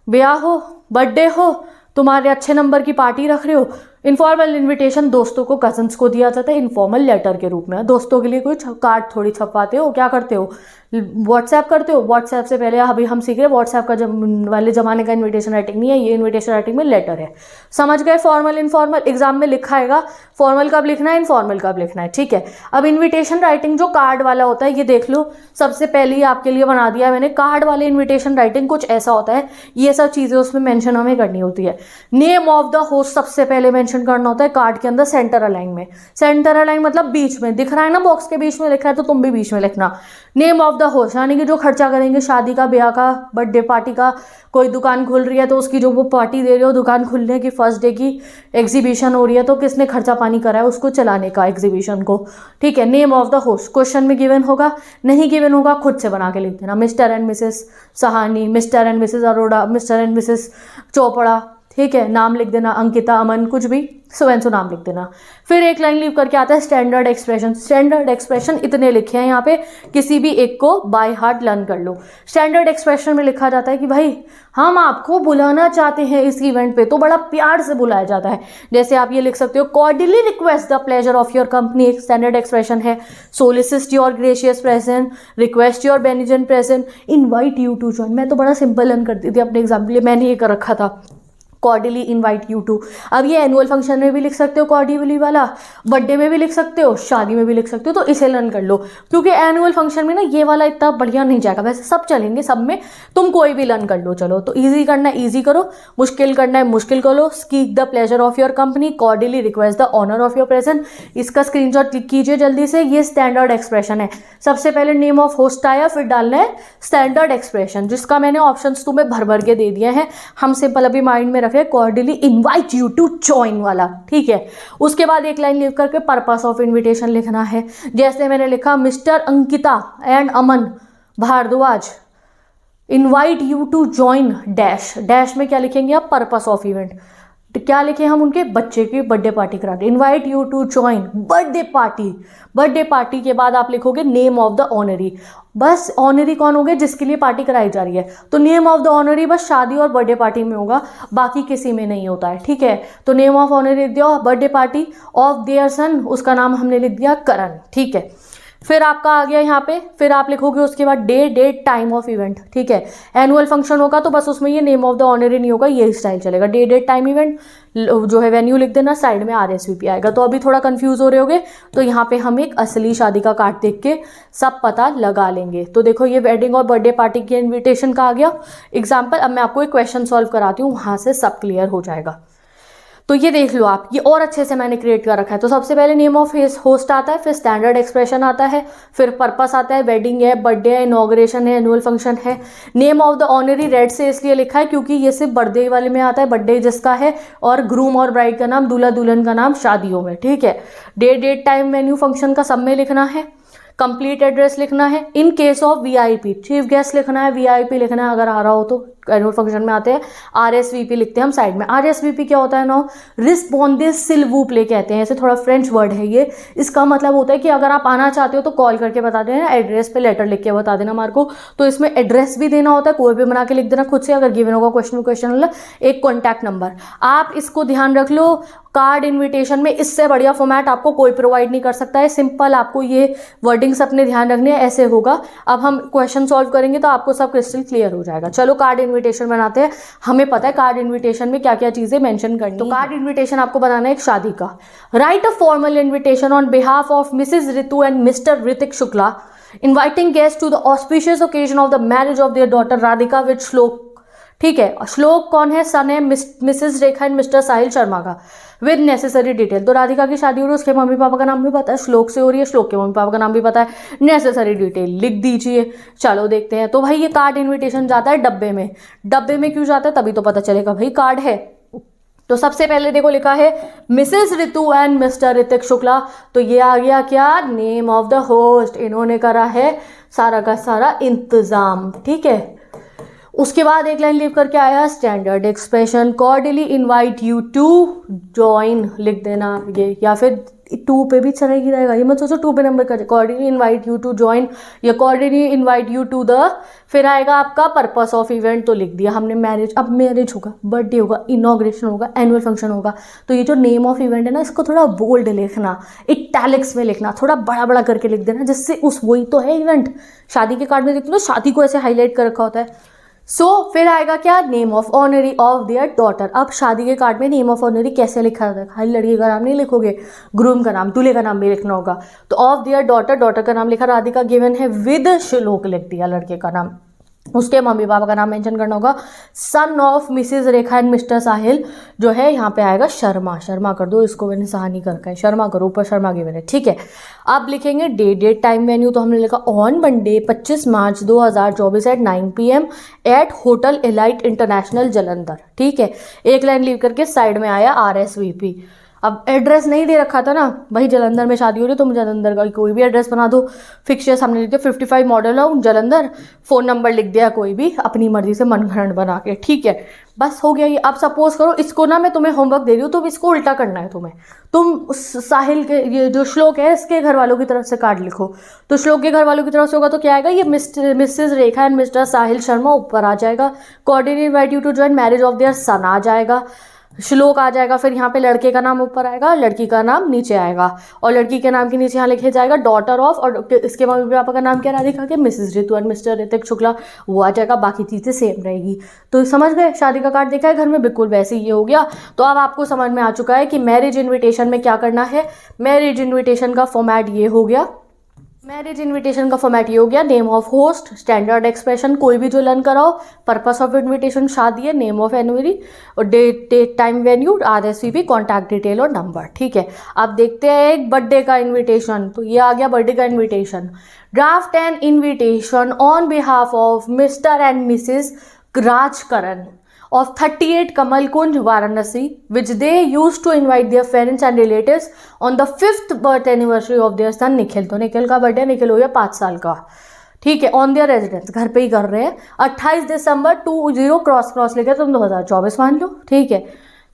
ब्याह हो, बर्थडे हो, तुम्हारे अच्छे नंबर की पार्टी रख रहे हो, इनफॉर्मल इनविटेशन दोस्तों को, कजन्स को दिया जाता है इनफॉर्मल लेटर के रूप में। दोस्तों के लिए कोई कार्ड थोड़ी छपवाते हो, क्या करते हो, व्हाट्सएप करते हो। व्हाट्सएप से पहले अभी हम सीख रहे हैं व्हाट्सएप का वाले ज़माने का इनविटेशन राइटिंग नहीं है, ये इनविटेशन राइटिंग में लेटर है। समझ गए। फॉर्मल इनफॉर्मल एग्जाम में लिखा आएगा, फॉर्मल कब लिखना है, इनफॉर्मल कब लिखना है, ठीक है। अब इन्विटेशन राइटिंग जो कार्ड वाला होता है, ये देख लो, सबसे पहले ही आपके लिए बना दिया मैंने। कार्ड वाले इन्विटेशन राइटिंग कुछ ऐसा होता है, ये सब चीज़ें उसमें मेंशन हमें करनी होती है। नेम ऑफ द होस्ट सबसे पहले मेंशन करना होता है कार्ड के अंदर, सेंटर अलाइन में। सेंटर अलाइन मतलब बीच में दिख रहा है ना, बॉक्स के बीच में लिख रहा है, तो तुम भी बीच में लिखना। नेम ऑफ द होस्ट यानी कि जो खर्चा करेंगे, शादी का, ब्याह का, बर्थडे पार्टी का, कोई दुकान खुल रही है तो उसकी जो वो पार्टी दे रहे हो, दुकान खुलने की फर्स्ट डे की एग्जीबिशन हो रही है, तो किसने खर्चा पानी करा है उसको चलाने का, एग्जीबिशन को, ठीक है। Name of the host question में गिवन होगा, नहीं गिवन होगा खुद से बना के लिख देना। Mister and Mrs Sahani, mister and Mrs Arora, mister and Mrs Chopra, ठीक है। नाम लिख देना, अंकिता, अमन, कुछ भी, सो नाम लिख देना। फिर एक लाइन लीव करके आता है स्टैंडर्ड एक्सप्रेशन। स्टैंडर्ड एक्सप्रेशन इतने लिखे हैं यहाँ पे, किसी भी एक को बाय हार्ट लर्न कर लो। स्टैंडर्ड एक्सप्रेशन में लिखा जाता है कि भाई हम आपको बुलाना चाहते हैं इस इवेंट पे, तो बड़ा प्यार से बुलाया जाता है। जैसे आप ये लिख सकते हो, cordially request the pleasure of your company, एक स्टैंडर्ड एक्सप्रेशन है। Solicit your gracious presence, request your benignant presence, invite you to join. मैं तो बड़ा सिंपल लर्न करती थी अपने एग्जाम के लिए, मैंने ये कर रखा था, कॉर्डियली इनवाइट यू टू। अब ये एनुअल फंक्शन में भी लिख सकते हो कॉर्डियली वाला, बर्थडे में भी लिख सकते हो, शादी में भी लिख सकते हो, तो इसे लर्न कर लो। क्योंकि एनुअल फंक्शन में ना ये वाला इतना बढ़िया नहीं जाएगा, वैसे सब चलेंगे, सब में तुम कोई भी लर्न कर लो। चलो, तो इजी करना है इजी करो, मुश्किल करना है मुश्किल करो। Seek the pleasure of your company, cordially request the honour of your present. इसका स्क्रीनशॉट क्लिक कीजिए जल्दी से। ये स्टैंडर्ड एक्सप्रेशन है। सबसे पहले नेम ऑफ होस्ट आया, फिर डालना है स्टैंडर्ड एक्सप्रेशन, जिसका मैंने ऑप्शंस तुम्हें भर भर के दे दिए हैं। हम सिंपल अभी माइंड में रखे cordially invite you to join वाला, ठीक है। उसके बाद एक लाइन लिख करके पर्पस ऑफ इनविटेशन लिखना है। जैसे मैंने लिखा, Mr Ankita and Aman Bhardwaj invite you to join dash. Dash में क्या लिखेंगे आप, पर्पस ऑफ इवेंट। क्या लिखे हम, उनके बच्चे की बर्थडे पार्टी करा रहे, invite you to join birthday party. Birthday party के बाद आप लिखोगे नेम ऑफ द ऑनरी। बस ऑनरी कौन हो गए, जिसके लिए पार्टी कराई जा रही है, तो नेम ऑफ द ऑनरी बस शादी और बर्थडे पार्टी में होगा, बाकी किसी में नहीं होता है, ठीक है। तो नेम ऑफ ऑनरी लिख दिया, बर्थडे पार्टी ऑफ देयर सन, उसका नाम हमने लिख दिया करण, ठीक है। फिर आपका आ गया यहाँ पे, फिर आप लिखोगे उसके बाद day date time of event, ठीक है। एनुअल फंक्शन होगा तो बस उसमें ये नेम ऑफ द ऑनरी नहीं होगा, ये स्टाइल चलेगा। डे डेट टाइम इवेंट जो है वेन्यू लिख देना, साइड में RSVP आएगा। तो अभी थोड़ा कंफ्यूज हो रहे होगे, तो यहाँ पे हम एक असली शादी का कार्ड देख के सब पता लगा लेंगे। तो देखो, ये वेडिंग और बर्थडे पार्टी के इन्विटेशन का आ गया एग्जाम्पल। अब मैं आपको एक क्वेश्चन सॉल्व कराती हूँ, वहाँ से सब क्लियर हो जाएगा। तो ये देख लो आप, ये और अच्छे से मैंने क्रिएट कर रखा है। तो सबसे पहले नेम ऑफ होस्ट आता है, फिर स्टैंडर्ड एक्सप्रेशन आता है, फिर पर्पस आता है, वेडिंग है, बर्थडे है, इनॉग्रेशन है, एनुअल फंक्शन है। Name of the honoree red से इसलिए लिखा है क्योंकि ये सिर्फ बर्थडे वाले में आता है, बर्थडे जिसका है, और ग्रूम और ब्राइड का नाम, दूल्हा दुल्हन का नाम शादियों में, ठीक है। Day date time venue function का सब में लिखना है। कंप्लीट एड्रेस लिखना है। In case of VIP chief guest लिखना है, VIP लिखना है अगर आ रहा हो तो, एनुअल फंक्शन में आते हैं। RSVP लिखते हैं हम साइड में। RSVP क्या होता है ना, रिस्पॉन्डिस सिल वू प्ले कहते हैं, ऐसे थोड़ा फ्रेंच वर्ड है ये। इसका मतलब होता है कि अगर आप आना चाहते हो तो कॉल करके बता देना, एड्रेस पे लेटर लिख के बता देना हमारे को। तो इसमें एड्रेस भी देना होता है, कोई भी बना के लिख देना खुद से, अगर गिवन होगा क्वेश्चन वाला, एक कॉन्टैक्ट नंबर। आप इसको ध्यान रख लो, कार्ड इन्विटेशन में इससे बढ़िया फॉर्मेट आपको कोई प्रोवाइड नहीं कर सकता है। सिंपल आपको ये वर्डिंग्स अपने ध्यान रखने हैं, ऐसे होगा। अब हम क्वेश्चन सॉल्व करेंगे तो आपको सब क्रिस्टल क्लियर हो जाएगा। चलो कार्ड इन्विटेशन बनाते हैं। हमें पता है कार्ड इन्विटेशन में क्या क्या चीजें मेंशन करनी। तो कार्ड इन्विटेशन आपको बनाना है एक शादी का। Write a formal invitation on behalf of Mrs Ritu and Mr Hrithik Shukla inviting guest to the auspicious occasion of the marriage of their daughter Radhika with Shlok, ठीक है। श्लोक कौन है, सन है Mrs Rekha and Mr Sahil Sharma का, विद नेसेसरी डिटेल। तो राधिका की शादी हो रही है, उसके मम्मी पापा का नाम भी पता है, श्लोक से हो रही है, श्लोक के मम्मी पापा का नाम भी पता है, नेसेसरी डिटेल लिख दीजिए। चलो देखते हैं। तो भाई ये कार्ड इन्विटेशन जाता है डब्बे में। डब्बे में क्यों जाता है, तभी तो पता चलेगा भाई कार्ड है। तो सबसे पहले देखो लिखा है Mrs Ritu and Mr Hrithik Shukla, तो ये आ गया क्या, नेम ऑफ द होस्ट। इन्होंने करा है सारा का सारा इंतजाम, ठीक है। उसके बाद एक लाइन लिख करके आया standard expression, cordially invite you to join लिख देना ये, या फिर 2 पे भी चला ही रहेगा, ये मत सोचो 2 पे नंबर कर, cordially invite you to join या cordially invite you to the, फिर आएगा आपका पर्पस ऑफ इवेंट, तो लिख दिया हमने मैरिज। अब मैरिज होगा, बर्थडे होगा, इनॉग्रेशन होगा, एनुअल फंक्शन होगा, तो ये जो नेम ऑफ इवेंट है ना, इसको थोड़ा बोल्ड लिखना, इटैलिक्स में लिखना, थोड़ा बड़ा बड़ा करके लिख देना, जिससे उस वही तो है इवेंट। शादी के कार्ड में देखते हो शादी को ऐसे हाईलाइट कर रखा होता है। फिर आएगा क्या, name of honoree of their daughter. अब शादी के कार्ड में नेम ऑफ ऑनरी कैसे लिखा जाता है, खाली लड़की का नाम नहीं लिखोगे, ग्रूम का नाम, दूल्हे का नाम भी लिखना होगा। तो ऑफ देयर डॉटर, डॉटर का नाम लिखा, राधिका गिवन है, विद श्लोक लिख दिया लड़के का नाम, उसके मम्मी पापा का नाम मेंशन करना होगा। Son of Mrs Rekha and Mr Sahil, जो है यहाँ पे आएगा शर्मा, शर्मा कर दो, इसको मैंने सहानी कर रखा है, शर्मा करो, ऊपर शर्मा गिवन है, ठीक है। अब लिखेंगे डेट टाइम वेन्यू, तो हमने लिखा on Monday 25 March 2024 at 9 PM at hotel Elite International Jalandhar, ठीक है। एक लाइन लीव करके साइड में आया RSVP। अब एड्रेस नहीं दे रखा था ना भाई, जलंधर में शादी हो रही, तो मुझे जलंधर का कोई भी एड्रेस बना दो। फिक्चर्स हमने लिख दिया 55 model house Jalandhar, phone number लिख दिया कोई भी अपनी मर्जी से मनगढ़ंत बना के, ठीक है, बस हो गया ये। अब सपोज करो इसको ना मैं तुम्हें होमवर्क दे रही हूँ, तो इसको उल्टा करना है तुम्हें। तुम साहिल के ये जो श्लोक है इसके घर वालों की तरफ से कार्ड लिखो, तो श्लोक के घर वालों की तरफ से होगा तो क्या आएगा, ये Mrs Rekha and Mr Sahil Sharma ऊपर आ जाएगा, cordially invite you to join marriage of their son आ जाएगा, श्लोक आ जाएगा, फिर यहाँ पे लड़के का नाम ऊपर आएगा, लड़की का नाम नीचे आएगा, और लड़की के नाम के नीचे यहाँ लिखे जाएगा डॉटर ऑफ, और इसके मम्मी पापा का नाम क्या राधिका के, Mrs Ritu and Mr Hrithik Shukla, वो आ जाएगा, बाकी चीज़ें सेम रहेगी। तो समझ गए, शादी का कार्ड देखा है घर में, बिल्कुल वैसे ही ये हो गया। तो अब आपको समझ में आ चुका है कि मैरिज इन्विटेशन में क्या करना है। मैरिज इन्विटेशन का फॉर्मेट ये हो गया, मैरिज इनविटेशन का फॉर्मेट ये हो गया, name of host, standard expression कोई भी जो लर्न कराओ, पर्पस ऑफ इनविटेशन शादी है, नेम ऑफ एनिवर्सरी और date time venue, RSVP, contact detail और नंबर, ठीक है। अब देखते हैं एक बर्थडे का इनविटेशन, तो ये आ गया बर्थडे का invitation. Draft an invitation on behalf of mister and Mrs Rajkaran of 38 Kamal Kunj, Varanasi, which they used to invite their parents and relatives on the 5th birth anniversary of their son Nikhil। तो निखिल का birthday, Nikhil हो गया 5 साल का, ठीक है, on their residence, घर पे ही कर रहे हैं। 28 दिसंबर 20 क्रॉस लेकर तुम 2024 मान लो, ठीक है।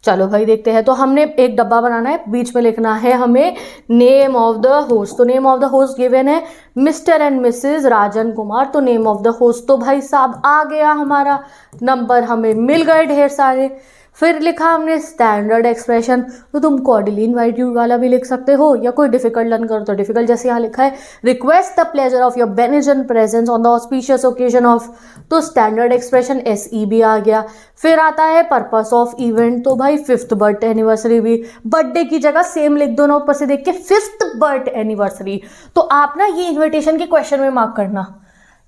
चलो भाई देखते हैं, तो हमने एक डब्बा बनाना है, बीच में लिखना है हमें नेम ऑफ द होस्ट। तो name of the host given है mister and Mrs Rajan Kumar, तो नेम ऑफ द होस्ट तो भाई साहब आ गया हमारा, नंबर हमें मिल गए ढेर सारे। फिर लिखा हमने स्टैंडर्ड एक्सप्रेशन, तो तुम कॉर्डियली इनवाइट यू वाला भी लिख सकते हो, या कोई डिफिकल्ट लर्न करो तो डिफिकल्ट, जैसे यहाँ लिखा है request the pleasure of your benignant presence on the auspicious occasion of, तो स्टैंडर्ड एक्सप्रेशन SEB आ गया। फिर आता है पर्पस ऑफ इवेंट, तो भाई 5th बर्थ एनिवर्सरी भी, बर्थडे की जगह सेम लिख दो ना ऊपर से देख के, 5th बर्थ एनिवर्सरी। तो आप ना ये इन्विटेशन के क्वेश्चन में मार्क करना,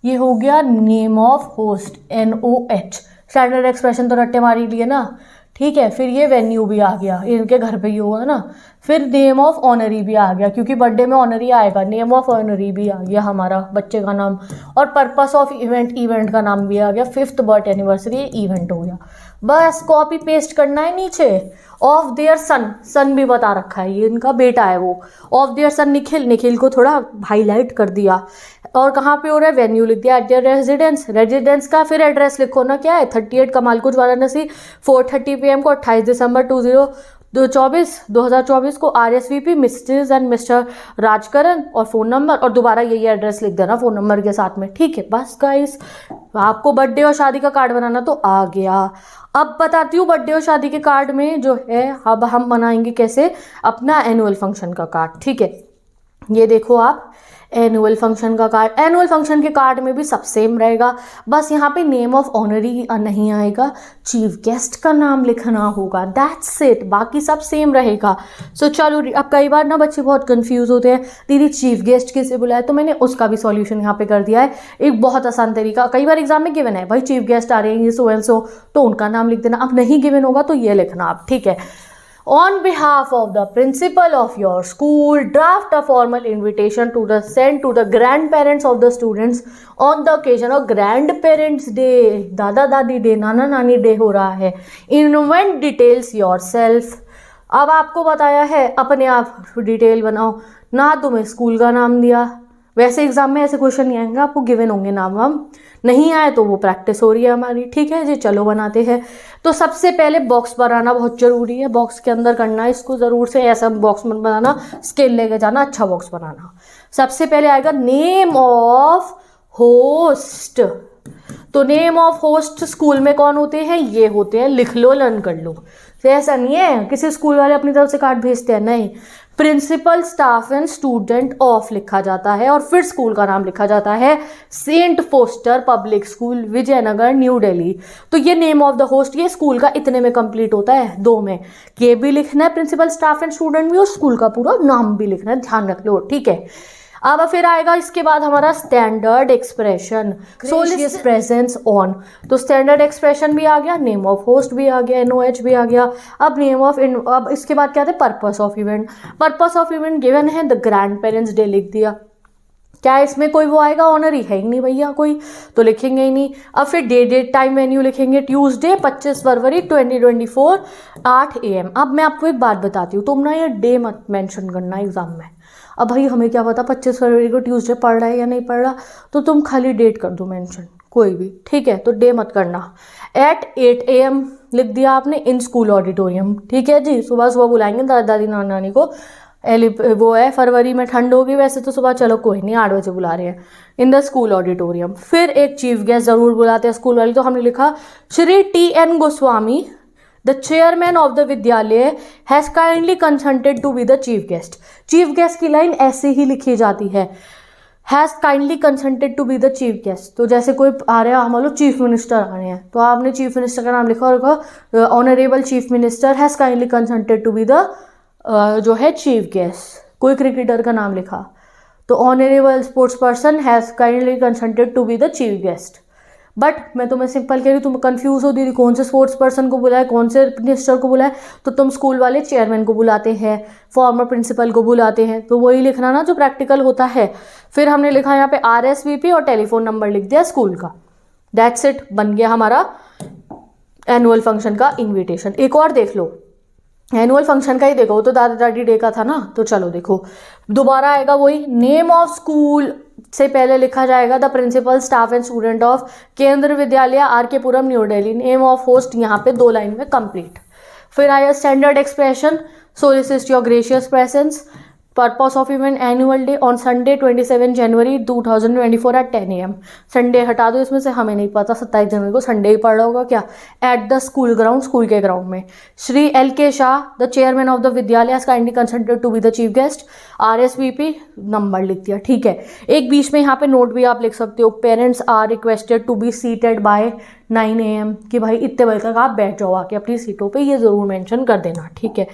ये हो गया name of host NOH, standard expression तो रट्टे मारी लिए ना, ठीक है। फिर ये वेन्यू भी आ गया, इनके घर पे ही होगा ना। फिर नेम ऑफ ऑनरी भी आ गया, क्योंकि बर्थडे में ऑनरी आएगा, नेम ऑफ ऑनरी भी आ गया हमारा बच्चे का नाम, और पर्पस ऑफ इवेंट, इवेंट का नाम भी आ गया, 5th बर्थ एनिवर्सरी इवेंट हो गया। बस कॉपी पेस्ट करना है नीचे। ऑफ देयर सन, सन भी बता रखा है, ये इनका बेटा है वो। Of their son Nikhil, Nikhil को थोड़ा हाईलाइट कर दिया, और कहाँ पे हो रहा है, वेन्यू लिख दिया एट देयर रेजिडेंस, रेजिडेंस का फिर एड्रेस लिखो ना, क्या है 38 कमाल कुंज वाराणसी, 4:30 PM को 28 दिसंबर 2024 को RSVP Mrs and mister Rajkaran, और फ़ोन नंबर, और दोबारा यही एड्रेस लिख देना फ़ोन नंबर के साथ में, ठीक है। बस गाइस, आपको बर्थडे और शादी का कार्ड बनाना तो आ गया। अब बताती हूँ बर्थडे और शादी के कार्ड में जो है, अब हम बनाएंगे कैसे अपना एनुअल फंक्शन का कार्ड, ठीक है। ये देखो आप, एनुअल फंक्शन का कार्ड, एनुअल फंक्शन के कार्ड में भी सब सेम रहेगा, बस यहाँ पे नेम ऑफ ऑनरी नहीं आएगा, चीफ गेस्ट का नाम लिखना होगा, दैट्स इट, बाकी सब सेम रहेगा। सो चलो, अब कई बार ना बच्चे बहुत कंफ्यूज होते हैं, दीदी चीफ गेस्ट किसे बुलाए, तो मैंने उसका भी सॉल्यूशन यहाँ पे कर दिया है, एक बहुत आसान तरीका। कई बार एग्जाम में गिवन है भाई चीफ गेस्ट आ रहे हैं ये सो एंड सो, तो उनका नाम लिख देना। अब नहीं गिवन होगा तो ये लिखना आप, ठीक है। On behalf of the principal of your school, draft a formal invitation to the sent to the grandparents of the students on the occasion of Grandparents Day, दादा दादी डे, नाना नानी डे हो रहा है। Invent details yourself। अब आपको बताया है अपने आप डिटेल बनाओ ना, तुम्हें स्कूल का नाम दिया, वैसे एग्जाम में ऐसे क्वेश्चन नहीं आएंगे, आपको गिवन होंगे नाम वाम, नहीं आए तो वो प्रैक्टिस हो रही है हमारी। ठीक है जी, चलो बनाते हैं। तो सबसे पहले बॉक्स बनाना बहुत जरूरी है, बॉक्स के अंदर करना है इसको ज़रूर से, ऐसा बॉक्स मत बनाना, स्केल लेके जाना, अच्छा बॉक्स बनाना। सबसे पहले आएगा नेम ऑफ होस्ट। तो नेम ऑफ होस्ट स्कूल में कौन होते हैं, ये होते हैं, लिख लो, लर्न कर लो। तो ऐसा नहीं है किसी स्कूल वाले अपनी तरफ से कार्ड भेजते हैं, नहीं, principal, staff and student of लिखा जाता है और फिर स्कूल का नाम लिखा जाता है Saint Foster public school, Vijaynagar, new Delhi. तो ये नेम ऑफ द होस्ट, ये स्कूल का इतने में कंप्लीट होता है, 2 में। ये भी लिखना है, प्रिंसिपल, स्टाफ एंड स्टूडेंट भी, और स्कूल का पूरा नाम भी लिखना है, ध्यान रख लो। ठीक है, अब फिर आएगा इसके बाद हमारा standard expression, Solis presence on. तो स्टैंडर्ड एक्सप्रेशन भी आ गया, नेम ऑफ होस्ट भी आ गया, NOH भी आ गया। अब नेम ऑफ, अब इसके बाद क्या था, purpose of event. Purpose of event given है, द ग्रैंड पेरेंट्स डे लिख दिया। क्या इसमें कोई वो आएगा, ऑनरी है ही नहीं भैया कोई, तो लिखेंगे ही नहीं। अब फिर डेट टाइम वेन्यू लिखेंगे, ट्यूसडे 25 फरवरी 2024 8 AM। अब मैं आपको एक बात बताती हूँ, तुम ना ये डे मत मेंशन करना एग्जाम में। अब भाई हमें क्या पता 25 फरवरी को ट्यूसडे पढ़ रहा है या नहीं पढ़ रहा, तो तुम खाली डेट कर दो मेंशन, कोई भी। ठीक है, तो डे मत करना। एट 8 AM लिख दिया आपने, इन स्कूल ऑडिटोरियम। ठीक है जी, सुबह सुबह बुलाएंगे दादा दादी नाना नानी को, वो है फरवरी में ठंड होगी वैसे तो सुबह, चलो कोई नहीं, 8 बजे बुला रहे हैं, इन द स्कूल ऑडिटोरियम। फिर एक चीफ गेस्ट जरूर बुलाते हैं स्कूल वाले, तो हमने लिखा Shri TN Goswami, the chairman of the vidyalaya, has kindly consented to be the chief guest. Chief guest की लाइन ऐसे ही लिखी जाती है, has kindly consented to be the chief guest. तो जैसे कोई आ रहा है, मान लो चीफ मिनिस्टर आ रहे हैं, तो आपने चीफ मिनिस्टर का नाम लिखा और honourable chief minister has kindly consented to be the जो है चीफ गेस्ट। कोई क्रिकेटर का नाम लिखा तो honourable sports person has kindly consented to be the chief guest. But मैं तुम्हें सिंपल कह रही हूँ, तुम कंफ्यूज हो दीदी कौन से स्पोर्ट्स पर्सन को बुलाए, कौन से मिनिस्टर को बुलाए, तो तुम स्कूल वाले चेयरमैन को बुलाते हैं, फॉर्मर प्रिंसिपल को बुलाते हैं, तो वही लिखना ना जो प्रैक्टिकल होता है। फिर हमने लिखा यहाँ पे RSVP और टेलीफोन नंबर लिख दिया स्कूल का। दैट्स इट, बन गया हमारा एनुअल फंक्शन का इन्विटेशन। एक और देख लो, एनुअल फंक्शन का ही देखो, तो दादा दादी डे का था ना, तो चलो देखो दोबारा आएगा वही, नेम ऑफ स्कूल से पहले लिखा जाएगा the principal, staff and student of Kendriya Vidyalaya RK Puram, new Delhi. Name of host यहाँ पे 2 लाइन में कंप्लीट। फिर आया standard expression, solicit your gracious presence, purpose of event, annual day on Sunday 27 January 2024 at 10 AM। Sunday हटा दो इसमें से, हमें नहीं पता 27 जनवरी को संडे ही पड़ रहा होगा क्या। At the school ground, school के ग्राउंड में। Shri LK Shah, the chairman of the vidyalaya, has kindly consented to be the chief guest. RSVP number लिख दिया। ठीक है, एक बीच में यहाँ पे नोट भी आप लिख सकते हो, parents are requested to be seated by 9 AM, कि भाई इतने बजे तक आप बैठ जाओ आके अपनी सीटों पे, ये जरूर मेंशन कर देना। ठीक है,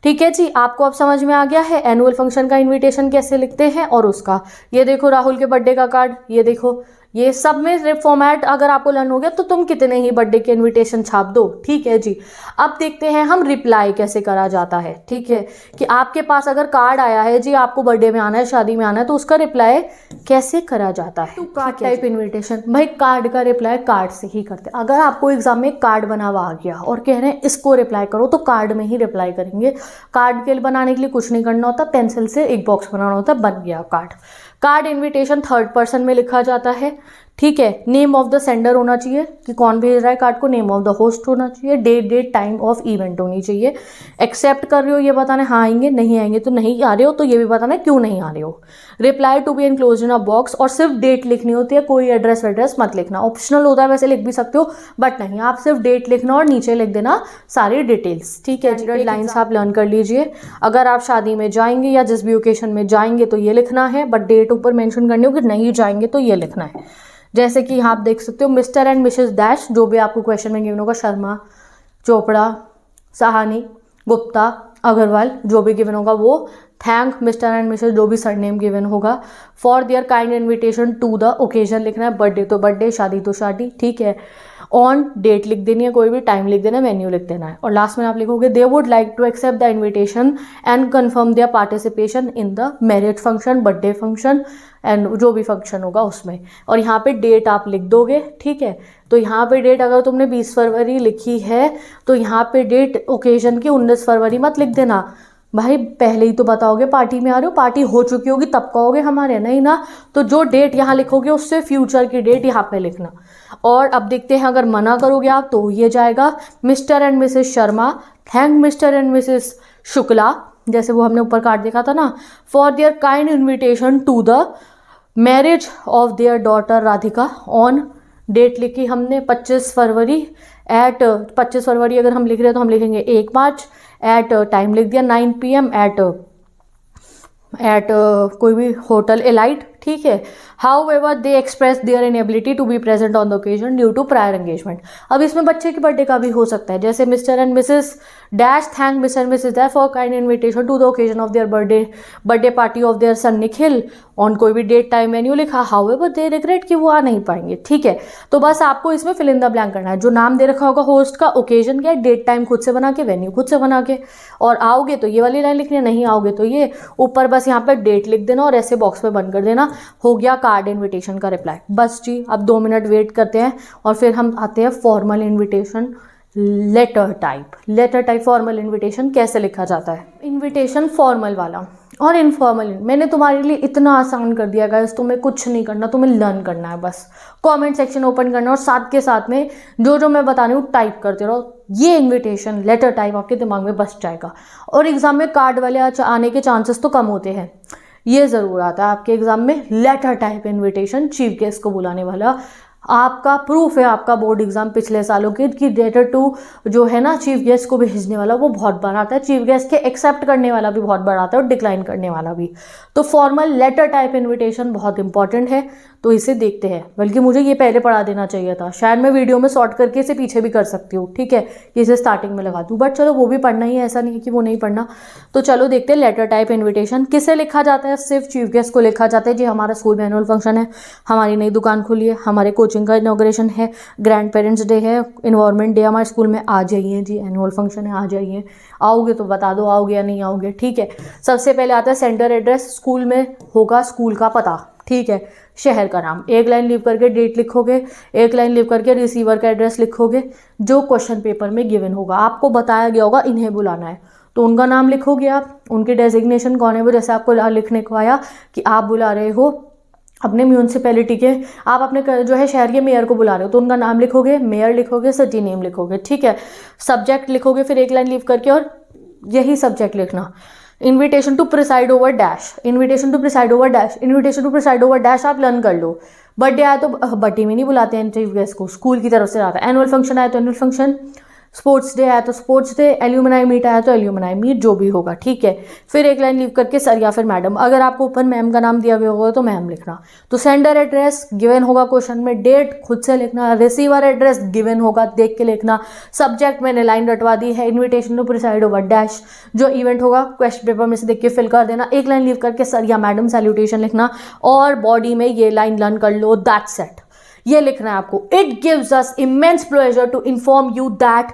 ठीक है जी, आपको अब समझ में आ गया है एनुअल फंक्शन का इनविटेशन कैसे लिखते हैं और उसका। ये देखो राहुल के बर्थडे का कार्ड, ये देखो, ये सब में फॉर्मेट अगर आपको लर्न हो गया तो तुम कितने ही बर्थडे के इनविटेशन छाप दो। ठीक है जी, अब देखते हैं हम रिप्लाई कैसे करा जाता है। ठीक है, कि आपके पास अगर कार्ड आया है जी, आपको बर्थडे में आना है, शादी में आना है, तो उसका रिप्लाई कैसे करा जाता है। कार्ड टाइप इन्विटेशन, भाई कार्ड का रिप्लाई कार्ड से ही करते हैं। अगर आपको एग्जाम में कार्ड बना हुआ आ गया और कह रहे हैं इसको रिप्लाई करो, तो कार्ड में ही रिप्लाई करेंगे। कार्ड के लिए बनाने के लिए कुछ नहीं करना होता, पेंसिल से एक बॉक्स बनाना होता है, बन गया card. Card invitation 3rd person में लिखा जाता है। ठीक है, नेम ऑफ द सेंडर होना चाहिए कि कौन भेज रहा है कार्ड को, नेम ऑफ द होस्ट होना चाहिए, डेट टाइम ऑफ इवेंट होनी चाहिए। एक्सेप्ट कर रहे हो ये बताना हाँ आएंगे, नहीं आएंगे तो नहीं आ रहे हो, तो ये भी बताना क्यों नहीं आ रहे हो। Reply to be enclosed in a box, और सिर्फ डेट लिखनी होती है, कोई एड्रेस वेड्रेस मत लिखना। ऑप्शनल होता है, वैसे लिख भी सकते हो, बट नहीं, आप सिर्फ डेट लिखना और नीचे लिख देना सारी डिटेल्स। ठीक है, स्टैंडर्ड लाइन्स आप लर्न कर लीजिए। अगर आप शादी में जाएंगे या जिस भी ओकेशन में जाएंगे तो ये लिखना है, बट डेट ऊपर मेंशन करनी होगी, नहीं जाएंगे तो ये लिखना है। जैसे कि यहाँ आप देख सकते हो, मिस्टर एंड मिसेस डैश, जो भी आपको क्वेश्चन में गिवन होगा, शर्मा, चोपड़ा, साहानी, गुप्ता, अग्रवाल, जो भी गिवन होगा वो। थैंक मिस्टर एंड मिसेस, जो भी सरनेम गिवन होगा। For their kind invitation to the occasion लिखना है, बर्थडे तो बर्थडे, शादी तो शादी। ठीक है, ऑन डेट लिख देनी है, कोई भी टाइम लिख देना है, वेन्यू लिख देना है, और लास्ट में आप लिखोगे they would like to accept the invitation and confirm their participation in the marriage function, birthday function and जो भी फंक्शन होगा उसमें। और यहाँ पे डेट आप लिख दोगे। ठीक है, तो यहाँ पे डेट अगर तुमने 20 फरवरी लिखी है तो यहाँ पे डेट ओकेजन की 19 फरवरी मत लिख देना, भाई पहले ही तो बताओगे पार्टी में आ रहे हो, पार्टी हो चुकी होगी तब कहोगे हमारे, नहीं ना। तो जो डेट यहाँ लिखोगे उससे फ्यूचर की डेट यहाँ पे लिखना। और अब देखते हैं अगर मना करोगे आप तो ये जाएगा Mr and Mrs Sharma thank Mr and Mrs Shukla, जैसे वो हमने ऊपर कार्ड देखा था ना, for their kind invitation to the marriage of their daughter Radhika on, date लिखी हमने 25 फरवरी एट 25 फरवरी अगर हम लिख रहे हैं तो हम लिखेंगे 1 मार्च, एट टाइम लिख दिया 9 PM एट कोई भी होटल एलाइट, ठीक है। However they express their inability to be present on the occasion due to prior engagement. अब इसमें बच्चे के बर्थडे का भी हो सकता है, जैसे Mr and Mrs dash thank Mr and Mrs dash for kind invitation to the occasion of their birthday party of their son Nikhil on, कोई भी डेट टाइम वेन्यू लिखा। हाउ एवर दे रिग्रेट कि वो आ नहीं पाएंगे, ठीक है। तो बस आपको इसमें फिल इन द ब्लैंक करना है, जो नाम दे रखा होगा होस्ट का, ओकेजन क्या है, डेट टाइम खुद से बना के, वेन्यू खुद से बना के, और आओगे तो ये वाली लाइन लिखनी है, नहीं आओगे तो ये ऊपर बस यहाँ पर डेट लिख देना और ऐसे बॉक्स में बंद कर देना। हो गया कार्ड इन्विटेशन का रिप्लाई। बस जी अब 2 मिनट वेट करते हैं और फिर हम आते हैं formal invitation letter type formal invitation कैसे लिखा जाता है। इन्विटेशन फॉर्मल वाला और इनफॉर्मल, मैंने तुम्हारे लिए इतना आसान कर दिया गाइस, तुम्हें कुछ नहीं करना, तुम्हें लर्न करना है बस। कमेंट सेक्शन ओपन करना और साथ के साथ में जो मैं बता रही हूँ टाइप करते रहो। ये इन्विटेशन लेटर टाइप आपके दिमाग में बस जाएगा। और एग्जाम में कार्ड वाले आने के चांसेस तो कम होते हैं, ये ज़रूर आता है आपके एग्जाम में letter type invitation, chief guest को बुलाने वाला। आपका प्रूफ है आपका बोर्ड एग्जाम पिछले सालों के कि लेटर टू जो है ना चीफ गेस्ट को भेजने वाला वो बहुत बार आता है, चीफ गेस्ट के एक्सेप्ट करने वाला भी बहुत बार आता है और डिक्लाइन करने वाला भी। तो फॉर्मल लेटर टाइप इन्विटेशन बहुत इंपॉर्टेंट है, तो इसे देखते हैं। बल्कि मुझे ये पहले पढ़ा देना चाहिए था, शायद मैं वीडियो में शॉर्ट करके इसे पीछे भी कर सकती हूँ, ठीक है, इसे स्टार्टिंग में लगा दूँ, बट चलो वो भी पढ़ना ही है, ऐसा नहीं है कि वो नहीं पढ़ना। तो चलो देखते हैं लेटर टाइप इन्विटेशन किसे लिखा जाता है। सिर्फ चीफ गेस्ट को लिखा जाता है। जी हमारा स्कूल में एनुअल फंक्शन है, हमारी नई दुकान खुली है, हमारे कोचिंग का इनॉग्रेशन है, ग्रैंड पेरेंट्स डे है, इन्वायरमेंट डे हमारे स्कूल में, आ जाइए जी, एनुअल फंक्शन है, आ जाइए। आओगे तो बता दो आओगे या नहीं आओगे, ठीक है। सबसे पहले आता है सेंटर एड्रेस, स्कूल में होगा स्कूल का पता, ठीक है, शहर का नाम, एक लाइन लीव करके डेट लिखोगे, एक लाइन लीव करके रिसीवर का एड्रेस लिखोगे। जो क्वेश्चन पेपर में गिवन होगा, आपको बताया गया होगा इन्हें बुलाना है, तो उनका नाम लिखोगे आप, उनके डेजिग्नेशन कौन है वो, जैसे आपको लिखने को आया कि आप बुला रहे हो अपने म्यूनसिपैलिटी के, आप अपने जो है शहर के मेयर को बुला रहे हो, तो उनका नाम लिखोगे, मेयर लिखोगे, सिटी नेम लिखोगे, ठीक है। सब्जेक्ट लिखोगे फिर एक लाइन लीव करके और यही सब्जेक्ट लिखना। Invitation to preside over dash, invitation to preside over dash, invitation to preside over dash आप लर्न कर लो। बर्थडे आया तो बर्थडे में नहीं बुलाते हैं चीफ गेस्ट को, स्कूल की तरफ से आता है। एनुअल फंक्शन आया तो एनुअल फंक्शन, स्पोर्ट्स डे आया तो स्पोर्ट्स डे, एल्यूमिनाई मीट आया तो एल्यूमिनाई मीट, जो भी होगा, ठीक है। फिर एक लाइन लीव करके सर या फिर मैडम, अगर आपको ऊपर मैम का नाम दिया गया होगा तो मैम लिखना। तो सेंडर एड्रेस गिवन होगा क्वेश्चन में, डेट खुद से लिखना, रिसीवर एड्रेस गिवन होगा देख के लिखना, सब्जेक्ट मैंने लाइन रटवा दी है, invitation to preside over dash, जो इवेंट होगा क्वेश्चन पेपर में से देख के फिल कर देना, एक लाइन लीव करके सर या मैडम सैल्यूटेशन लिखना और बॉडी में ये लाइन लर्न कर लो, दैट्स इट। ये लिखना है आपको। It gives us immense pleasure to inform you that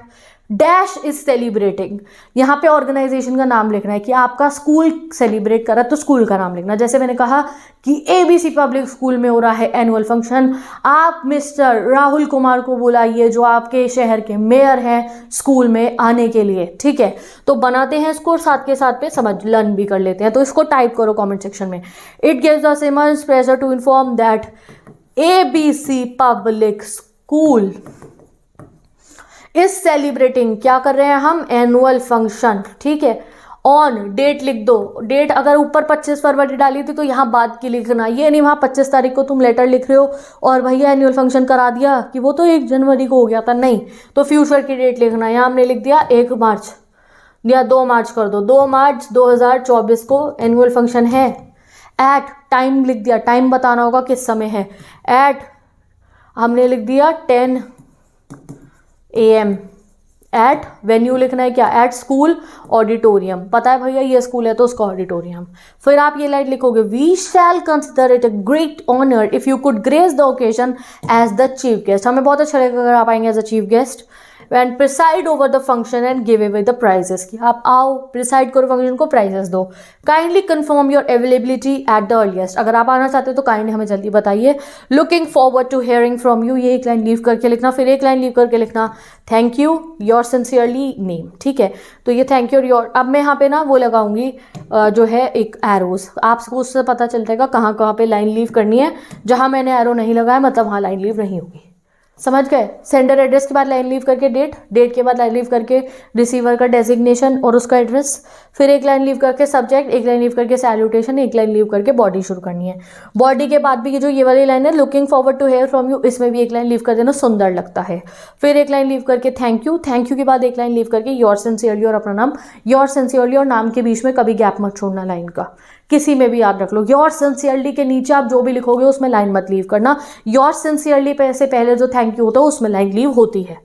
dash is celebrating, यहाँ पे ऑर्गेनाइजेशन का नाम लिखना है कि आपका स्कूल सेलिब्रेट कर रहा है तो स्कूल का नाम लिखना। जैसे मैंने कहा कि ABC पब्लिक स्कूल में हो रहा है एनुअल फंक्शन, आप मिस्टर राहुल कुमार को बुलाइए जो आपके शहर के मेयर हैं स्कूल में आने के लिए, ठीक है। तो बनाते हैं इसको, साथ के साथ पे समझ लर्न भी कर लेते हैं। तो इसको टाइप करो कॉमेंट सेक्शन में। It gives us immense pleasure to inform that ABC public school is celebrating, क्या कर रहे हैं हम, एनुअल फंक्शन, ठीक है। ऑन डेट लिख दो, डेट अगर ऊपर 25 फरवरी डाली थी तो यहाँ बाद की लिखना, ये नहीं वहाँ 25 तारीख को तुम लेटर लिख रहे हो और भैया एनुअल फंक्शन करा दिया कि वो तो 1 जनवरी को हो गया था, नहीं, तो फ्यूचर की डेट लिखना। यहाँ हमने लिख दिया 1 मार्च या 2 मार्च कर दो, 2 मार्च 2024 को एनुअल फंक्शन है। एट टाइम लिख दिया, टाइम बताना होगा किस समय है, एट हमने लिख दिया 10 AM। एट वेन्यू लिखना है क्या, एट स्कूल ऑडिटोरियम, पता है भैया ये स्कूल है तो उसका ऑडिटोरियम। फिर आप ये लाइन लिखोगे, we shall consider it a great honour if you could grace the occasion as the chief guest, हमें बहुत अच्छा लगेगा अगर आप आएंगे as a chief guest. And preside over the function and give away the prizes, कि आप आओ प्रिसाइड करो फंक्शन को, प्राइजेस दो। Kindly confirm your availability at the earliest, अगर आप आना चाहते हो तो काइंडली हमें जल्दी बताइए। Looking forward to hearing from you, ये एक लाइन लीव करके लिखना, फिर एक लाइन लीव करके लिखना thank you yours sincerely name, ठीक है। तो ये थैंक यू और योर, अब मैं यहाँ पे ना वो लगाऊंगी जो है एक एरोज, आपको उससे पता चल जाएगा कहाँ कहाँ पे लाइन लीव करनी है। जहाँ मैंने एरो नहीं लगाया मतलब वहाँ लाइन लीव नहीं होगी, समझ गए। सेंडर एड्रेस के बाद लाइन लीव करके डेट, डेट के बाद लाइन लीव करके रिसीवर का डेजिग्नेशन और उसका एड्रेस, फिर एक लाइन लीव करके सब्जेक्ट, एक लाइन लीव करके सैल्यूटेशन, एक लाइन लीव करके बॉडी शुरू करनी है। बॉडी के बाद भी ये जो ये वाली लाइन है looking forward to hear from you, इसमें भी एक लाइन लीव कर देना, सुंदर लगता है। फिर एक लाइन लीव करके थैंक यू, थैंक यू के बाद एक लाइन लीव करके योर सिंसियरली और अपना नाम। योर सिंसियरली और नाम के बीच में कभी गैप मत छोड़ना लाइन का, किसी में भी याद रख लो। योर सिंसियरली के नीचे आप जो भी लिखोगे उसमें लाइन मत लीव करना, योर सिंसियरली पे से पहले जो थैंक यू होता है उसमें लाइन लीव होती है,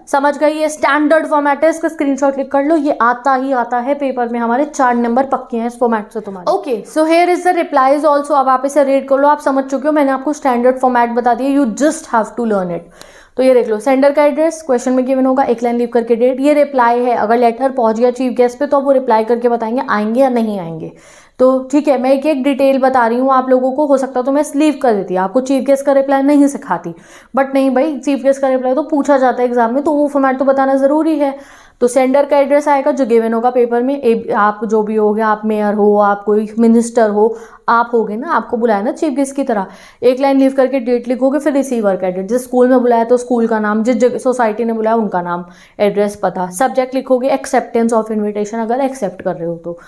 समझ गई। ये स्टैंडर्ड फॉर्मेट है, इसका स्क्रीनशॉट क्लिक कर लो, ये आता ही आता है पेपर में, हमारे 4 नंबर पक्के हैं इस फॉर्मेट से तुम्हारे। Okay, so here is the replies also, अब आप इसे रीड कर लो, आप समझ चुके हो, मैंने आपको स्टैंडर्ड फॉर्मेट बता दिया, you just have to learn it. तो ये देख लो, सेंडर का एड्रेस क्वेश्चन में गिवन होगा, एक लाइन लीव करके डेट, ये रिप्लाई है, अगर लेटर पहुंच गया चीफ गेस्ट पे तो वो रिप्लाई करके बताएंगे आएंगे या नहीं आएंगे। तो ठीक है, मैं एक एक डिटेल बता रही हूँ आप लोगों को, हो सकता तो मैं स्लीव कर देती, आपको चीफ गेस्ट का रिप्लाई नहीं सिखाती, बट नहीं भाई, चीफ गेस्ट का रिप्लाई तो पूछा जाता है एग्जाम में, तो वो फॉर्मेट तो बताना ज़रूरी है। तो सेंडर का एड्रेस आएगा जो गिवन होगा पेपर में, आप जो भी होगे, आप मेयर हो, आप कोई मिनिस्टर हो, आप होगे ना, आपको बुलाया ना चीफ गेस्ट की तरह, एक लाइन लीव करके डेट लिखोगे, फिर रिसीवर का एड्रेस, जिस स्कूल में बुलाया तो स्कूल का नाम, जिस सोसाइटी ने बुलाया उनका नाम, एड्रेस, पता। सब्जेक्ट लिखोगे एक्सेप्टेंस ऑफ इन्विटेशन, अगर एक्सेप्ट कर रहे हो तो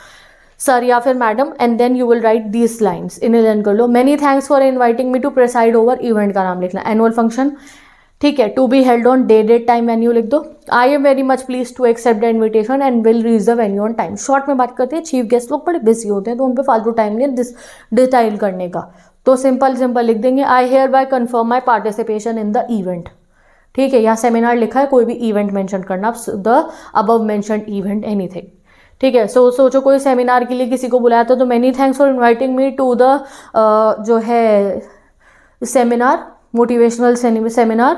सर या फिर madam, and then you will write these lines, इन्हें लर्न कर लो। Many thanks for inviting me to preside over, event का नाम लिखना, एनुअल फंक्शन, ठीक है, to be held on day date time venue लिख दो। I am very much please to accept the invitation and will reach the venue on time. Short में बात करते हैं, चीफ गेस्ट लोग बड़े बिजी होते हैं तो उन पर फालतू टाइम नहीं है डिटेल करने का, तो सिंपल सिंपल लिख देंगे, I hereby confirm my participation in the event, ठीक है, यहाँ सेमिनार लिखा है, कोई भी इवेंट मेंशन करना, the above mentioned event anything, ठीक है। सोचो कोई सेमिनार के लिए किसी को बुलाया था तो many thanks for inviting me to the जो है सेमिनार, मोटिवेशनल सेमिनार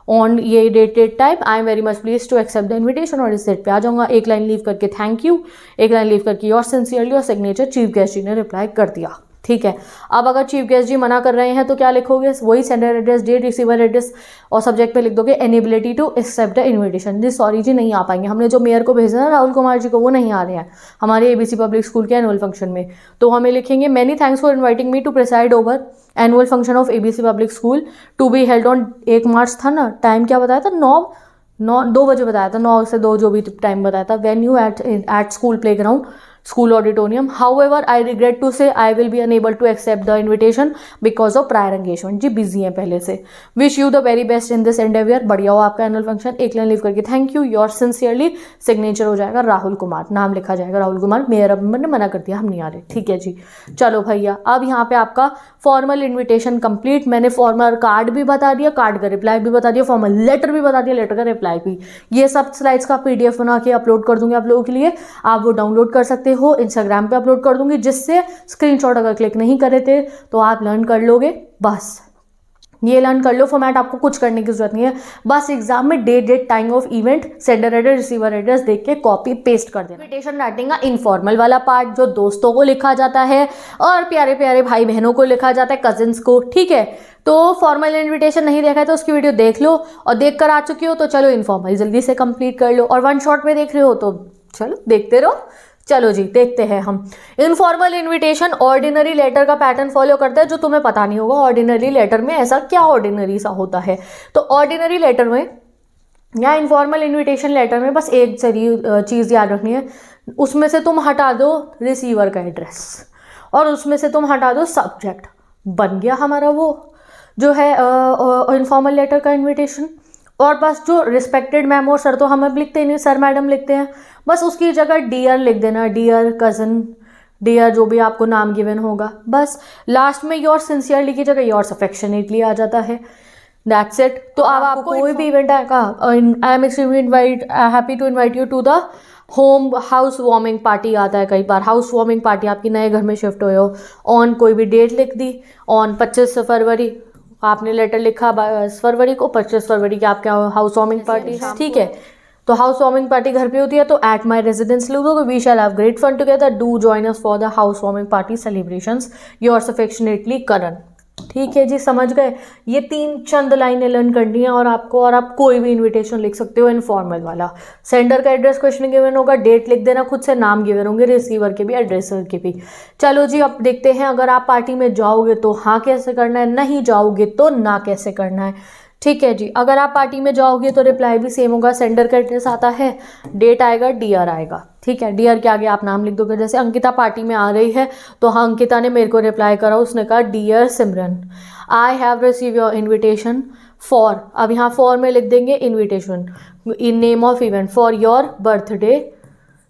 ऑन ये date time, I am very much please to accept the invitation, और इस डेट पे आ जाऊंगा। एक लाइन लीव करके थैंक यू, एक लाइन लीव करके योर सिंसियरली और सिग्नेचर, चीफ गेस्ट जी ने रिप्लाई कर दिया, ठीक है। अब अगर चीफ गेस्ट जी मना कर रहे हैं तो क्या लिखोगे, वही sender address, date, receiver address, और सब्जेक्ट पे लिख दोगे inability to accept the invitation, जी सॉरी जी नहीं आ पाएंगे, हमने जो मेयर को भेजा ना राहुल कुमार जी को, वो नहीं आ रहे हैं हमारे एबीसी पब्लिक स्कूल के एनुअल फंक्शन में, तो हमें लिखेंगे many thanks for inviting me to preside over annual function of ABC public school to be held on 1 March था ना, टाइम क्या बताया था, 2 बजे बताया था, 9 से 2 जो भी टाइम बताया था, venue at school play ground, school auditorium. However I regret to say I will be unable to accept the invitation because of prior engagement, जी बिजी हैं पहले से। Wish you the very best in this endeavour, बढ़िया हो आपका annual function, एक line leave करके thank you yours sincerely, signature हो जाएगा राहुल कुमार, नाम लिखा जाएगा राहुल कुमार, मेयर अब ने मना कर दिया हम नहीं आ रहे, ठीक है जी। चलो भैया, अब यहाँ पे आपका फॉर्मल इन्विटेशन कंप्लीट, मैंने फॉर्मल कार्ड भी बता दिया, कार्ड का रिप्लाई भी बता दिया, फॉर्मल लेटर भी बता दिया, लेटर का रिप्लाई भी, ये सब स्लाइड्स का PDF बना के अपलोड कर दूंगी आप लोगों के लिए, आप वो डाउनलोड कर सकते हो, इंस्टाग्राम पे अपलोड कर दूंगी, जिससे स्क्रीनशॉट अगर क्लिक नहीं करे थे तो आप लर्न कर लोगे, बस ये लर्न कर लो। फॉर्मेट आपको कुछ करने की जरूरत नहीं है, बस एग्जाम में date time of event, sender address, receiver address देख के कॉपी पेस्ट कर देना। इन्विटेशन राइटिंग का इनफॉर्मल वाला पार्ट जो दोस्तों को लिखा जाता है और प्यारे प्यारे भाई बहनों को लिखा जाता है, कजिन्स को, ठीक है। तो फॉर्मल इन्विटेशन नहीं देखा है तो उसकी वीडियो देख लो, और देख कर आ चुकी हो तो चलो इनफॉर्मल जल्दी से कंप्लीट कर लो, और 1 शॉट में देख रहे हो तो चलो देखते रहो। चलो जी देखते हैं हम। इनफॉर्मल इनविटेशन ऑर्डिनरी लेटर का पैटर्न फॉलो करता है, जो तुम्हें पता नहीं होगा ऑर्डिनरी लेटर में ऐसा क्या ऑर्डिनरी सा होता है। तो ऑर्डिनरी लेटर में या इनफॉर्मल इनविटेशन लेटर में बस एक चीज़ याद रखनी है, उसमें से तुम हटा दो रिसीवर का एड्रेस और उसमें से तुम हटा दो सब्जेक्ट, बन गया हमारा वो जो है इनफॉर्मल लेटर का इनविटेशन। और बस जो रिस्पेक्टेड मैम और सर तो हम अब लिखते ही नहीं, सर मैडम लिखते हैं, बस उसकी जगह डियर लिख देना, डियर कज़न, डियर जो भी आपको नाम गिवन होगा। बस लास्ट में योर सिंसियरली की जगह योर्स अफेक्शनेटली आ जाता है, दैट्स इट। तो अब आपको कोई भी इवेंट आएगा, I am extremely happy to invite you to the home house warming party आता है कई बार, हाउस वार्मिंग पार्टी आपकी नए घर में शिफ्ट हुए हो, ऑन कोई भी डेट लिख दी, ऑन 25 फरवरी आपने लेटर लिखा 22 फरवरी को, 25 फरवरी की आपके हाउस वार्मिंग पार्टी है, ठीक है। तो हाउस वार्मिंग पार्टी घर पे होती है, तो एट माई रेजिडेंस लिख दो, we shall have great fun together, do join us for the house warming party celebrations, yours affectionately Karan. ठीक है जी, समझ गए। ये 3 चंद लाइनें लर्न करनी है और आपको, और आप कोई भी इनविटेशन लिख सकते हो इनफॉर्मल वाला। सेंडर का एड्रेस क्वेश्चन गिवन होगा, डेट लिख देना खुद से, नाम गिवन होंगे रिसीवर के भी, एड्रेसर के भी। चलो जी, अब देखते हैं अगर आप पार्टी में जाओगे तो हाँ कैसे करना है, नहीं जाओगे तो ना कैसे करना है। ठीक है जी, अगर आप पार्टी में जाओगे तो रिप्लाई भी सेम होगा, सेंडर का एड्रेस आता है, डेट आएगा, डियर आएगा। ठीक है, डियर के आगे आप नाम लिख दोगे। जैसे अंकिता पार्टी में आ रही है तो हाँ, अंकिता ने मेरे को रिप्लाई करा, उसने कहा dear Simran, I have receive your invitation for, अब यहाँ फॉर में लिख देंगे invitation, in name of event for your birthday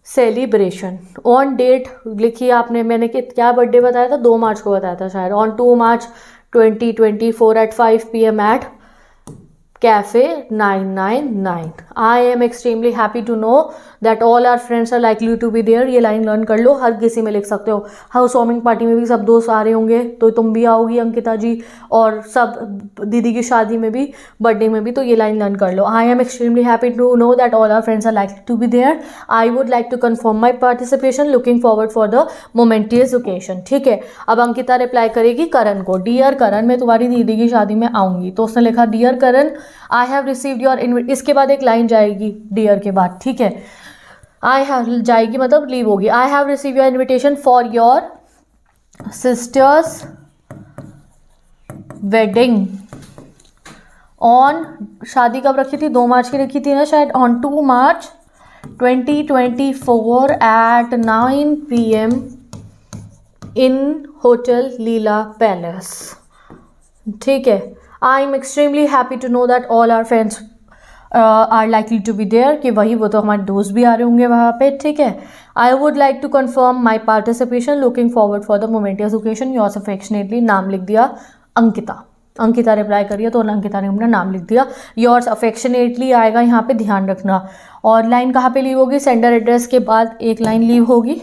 celebration on date लिखी आपने, मैंने क्या बर्थडे बताया था, 2 मार्च को बताया था शायद, on 2 March 2024 at 5 PM at Cafe 999. I am extremely happy to know that all our friends are likely to be there. ये लाइन लर्न कर लो, हर किसी में लिख सकते हो। हाउस वार्मिंग पार्टी में भी सब दोस्त आ रहे होंगे, तो तुम भी आओगी अंकिता जी, और सब दीदी की शादी में भी, बर्थडे में भी, तो ये लाइन लर्न कर लो। I am extremely happy to know that all our friends are likely to be there. I would like to confirm my participation. Looking forward for the momentous occasion. ठीक है, अब Ankita reply करेगी करण को, dear करण, मैं तुम्हारी दीदी की शादी में आऊँगी। तो उसने लिखा dear Karan, I have received your invite, इसके बाद एक लाइन जाएगी डियर के बाद। ठीक है, आई हैव जाएगी मतलब लीव होगी। आई have receive your invitation for your sister's wedding on, शादी कब रखी थी, 2 मार्च की रखी थी ना शायद, on 2 March 2024 at 9 PM in hotel Leela Palace. ठीक है, I am extremely happy to know that all our friends are likely to be there, कि वही वो तो हमारे दोस्त भी आ रहे होंगे वहाँ पे। ठीक है, I would like to confirm my participation, looking forward for the momentous occasion, yours affectionately, नाम लिख दिया अंकिता। अंकिता रिप्लाई करिए तो अंकिता ने अपना नाम लिख दिया। योर्स अफेक्शनेटली आएगा यहाँ पे, ध्यान रखना। और लाइन कहाँ पे लीव होगी, सेंडर एड्रेस के बाद एक लाइन लीव होगी,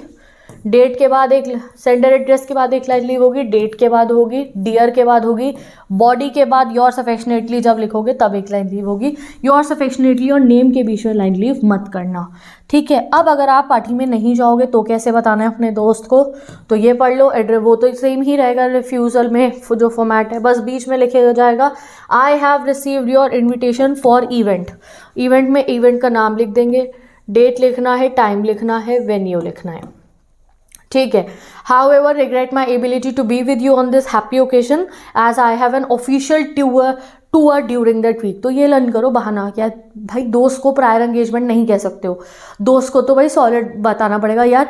डेट के बाद एक, सेंडर एड्रेस के बाद एक लाइन लीव होगी, डेट के बाद होगी, डियर के बाद होगी, बॉडी के बाद योर्स अफेक्शनेटली जब लिखोगे तब एक लाइन लीव होगी। योर्स अफेक्शनेटली और नेम के बीच में लाइन लीव मत करना। ठीक है, अब अगर आप पार्टी में नहीं जाओगे तो कैसे बताना है अपने दोस्त को, तो ये पढ़ लो, एड्रेस वो तो सेम ही रहेगा रिफ्यूज़ल में जो फॉर्मेट है, बस बीच में लिखेगा जाएगा आई have received your invitation for event. Event में इवेंट का नाम लिख देंगे, डेट लिखना है, टाइम लिखना है, वेन्यू लिखना है। ठीक है, however regret my ability to be with you on this happy occasion as I have an official tour during that week। तो ये लर्न करो बहाना, क्या भाई दोस्त को प्रायर एंगेजमेंट नहीं कह सकते हो, दोस्त को तो भाई सॉलिड बताना पड़ेगा, यार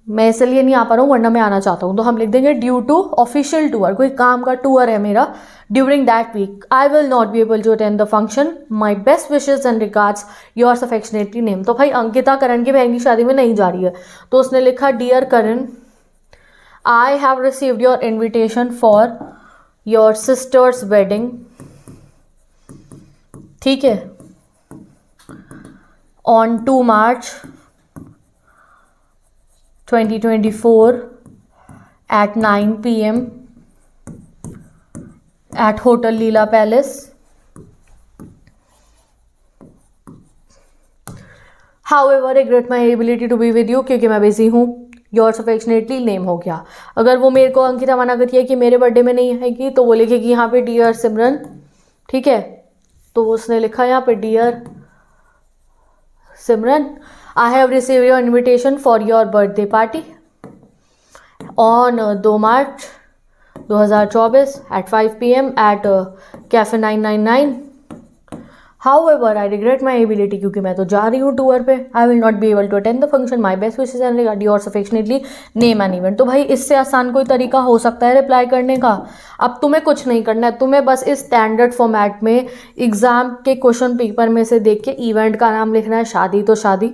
मैं इसलिए नहीं आ पा रहा हूँ वरना मैं आना चाहता हूँ, तो हम लिख देंगे ड्यू टू ऑफिशियल टूर, कोई काम का टूर है मेरा, during that week I will not be able to attend the function, my best wishes and regards, yours affectionately name. तो भाई अंकिता करण की बहन की शादी में नहीं जा रही है, तो उसने लिखा dear Karan, I have received your invitation for your sister's wedding. ठीक है, on 2 March 2024 at 9 PM at hotel Leela Palace. However, regret my ability to be with you, क्योंकि मैं बिजी हूँ। योर्स अफेक्शनेटली नेम हो गया। अगर वो मेरे को अंकिता मना करती है कि मेरे बर्थडे में नहीं आएगी, तो वो लिखेगी यहाँ पे डियर सिमरन। ठीक है, तो उसने लिखा यहाँ पे dear Simran, I have received your invitation for your birthday party on 2 March 2024 at 5 PM at Cafe 999. However, I regret my ability, क्योंकि मैं तो जा रही हूँ टूर पे, I will not be able to attend the function. My best wishes and regard, yours affectionately, name and event। तो भाई इससे आसान कोई तरीका हो सकता है रिप्लाई करने का। अब तुम्हें कुछ नहीं करना है, तुम्हें बस इस स्टैंडर्ड फॉर्मेट में एग्जाम के क्वेश्चन पेपर में से देख के इवेंट का नाम लिखना है, शादी तो शादी,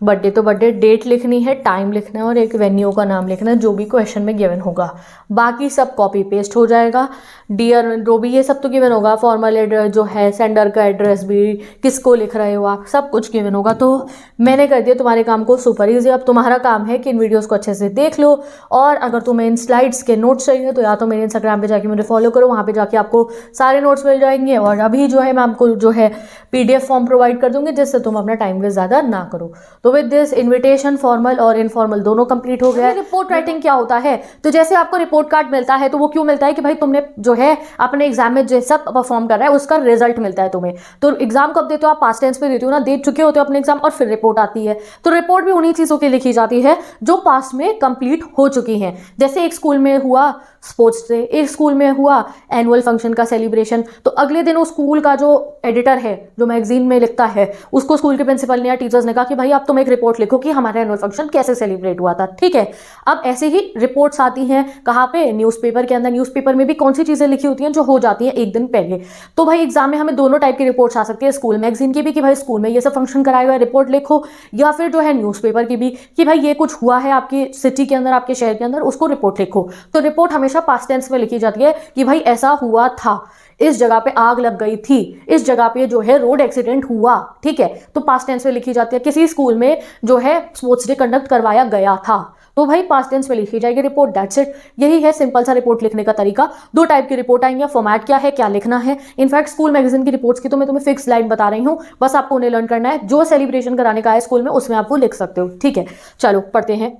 बर्थडे तो बर्थडे, डेट लिखनी है, टाइम लिखना है और एक वेन्यू का नाम लिखना है जो भी क्वेश्चन में गिवन होगा। बाकी सब कॉपी पेस्ट हो जाएगा। डियर जो भी ये सब तो गिवन होगा, फॉर्मल एड्रेस जो है, सेंडर का एड्रेस भी, किसको लिख रहे हो आप, सब कुछ गिवन होगा। तो मैंने कर दिया तुम्हारे काम को सुपर ईजी। अब तुम्हारा काम है कि इन वीडियोज़ को अच्छे से देख लो, और अगर तुम्हें इन स्लाइड्स के नोट्स चाहिए तो या तो मेरे इंस्टाग्राम पे जाके मुझे फॉलो करो, वहाँ पे जाके आपको सारे नोट्स मिल जाएंगे। और अभी जो है मैं आपको जो है PDF फॉर्म प्रोवाइड कर दूंगी, जिससे तुम अपना टाइम वेस्ट ज़्यादा ना करो। तो विद दिस इन्विटेशन फॉर्मल और इनफॉर्मल दोनों कंप्लीट हो गया। रिपोर्ट राइटिंग क्या होता है, तो जैसे आपको रिपोर्ट कार्ड मिलता है तो वो क्यों मिलता है कि भाई तुमने जो है अपने एग्जाम में जैसा परफॉर्म कर रहा है उसका रिजल्ट मिलता है तुम्हें। तो एग्जाम कब देते हो आप, पास्ट टेंस पे देते हो ना, दे चुके होते हो अपने एग्जाम, और फिर रिपोर्ट आती है। तो रिपोर्ट भी उन्हीं चीज़ों की लिखी जाती है जो पास्ट में कंप्लीट हो चुकी हैं। जैसे एक स्कूल में हुआ स्पोर्ट्स डे, एक स्कूल में हुआ एनुअल फंक्शन का सेलिब्रेशन, तो अगले दिन उस स्कूल का जो एडिटर है, जो मैगजीन में लिखता है, उसको स्कूल के प्रिंसिपल ने या टीचर्स ने कहा कि भाई आप तुम एक रिपोर्ट लिखो कि हमारा एनुअल फंक्शन कैसे सेलिब्रेट हुआ था। ठीक है, अब ऐसे ही रिपोर्ट्स आती हैं कहाँ पे, न्यूज़पेपर के अंदर। न्यूज़पेपर में भी कौन सी चीज़ें लिखी होती हैं जो हो जाती हैं एक दिन पहले। तो भाई एग्जाम में हमें दोनों टाइप की रिपोर्ट्स आ सकती है, स्कूल मैगजीन की भी कि भाई स्कूल में ये सब फंक्शन कराया हुआ रिपोर्ट लिखो, या फिर जो है न्यूज़पेपर की भी कि भाई ये कुछ हुआ है आपकी सिटी के अंदर, आपके शहर के अंदर, उसको रिपोर्ट लिखो। तो रिपोर्ट हमेशा पास्ट टेंस में लिखी जाती है कि भाई ऐसा हुआ था, इस जगह पे आग लग गई थी, इस जगह पे जो है रोड एक्सीडेंट हुआ। ठीक है, तो पास्ट टेंस में लिखी जाती है। किसी स्कूल में जो है स्पोर्ट्स डे कंडक्ट करवाया गया था, तो भाई पास्ट टेंस में लिखी जाएगी रिपोर्ट। दैट्स इट, यही है सिंपल सा रिपोर्ट लिखने का तरीका। दो टाइप की रिपोर्ट आएंगे, फॉर्मेट क्या है, क्या लिखना है। इनफैक्ट स्कूल मैगजीन की रिपोर्ट्स की तो मैं तुम्हें फिक्स लाइन बता रही हूँ, बस आपको उन्हें लर्न करना है। जो सेलिब्रेशन कराने का है स्कूल में उसमें आप वो लिख सकते हो। ठीक है, चलो पढ़ते हैं।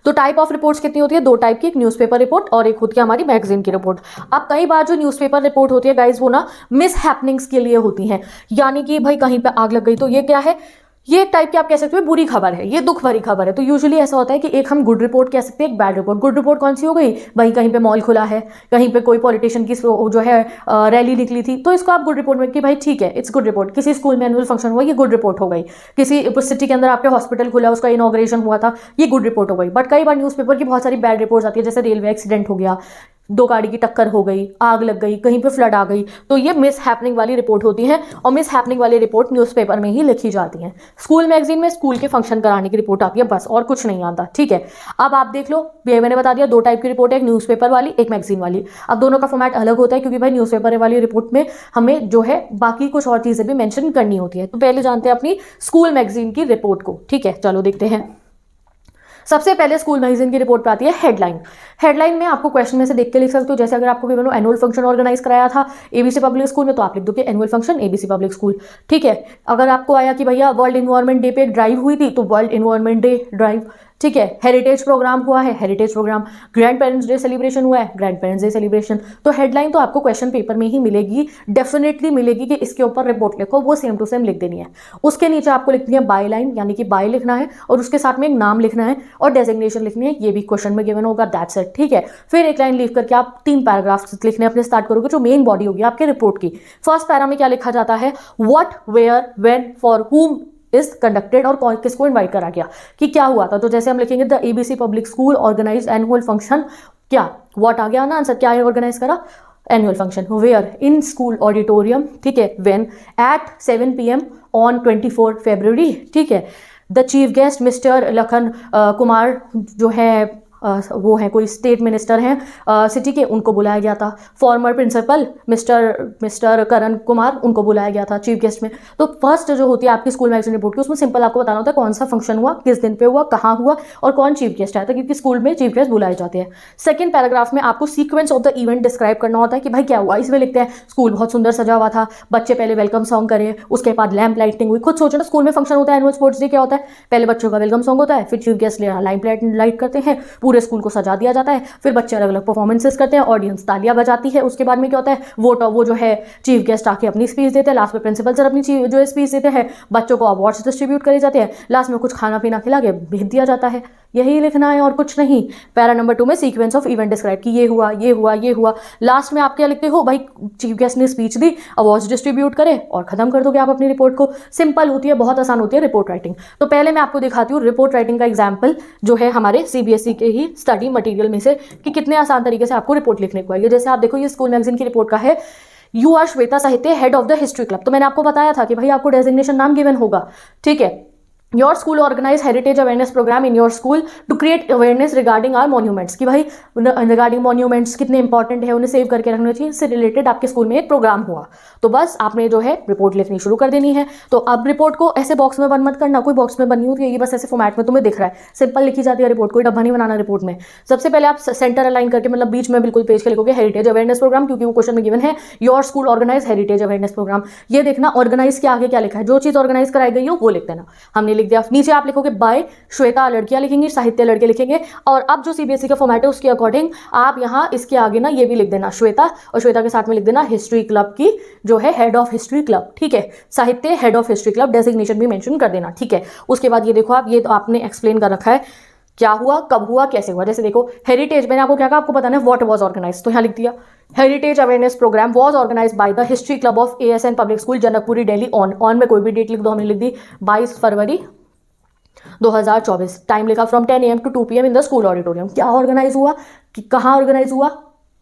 तो टाइप ऑफ रिपोर्ट्स कितनी होती है, दो टाइप की, एक न्यूज़पेपर रिपोर्ट और एक होती है हमारी मैगजीन की रिपोर्ट। अब कई बार जो न्यूज़पेपर रिपोर्ट होती है गाइज, वो ना मिस हैपनिंग्स के लिए होती हैं, यानी कि भाई कहीं पे आग लग गई, तो ये क्या है, ये एक टाइप की आप कह सकते हो बुरी खबर है, ये दुख भरी खबर है। तो यूजुअली ऐसा होता है कि एक हम गुड रिपोर्ट कह सकते हैं, एक बैड रिपोर्ट। गुड रिपोर्ट कौन सी हो गई, भाई कहीं पे मॉल खुला है, कहीं पे कोई पॉलिटिशियन की जो है रैली निकली थी, तो इसको आप गुड रिपोर्ट में कि भाई ठीक है, इट्स गुड रिपोर्ट। किसी स्कूल में एनुअल फंक्शन हुआ, ये गुड रिपोर्ट हो गई। किसी सिटी के अंदर आपके हॉस्पिटल खुला, उसका इनॉग्रेशन हुआ था, ये गुड रिपोर्ट हो गई। बट कई बार न्यूज़पेपर की बहुत सारी बैड रिपोर्ट्स आती है, जैसे रेलवे एक्सीडेंट हो गया, दो गाड़ी की टक्कर हो गई, आग लग गई, कहीं पे फ्लड आ गई, तो ये मिस हैपनिंग वाली रिपोर्ट होती है। और मिस हैपनिंग वाली रिपोर्ट न्यूज़पेपर में ही लिखी जाती है। स्कूल मैगजीन में स्कूल के फंक्शन कराने की रिपोर्ट आती है, बस और कुछ नहीं आता। ठीक है, अब आप देख लो, ये मैंने बता दिया, दो टाइप की रिपोर्ट है, एक न्यूज़पेपर वाली, एक मैगजीन वाली। अब दोनों का फॉर्मेट अलग होता है, क्योंकि भाई न्यूज़पेपर वाली रिपोर्ट में हमें जो है बाकी कुछ और चीज़ें भी मेंशन करनी होती है। तो पहले जानते हैं अपनी स्कूल मैगजीन की रिपोर्ट को। ठीक है, चलो देखते हैं। सबसे पहले स्कूल मैगजीन की रिपोर्ट पे आती है हेडलाइन। हेडलाइन में आपको क्वेश्चन में से देख के लिख सकते हो, जैसे अगर आपको गिवन हो एनुअल फंक्शन ऑर्गेनाइज कराया था ABC पब्लिक स्कूल में, तो आप लिख दो कि annual function ABC public school. ठीक है, अगर आपको आया कि भैया वर्ल्ड इन्वायरमेंट डे पे ड्राइव हुई थी, तो वर्ल्ड इन्वायरमेंट डे ड्राइव। ठीक है, हेरिटेज प्रोग्राम हुआ है, heritage program. Grand parents day celebration हुआ है, ग्रैंड पेरेंट्स डे सेलिब्रेशन। तो हेडलाइन तो आपको क्वेश्चन पेपर में ही मिलेगी, डेफिनेटली मिलेगी कि इसके ऊपर रिपोर्ट लिखो, वो सेम टू सेम लिख देनी है। उसके नीचे आपको लिखनी है बाय लाइन, यानी कि बाय लिखना है और उसके साथ में एक नाम लिखना है और डेजिग्नेशन लिखनी है, ये भी क्वेश्चन में गिवन होगा। That's it. ठीक है, फिर एक लाइन लिख करके आप 3 पैराग्राफ्स लिखने अपने स्टार्ट करोगे, जो मेन बॉडी होगी आपके रिपोर्ट की। फर्स्ट पैरा में क्या लिखा जाता है, what, where, when, for whom is conducted, और कौन किसको इन्वाइट करा गया, कि क्या हुआ था। तो जैसे हम लिखेंगे the ABC public school organize annual function, क्या व्हाट आ गया ना आंसर, क्या ऑर्गेनाइज करा, annual function. Where, in school auditorium. ठीक है, when, at 7 PM on 24 February. ठीक है, the chief guest mister Lakhan Kumar जो है वो है कोई स्टेट मिनिस्टर हैं सिटी के, उनको बुलाया गया था। Farmer principal mister Karan Kumar, उनको बुलाया गया था चीफ गेस्ट में। तो फर्स्ट जो होती है आपकी स्कूल मैगजीन रिपोर्ट की, उसमें सिंपल आपको बताना होता है कौन सा फंक्शन हुआ, किस दिन पे हुआ, कहाँ हुआ और कौन चीफ गेस्ट आया था, क्योंकि स्कूल में चीफ गेस्ट बुलाए जाते हैं। सेकंड पैराग्राफ में आपको sequence of the event describe करना होता है कि भाई क्या हुआ। इसमें लिखते हैं स्कूल बहुत सुंदर सजा हुआ था, बच्चे पहले वेलकम सॉन्ग करे, उसके बाद लैंप लाइटिंग हुई। खुद सोचो ना, स्कूल में फंक्शन होता है एनुअल स्पोर्ट्स डे, क्या होता है, पहले बच्चों का वेलकम सॉन्ग होता है, फिर चीफ गेस्ट लैंप लाइट करते हैं, पूरे स्कूल को सजा दिया जाता है, फिर बच्चे अलग अलग परफॉर्मेंसेस करते हैं, ऑडियंस तालियां बजाती है। उसके बाद में क्या होता है, वो जो है चीफ गेस्ट आके अपनी स्पीच देते हैं, लास्ट में प्रिंसिपल सर अपनी जो स्पीच देते हैं, बच्चों को अवार्ड्स डिस्ट्रीब्यूट करे जाते हैं, लास्ट में कुछ खाना पीना खिला के भेज दिया जाता है। यही लिखना है और कुछ नहीं। पैरा नंबर 2 में सीक्वेंस ऑफ इवेंट डिस्क्राइब कि ये हुआ, ये हुआ, ये हुआ। लास्ट में आप क्या लिखते हो, भाई चीफ गेस्ट ने स्पीच दी, अवार्ड्स डिस्ट्रीब्यूट करे और खत्म कर दोगे आप अपनी रिपोर्ट को। सिंपल होती है, बहुत आसान होती है रिपोर्ट राइटिंग। तो पहले मैं आपको दिखाती हूँ रिपोर्ट राइटिंग का एग्जाम्पल, जो है हमारे CBSE के ही स्टडी मटीरियल में से, कि कितने आसान तरीके से आपको रिपोर्ट लिखने को है। जैसे आप देखो, ये स्कूल मैगजीन की रिपोर्ट का है, यू आर श्वेता साहित्य, head of the history club. तो मैंने आपको बताया था कि भाई आपको डेजिग्नेशन नाम गिवन होगा। ठीक है, your school organize heritage awareness program in your school to create awareness regarding our monuments, कि भाई रिगार्डिंग मॉन्यूमेंट्स कितने इंपॉर्टेंट है, उन्हें सेव करके रखना चाहिए, इससे रिलेटेड आपके स्कूल में एक प्रोग्राम हुआ। तो बस आपने जो है रिपोर्ट लिखनी शुरू कर देनी है। तो अब रिपोर्ट को ऐसे बॉक्स में बंद मत करना, कोई बॉक्स में बंद नहीं होती है, ये बस ऐसे फॉर्मेट में तुम्हें दिख रहा है, सिंपल लिखी जाती है रिपोर्ट, कोई डब्बा नहीं बनाना रिपोर्ट में। सबसे पहले आप सेंटर अलाइन करके मतलब बीच में बिल्कुल पेज के लिखोगे हेरिटेज अवेयरनेस प्रोग्राम, क्योंकि वो क्वेश्चन में गिवन है your school organize heritage awareness program. ये देखना ऑर्गेनाइज के आगे क्या लिखा है, जो चीज ऑर्गेनाइज कराई गई हो वो लिख देना। हमने लिख दिया। नीचे आप लिखोगे बाय श्वेता, लड़कियां लिखेंगी, साहित्य लड़के लिखेंगे। और अब जो सीबीएसई का फॉर्मेट है उसके अकॉर्डिंग आप यहाँ इसके आगे ना ये भी लिख देना श्वेता, और श्वेता के साथ में लिख देना हिस्ट्री क्लब की जो है हेड ऑफ हिस्ट्री क्लब, ठीक है। साहित्य head of history club, designation भी मेंशन कर देना, ठीक है। उसके बाद ये देखो आप, ये तो आपने एक्सप्लेन कर रखा है क्या हुआ, कब हुआ, कैसे हुआ। जैसे देखो हेरिटेज, मैंने आपको क्या कहा, आपको बताना है व्हाट वाज ऑर्गेनाइज, तो यहाँ लिख दिया heritage awareness program was organized by the history club of ASN public school Janakpuri Delhi on में कोई भी डेट लिख दो, हमने लिख दी 22 फरवरी 2024। टाइम लिखा from 10 AM to 2 PM in the school auditorium. क्या ऑर्गेनाइज हुआ, कि कहाँ ऑर्गेनाइज हुआ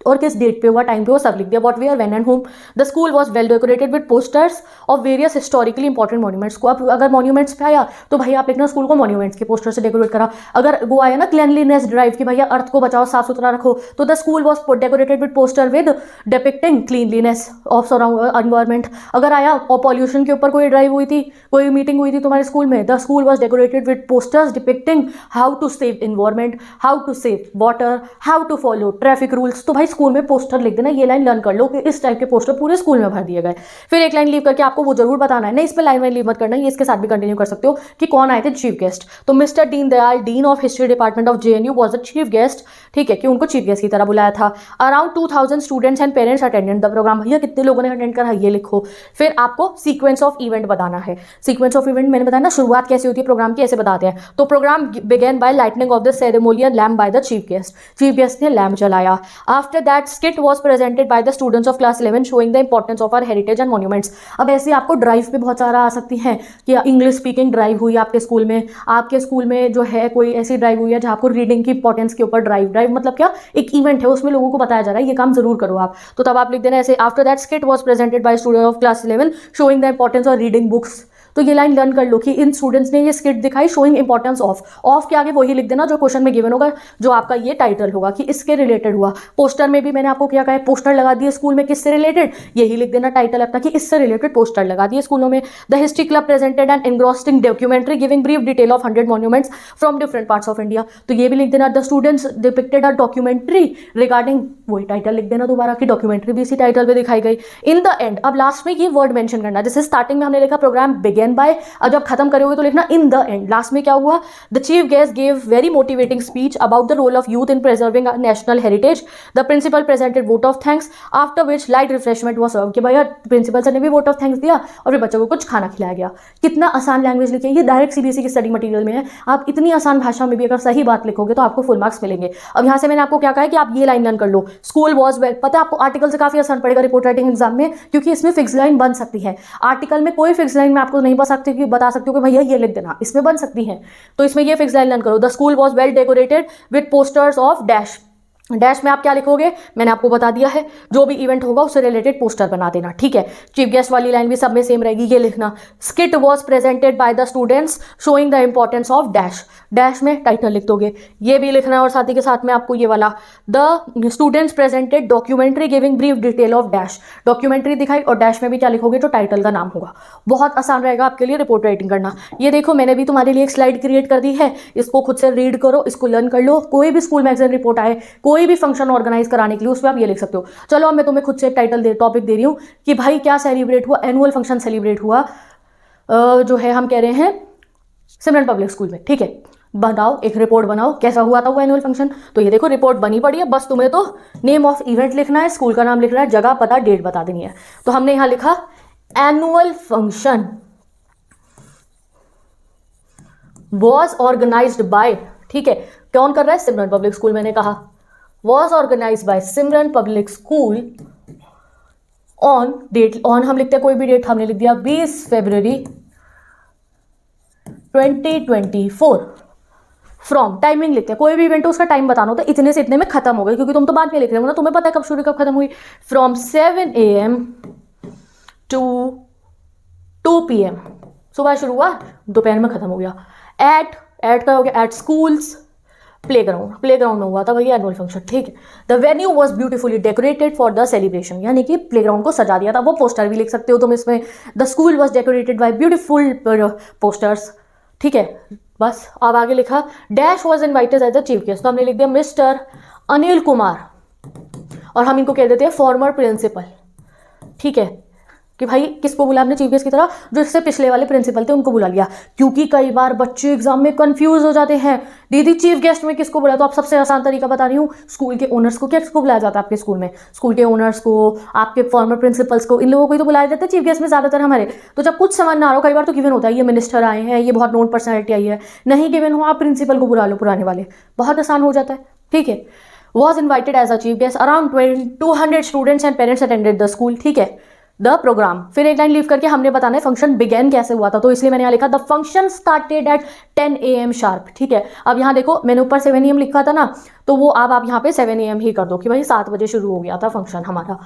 और किस डेट पे हुआ, टाइम पे, वो सब लिख दिया। What where, when and whom. The school was well decorated with posters of various historically important monuments. को अब अगर मॉन्यूमेंट्स पे आया तो भाई आप लिखना स्कूल को मॉन्यूमेंट्स के पोस्टर से डेकोरेट करा। अगर वो आया ना क्लीनलीनेस ड्राइव की भैया अर्थ को बचाओ, साफ सुथरा रखो, तो the school was decorated with poster with depicting cleanliness of surround environment. अगर आया और पॉल्यूशन के ऊपर कोई ड्राइव हुई थी, कोई मीटिंग हुई थी तुम्हारे स्कूल में, the school was decorated with posters depicting how to save environment, how to save water, how to follow traffic rules. तो भाई स्कूल में पोस्टर लिख देना, ये लाइन लर्न कर लो कि इस टाइप के पोस्टर पूरे स्कूल में भर दिए गए। फिर एक लाइन लीव करके आपको वो जरूर बताना है, नहीं इस पे लाइन वाइन लीव मत करना, ये इसके साथ भी कंटिन्यू कर सकते हो कि कौन आए थे चीफ गेस्ट। तो mister Deen Dayal, dean of history department of JNU was the chief guest, ठीक है, कि उनको चीफ गेस्ट की तरह बुलाया था। Around 2000 students and parents attended the program. भैया कितने लोगों ने अटेंड करा, ये लिखो। फिर आपको सीक्वेंस ऑफ इवेंट बताना है। सीक्वेंस ऑफ इवेंट मैंने बताया ना, शुरुआत कैसे होती है प्रोग्राम की, ऐसे बताते हैं। तो program began by lightning of the ceremonial lamp by the chief guest. Chief guest ने लैम्प जलाया। After that skit was presented by the students of class 11 showing the importance of our heritage and monuments. अब ऐसे आपको drive पे बहुत सारा आ सकती हैं कि इंग्लिश स्पीकिंग ड्राइव हुई आपके स्कूल में, आपके स्कूल में जो है कोई ऐसी ड्राइव हुई है जहाँ आपको रीडिंग की इंपॉर्टेंस के ऊपर ड्राइव मतलब क्या, एक इवेंट है, उसमें लोगों को बताया जा रहा है ये काम जरूर करो आप। तो तब आप लिख देना ऐसे, after that skit was presented bye student of class 11 showing the importance of reading books. तो ये लाइन लर्न कर लो कि इन स्टूडेंट्स ने ये स्किट दिखाई शोइंग इंपॉर्टेंस ऑफ के आगे वही लिख देना जो क्वेश्चन में गिवन होगा, जो आपका ये टाइटल होगा कि इसके रिलेटेड हुआ। पोस्टर में भी मैंने आपको क्या कहा है, पोस्टर लगा दिए स्कूल में किससे रिलेटेड, यही लिख देना टाइटल अपना कि इससे रिलेटेड पोस्टर लगा दिए स्कूलों में। The history club presented an engrossing documentary giving brief detail of 100 monuments from different parts of India. तो ये भी लिख देना, the students depicted a documentary regarding, वही टाइटल लिख देना दोबारा कि डॉक्यूमेंट्री भी इसी टाइटल पे दिखाई गई। इन द एंड, अब लास्ट में ये वर्ड मेंशन करना, जैसे स्टार्टिंग में हमने लिखा प्रोग्राम बिगेन बाय, अब जब खत्म करोगे तो लिखना इन द एंड। लास्ट में क्या हुआ, the chief guest gave very motivating speech about the role of youth in preserving national heritage. The principal presented vote of thanks after which light refreshment was serve. कि भैया principal sir ने भी vote of thanks दिया और फिर बच्चों को कुछ खाना खिलाया गया। कितना आसान लैंग्वेज लिखी है, ये डायरेक्ट सीबीएसई की स्टडी मटेरियल में है। आप इतनी आसान भाषा में भी अगर सही बात लिखोगे तो आपको फुल मार्क्स मिलेंगे। अब यहाँ से मैंने आपको क्या कहा है कि आप ये लाइन लर्न कर लो, स्कूल वॉज वेल। पता है आपको आर्टिकल से काफी असर पड़ेगा रिपोर्ट राइटिंग एग्जाम में, क्योंकि इसमें फिक्स लाइन बन सकती है। आर्टिकल में कोई फिक्स लाइन मैं आपको नहीं बता सकती हूँ कि भैया ये लिख देना, इसमें बन सकती है। तो इसमें ये फिक्स लाइन लर्न करो, the school was well decorated with posters of dash. Dash में आप क्या लिखोगे मैंने आपको बता दिया है, जो भी इवेंट होगा उससे रिलेटेड पोस्टर बना देना, ठीक है। चीफ गेस्ट वाली लाइन भी सब में सेम रहेगी, ये लिखना skit was presented by the students showing the importance of dash. Dash में टाइटल लिख दोगे, ये भी लिखना है। और साथ ही के साथ में आपको ये वाला, the students presented documentary giving brief detail of dash. Documentary दिखाई और डैश में भी क्या लिखोगे जो टाइटल का नाम होगा। बहुत आसान रहेगा आपके लिए रिपोर्ट राइटिंग करना। ये देखो मैंने भी तुम्हारे लिए एक स्लाइड क्रिएट कर दी है, इसको खुद से रीड करो, इसको लर्न कर लो। कोई भी स्कूल मैगजीन रिपोर्ट आए, कोई भी फंक्शन ऑर्गेनाइज कराने के लिए उसमें आप ये लिख सकते हो। चलो अब मैं तुम्हें खुद से एक टाइटल टॉपिक दे रही हूँ कि भाई क्या सेलिब्रेट हुआ, एनुअल फंक्शन सेलिब्रेट हुआ जो है हम कह रहे हैं सिमरन पब्लिक स्कूल में, ठीक है। बनाओ एक रिपोर्ट बनाओ, कैसा हुआ था वो एनुअल फंक्शन। तो ये देखो रिपोर्ट बनी पड़ी है, बस तुम्हें तो नेम ऑफ इवेंट लिखना है, स्कूल का नाम लिखना है, जगह पता डेट बता देनी है। तो हमने यहां लिखा annual function was organized by, ठीक है, कौन कर रहा है, सिमरन पब्लिक स्कूल। मैंने कहा was organized by Simran public school on date, on हम लिखते हैं कोई भी डेट, हमने लिख दिया 20 फरवरी 2024। फ्रॉम टाइमिंग लिखते हैं, कोई भी इवेंट हो उसका टाइम बताना होता है, इतने से इतने में खत्म हो गई, क्योंकि तुम तो बाद में लिख रहे हो ना, तुम्हें पता है कब शुरू कब खत्म हुई। फ्रॉम 7 AM to 2 PM सुबह शुरू हुआ, दोपहर में खत्म हो गया। एट का हो गया एट स्कूल्स, प्लेग्राउंड में हुआ था भैया एनुअल फंक्शन, ठीक है। The venue was beautifully decorated for the celebration, यानी कि प्लेग्राउंड को सजा दिया था, वो पोस्टर भी लिख सकते हो तुम इसमें। The school was decorated by beautiful posters, ठीक है। बस अब आगे लिखा dash was invited as the chief guest, तो हमने लिख दिया मिस्टर अनिल कुमार, और हम इनको कह देते हैं फॉर्मर प्रिंसिपल, ठीक है। कि भाई किसको बुला आपने चीफ गेस्ट की तरह, जो इससे पिछले वाले प्रिंसिपल थे उनको बुला लिया, क्योंकि कई बार बच्चे एग्जाम में कंफ्यूज हो जाते हैं, दीदी चीफ गेस्ट में किसको बुलाया, तो आप सबसे आसान तरीका बता रही हूँ, स्कूल के ओनर्स को। क्या किसको बुलाया जाता है आपके स्कूल में? स्कूल के ओनर्स को, आपके फॉर्मर प्रिंसिपल्स को, इन लोगों को ही तो बुलाया जाता है चीफ गेस्ट में ज़्यादातर हमारे। तो जब कुछ समझ ना आ रहा हो, कई बार तो गिवन होता है ये मिनिस्टर आए हैं, ये बहुत नोन पर्सनैलिटी आई है, नहीं गिवन हो आप प्रिंसिपल को बुला लो, पुराने वाले, बहुत आसान हो जाता है, ठीक है। Was invited as a chief guest, around 200 students and parents attended the school, ठीक है। द प्रोग्राम, फिर एक लाइन लीव करके हमने बताना है फंक्शन बिगेन कैसे हुआ था, तो इसलिए मैंने यहाँ लिखा the function started at 10 AM sharp, ठीक है। अब यहाँ देखो मैंने ऊपर 7 AM लिखा था ना, तो वो अब आप यहाँ पे 7 AM ही कर दो कि भाई 7 बजे शुरू हो गया था फंक्शन हमारा,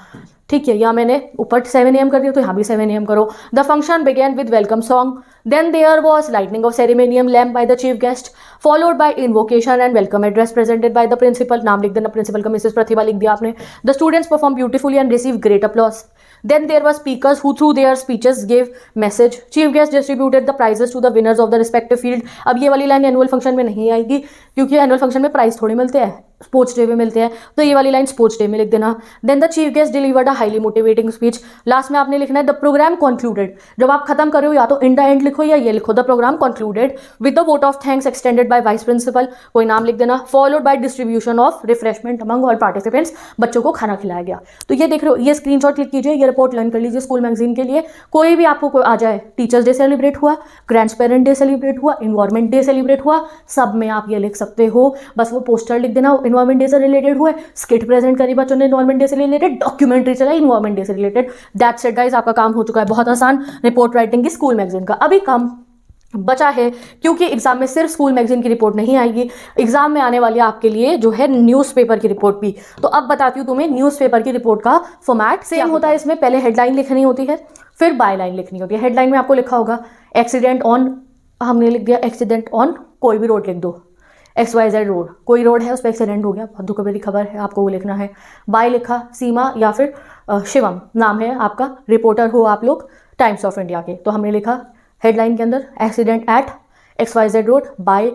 ठीक है। यहाँ मैंने ऊपर 7 AM कर दिया, तो यहाँ भी 7 AM करो। The function began with welcome song, then there was lighting of ceremonial lamp by the chief guest, followed by invocation and welcome address presented by the principal, नाम लिख देना प्रिंसिपल का, मिसेस प्रतिभा लिख दिया आपने। The students perform beautifully and receive great applause, then there were speakers who through their speeches gave message, chief guest distributed the prizes to the winners of the respective field। अब ये वाली line annual function में नहीं आएगी, क्योंकि annual function में prize थोड़े मिलते हैं, स्पोर्ट्स डे में मिलते हैं, तो ये वाली लाइन स्पोर्ट्स डे में लिख देना। Then the chief guest delivered a highly motivating speech, last में आपने लिखना है द प्रोग्राम कंक्लूडेड, जब आप खत्म करो या तो इन द एंड लिखो या ये लिखो, the program concluded with the vote of thanks extended by vice principal, कोई नाम लिख देना, followed by distribution of refreshment among all participants, बच्चों को खाना खिलाया गया। तो ये देख रहे हो, ये स्क्रीनशॉट क्लिक कीजिए, ये रिपोर्ट लर्न कर लीजिए स्कूल मैगजीन के लिए। कोई भी आपको आ जाए, टीचर्स डे सेलिब्रेट हुआ, ग्रैंड्स पेरेंट डे सेलिब्रेट हुआ, इन्वायरमेंट डे सेलिब्रेट हुआ, सब में आप ये लिख सकते हो, बस वो पोस्टर लिख देना इन्वायरमेंट डे से रिलेटेड हुआ, स्किट प्रेजेंट करी बच्चों ने इन्वायरमेंट डे से रिलेटेड, डॉक्यूमेंट्री चला इन्वायरमेंट डे से रिलेटेड, दैट्स इट गाइस, आपका काम हो चुका है, बहुत आसान रिपोर्ट राइटिंग की स्कूल मैगजीन का। अभी कम बचा है, क्योंकि एग्जाम में सिर्फ स्कूल मैगजीन की रिपोर्ट नहीं आएगी, एग्जाम में आने वाली आपके लिए जो है न्यूज़पेपर की रिपोर्ट भी। तो अब बताती हूँ तुम्हें न्यूज़पेपर की रिपोर्ट का फॉर्मेट सेम होता है, इसमें पहले हेडलाइन लिखनी होती है, फिर बाय लाइन लिखनी होती है। हेडलाइन में आपको लिखा होगा एक्सीडेंट ऑन, हमने लिख दिया एक्सीडेंट ऑन कोई भी रोड लिख दो, XYZ रोड, कोई रोड है उस पर एक्सीडेंट हो गया, बहुत दुख भरी खबर है, आपको वो लिखना है। बाय लिखा सीमा या फिर शिवम नाम है आपका, रिपोर्टर हो आप लोग टाइम्स ऑफ इंडिया के, तो हमने लिखा हेडलाइन के अंदर accident at XYZ road by,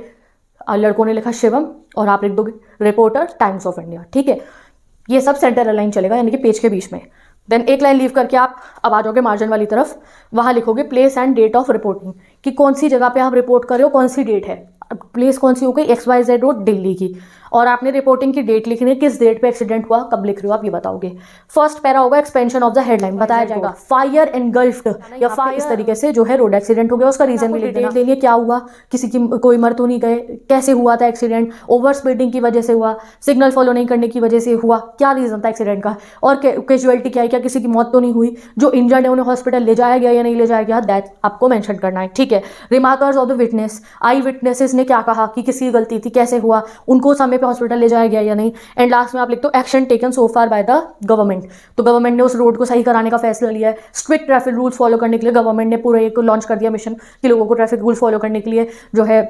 लड़कों ने लिखा शिवम, और आप लिख दोगे रिपोर्टर टाइम्स ऑफ इंडिया, ठीक है। ये सब सेंटर अलाइन चलेगा, यानी कि पेज के बीच में। देन एक लाइन लीव करके आप अब आ जाओगे मार्जिन वाली तरफ, वहाँ लिखोगे place and date of reporting, कि कौन सी जगह पे आप रिपोर्ट कर रहे हो, कौन सी डेट है, प्लेस कौन सी हो गई XYZ रोड दिल्ली की, और आपने रिपोर्टिंग की डेट लिखनी है, किस डेट पे एक्सीडेंट हुआ, कब लिख रहे हो आप ये बताओगे। फर्स्ट पैरा होगा एक्सपेंशन ऑफ द हेडलाइन, बताया जाएगा फायर एनगल्फ्ड या फायर, इस तरीके से जो है रोड एक्सीडेंट हो गया, उसका रीजन भी लिख देना, लेनी क्या हुआ, किसी की कोई मर तो नहीं गए, कैसे हुआ था एक्सीडेंट, ओवर स्पीडिंग की वजह से हुआ, सिग्नल फॉलो नहीं करने की वजह से हुआ, क्या रीजन था एक्सीडेंट का, और कैजुअलिटी क्या है, क्या किसी की मौत तो नहीं हुई, जो इंजर्ड है उन्हें हॉस्पिटल ले जाया गया या नहीं ले जाया गया, दैट आपको मेंशन करना है, ठीक है। Remarks of the witness, eye witnesses ने क्या कहा कि किसी गलती थी, कैसे हुआ, उनको समय पे हॉस्पिटल ले जाया गया या नहीं। एंड लास्ट में आप लिखते हो action taken so far by the government, तो गवर्नमेंट ने उस रोड को सही कराने का फैसला लिया है। स्ट्रिक्ट ट्रैफिक रूल्स फॉलो करने के लिए गवर्नमेंट ने पूरा एक लॉन्च कर दिया मिशन, कि लोगों को ट्रैफिक रूल फॉलो करने के लिए जो है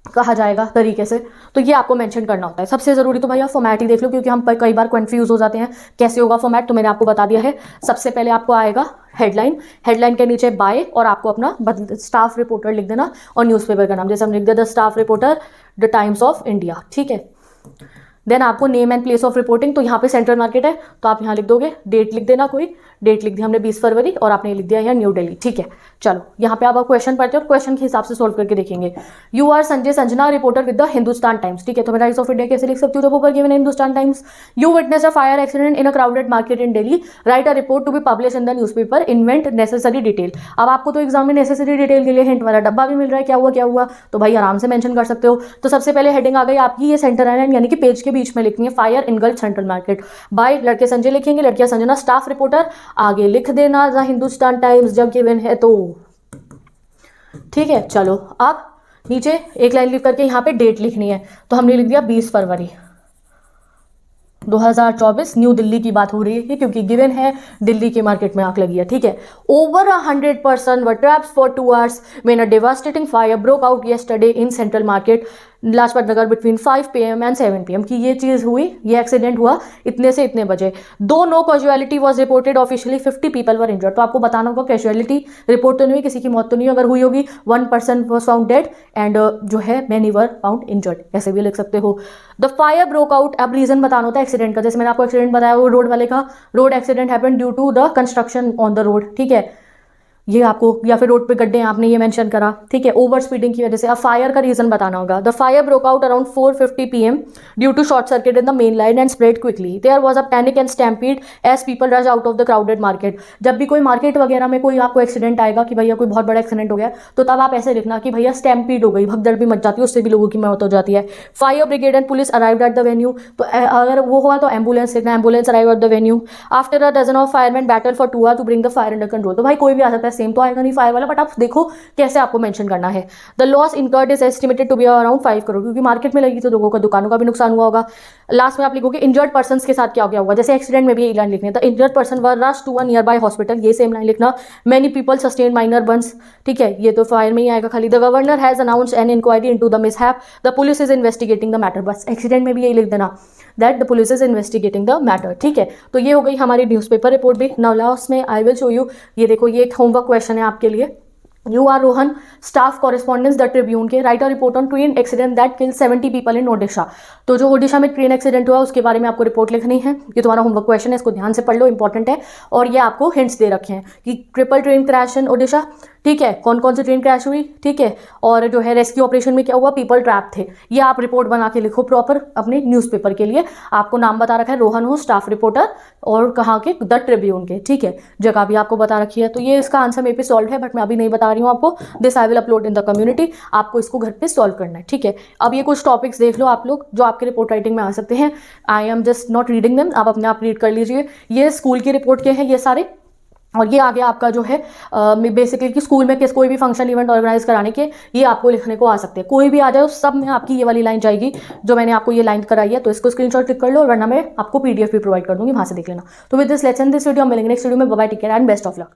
कहा जाएगा तरीके से, तो ये आपको मेंशन करना होता है। सबसे जरूरी तो भैया फॉर्मेट ही देख लो, क्योंकि हम कई बार कंफ्यूज हो जाते हैं कैसे होगा फॉर्मेट, तो मैंने आपको बता दिया है। सबसे पहले आपको आएगा हेडलाइन, हेडलाइन के नीचे बाय, और आपको अपना स्टाफ रिपोर्टर लिख देना, और न्यूज़पेपर का नाम, जैसे हम लिख दिया the staff reporter the Times of India, ठीक है। देन आपको name and place of reporting, तो यहाँ पे सेंट्रल मार्केट है, तो आप यहाँ लिख दोगे डेट, लिख देना, कोई डेट लिख दी हमने 20 फरवरी, और आपने लिख दिया यहाँ न्यू दिल्ली, ठीक है। चलो यहाँ पे आप क्वेश्चन पढ़ते हो और क्वेश्चन के हिसाब से सोल्व करके देखेंगे। You are Sanjay Sanjana, reporter with the Hindustan Times, ठीक है। तो मैं टाइम्स ऑफ इंडिया कैसे लिख सकती हूँ जब ऊपर गिवन है Hindustan Times. You witness a fire accident in a crowded market in Delhi, write a report to be publish in the newspaper, invent necessary detail. अब आपको तो एग्जाम में नेसेसरी डिटेल के लिए हिंट वाला डब्बा भी मिल रहा है, क्या हुआ, तो भाई आराम से मेंशन कर सकते हो। तो सबसे पहले हेडिंग आ गई आपकी, ये सेंटर लाइन यानी कि पेज के बीच में लिखनी है, fire engulf central market by, लड़के संजय लिखेंगे, लड़कियां संजना, स्टाफ रिपोर्टर आगे लिख देना द हिंदुस्तान टाइम्स जब गिवन है तो, ठीक है। चलो अब नीचे एक लाइन लिख करके यहाँ पे डेट लिखनी है, तो हमने लिख दिया 20 फरवरी, 2024 न्यू दिल्ली की बात हो रही है क्योंकि गिवन है दिल्ली के मार्केट में आग लगी है, ठीक है। Over 100% were trapped for 2 hours when a devastating fire broke out yesterday in central market Lajpat Nagar between 5 PM and 7 PM की ये चीज़ हुई, ये एक्सीडेंट हुआ इतने से इतने बजे। दो no casualty was reported officially, 50 people were injured. तो आपको बताना होगा कैजुअलिटी रिपोर्ट तो नहीं हुई, किसी की मौत तो नहीं, अगर हुई होगी 1 person was found dead and जो है मैनी वर फाउंड इंजर्ड, ऐसे भी लिख सकते हो। द फायर ब्रोक आउट, अब रीजन बताना होता है एक्सीडेंट का, जैसे मैंने आपको एक्सीडेंट बताया वो रोड वाले का, road accident happened due to the construction on the road, ठीक है, ये आपको, या फिर रोड पे गड्ढे हैं आपने ये मेंशन करा, ठीक है, ओवर स्पीडिंग की वजह से। अब फायर का रीजन बताना होगा। The fire broke out around 4:50 PM due to short circuit in the main line and spread quickly. There was a panic and stampede as people rush out of the crowded market. जब भी कोई market वगैरह में कोई आपको accident आएगा कि भैया कोई बहुत बड़ा एक्सीडेंट हो गया, तो तब आप ऐसे लिखना कि भैया स्टैम्पीड हो गई, भगदड़ भी मच जाती है, उससे भी लोगों की मौत हो जाती है। Fire brigade and police arrived at the venue, तो अगर वो हुआ तो एम्बुलेंस लिखना, ambulance arrive at the venue. After a dozen of fireman battle for 2 hours to bring the fire under control. तो भाई कोई भी आ सकता है, सेम तो आएगा नहीं फायर वाला, बट आप देखो कैसे आपको मेंशन करना है। The loss incurred is estimated to be around 5 crore, क्योंकि मार्केट में लगी तो लोगों का, दुकानों का भी नुकसान हुआ होगा। लास्ट में आप लिखोगे इंजर्ड पर्संस के साथ क्या क्या होगा, जैसे एक्सीडेंट में भी यही लाइन लिखनी है। The injured person were rush to a near by hospital, ये सेम लाइन लिखना। Many people sustain minor burns, ठीक है, ये तो फायर में ही आएगा खाली। The governor has announced an inquiry into the mishap, the police is investigating the matter, बस एक्सीडेंट में भी यही लिख देना that the police is investigating the matter, ठीक है। तो ये हो गई हमारी न्यूज़पेपर रिपोर्ट भी। नाउ लास्ट में आई विल शो यू, ये देखो ये एक होमवर्क क्वेश्चन है आपके लिए। You are Rohan, staff correspondent the Tribune के, write a report on train accident that kill 70 people in Odisha. तो जो ओडिशा में ट्रेन एक्सीडेंट हुआ उसके बारे में आपको रिपोर्ट लिखनी है। ये तुम्हारा होमवर्क क्वेश्चन है, इसको ध्यान से पढ़ लो, इंपॉर्टेंट है। और ये आपको हिंट्स दे रखे हैं कि triple train crash in Odisha, ठीक है, कौन कौन सी ट्रेन क्रैश हुई, ठीक है, और जो है रेस्क्यू ऑपरेशन में क्या हुआ, पीपल ट्रैप थे। ये आप रिपोर्ट बना के लिखो प्रॉपर अपने न्यूज़पेपर के लिए। आपको नाम बता रखा है रोहन हो, स्टाफ रिपोर्टर, और कहाँ के, द ट्रिब्यून के, ठीक है, जगह भी आपको बता रखी है। तो ये इसका आंसर मेरे पे सॉल्व है, बट मैं अभी नहीं बता रही हूँ आपको। This I will upload in the community, आपको इसको घर पे सॉल्व करना है, ठीक है। अब ये कुछ टॉपिक्स देख लो आप लोग जो आपके रिपोर्ट राइटिंग में आ सकते हैं। I am just not reading them, आप अपने आप रीड कर लीजिए। ये स्कूल की रिपोर्ट के हैं ये सारे, और ये आगे आपका जो है बेसिकली कि स्कूल में किस कोई भी फंक्शन इवेंट ऑर्गेनाइज कराने के, ये आपको लिखने को आ सकते हैं। कोई भी आ जाए सब में आपकी ये वाली लाइन जाएगी जो मैंने आपको ये लाइन कराई है। तो इसको स्क्रीनशॉट क्लिक कर लो, वरना मैं आपको PDF भी प्रोवाइड कर दूंगी, वहां से देख लेना। तो with this let's end this video, मिलेंगे नेक्स्ट वीडियो में। Bye bye, take care and best of luck.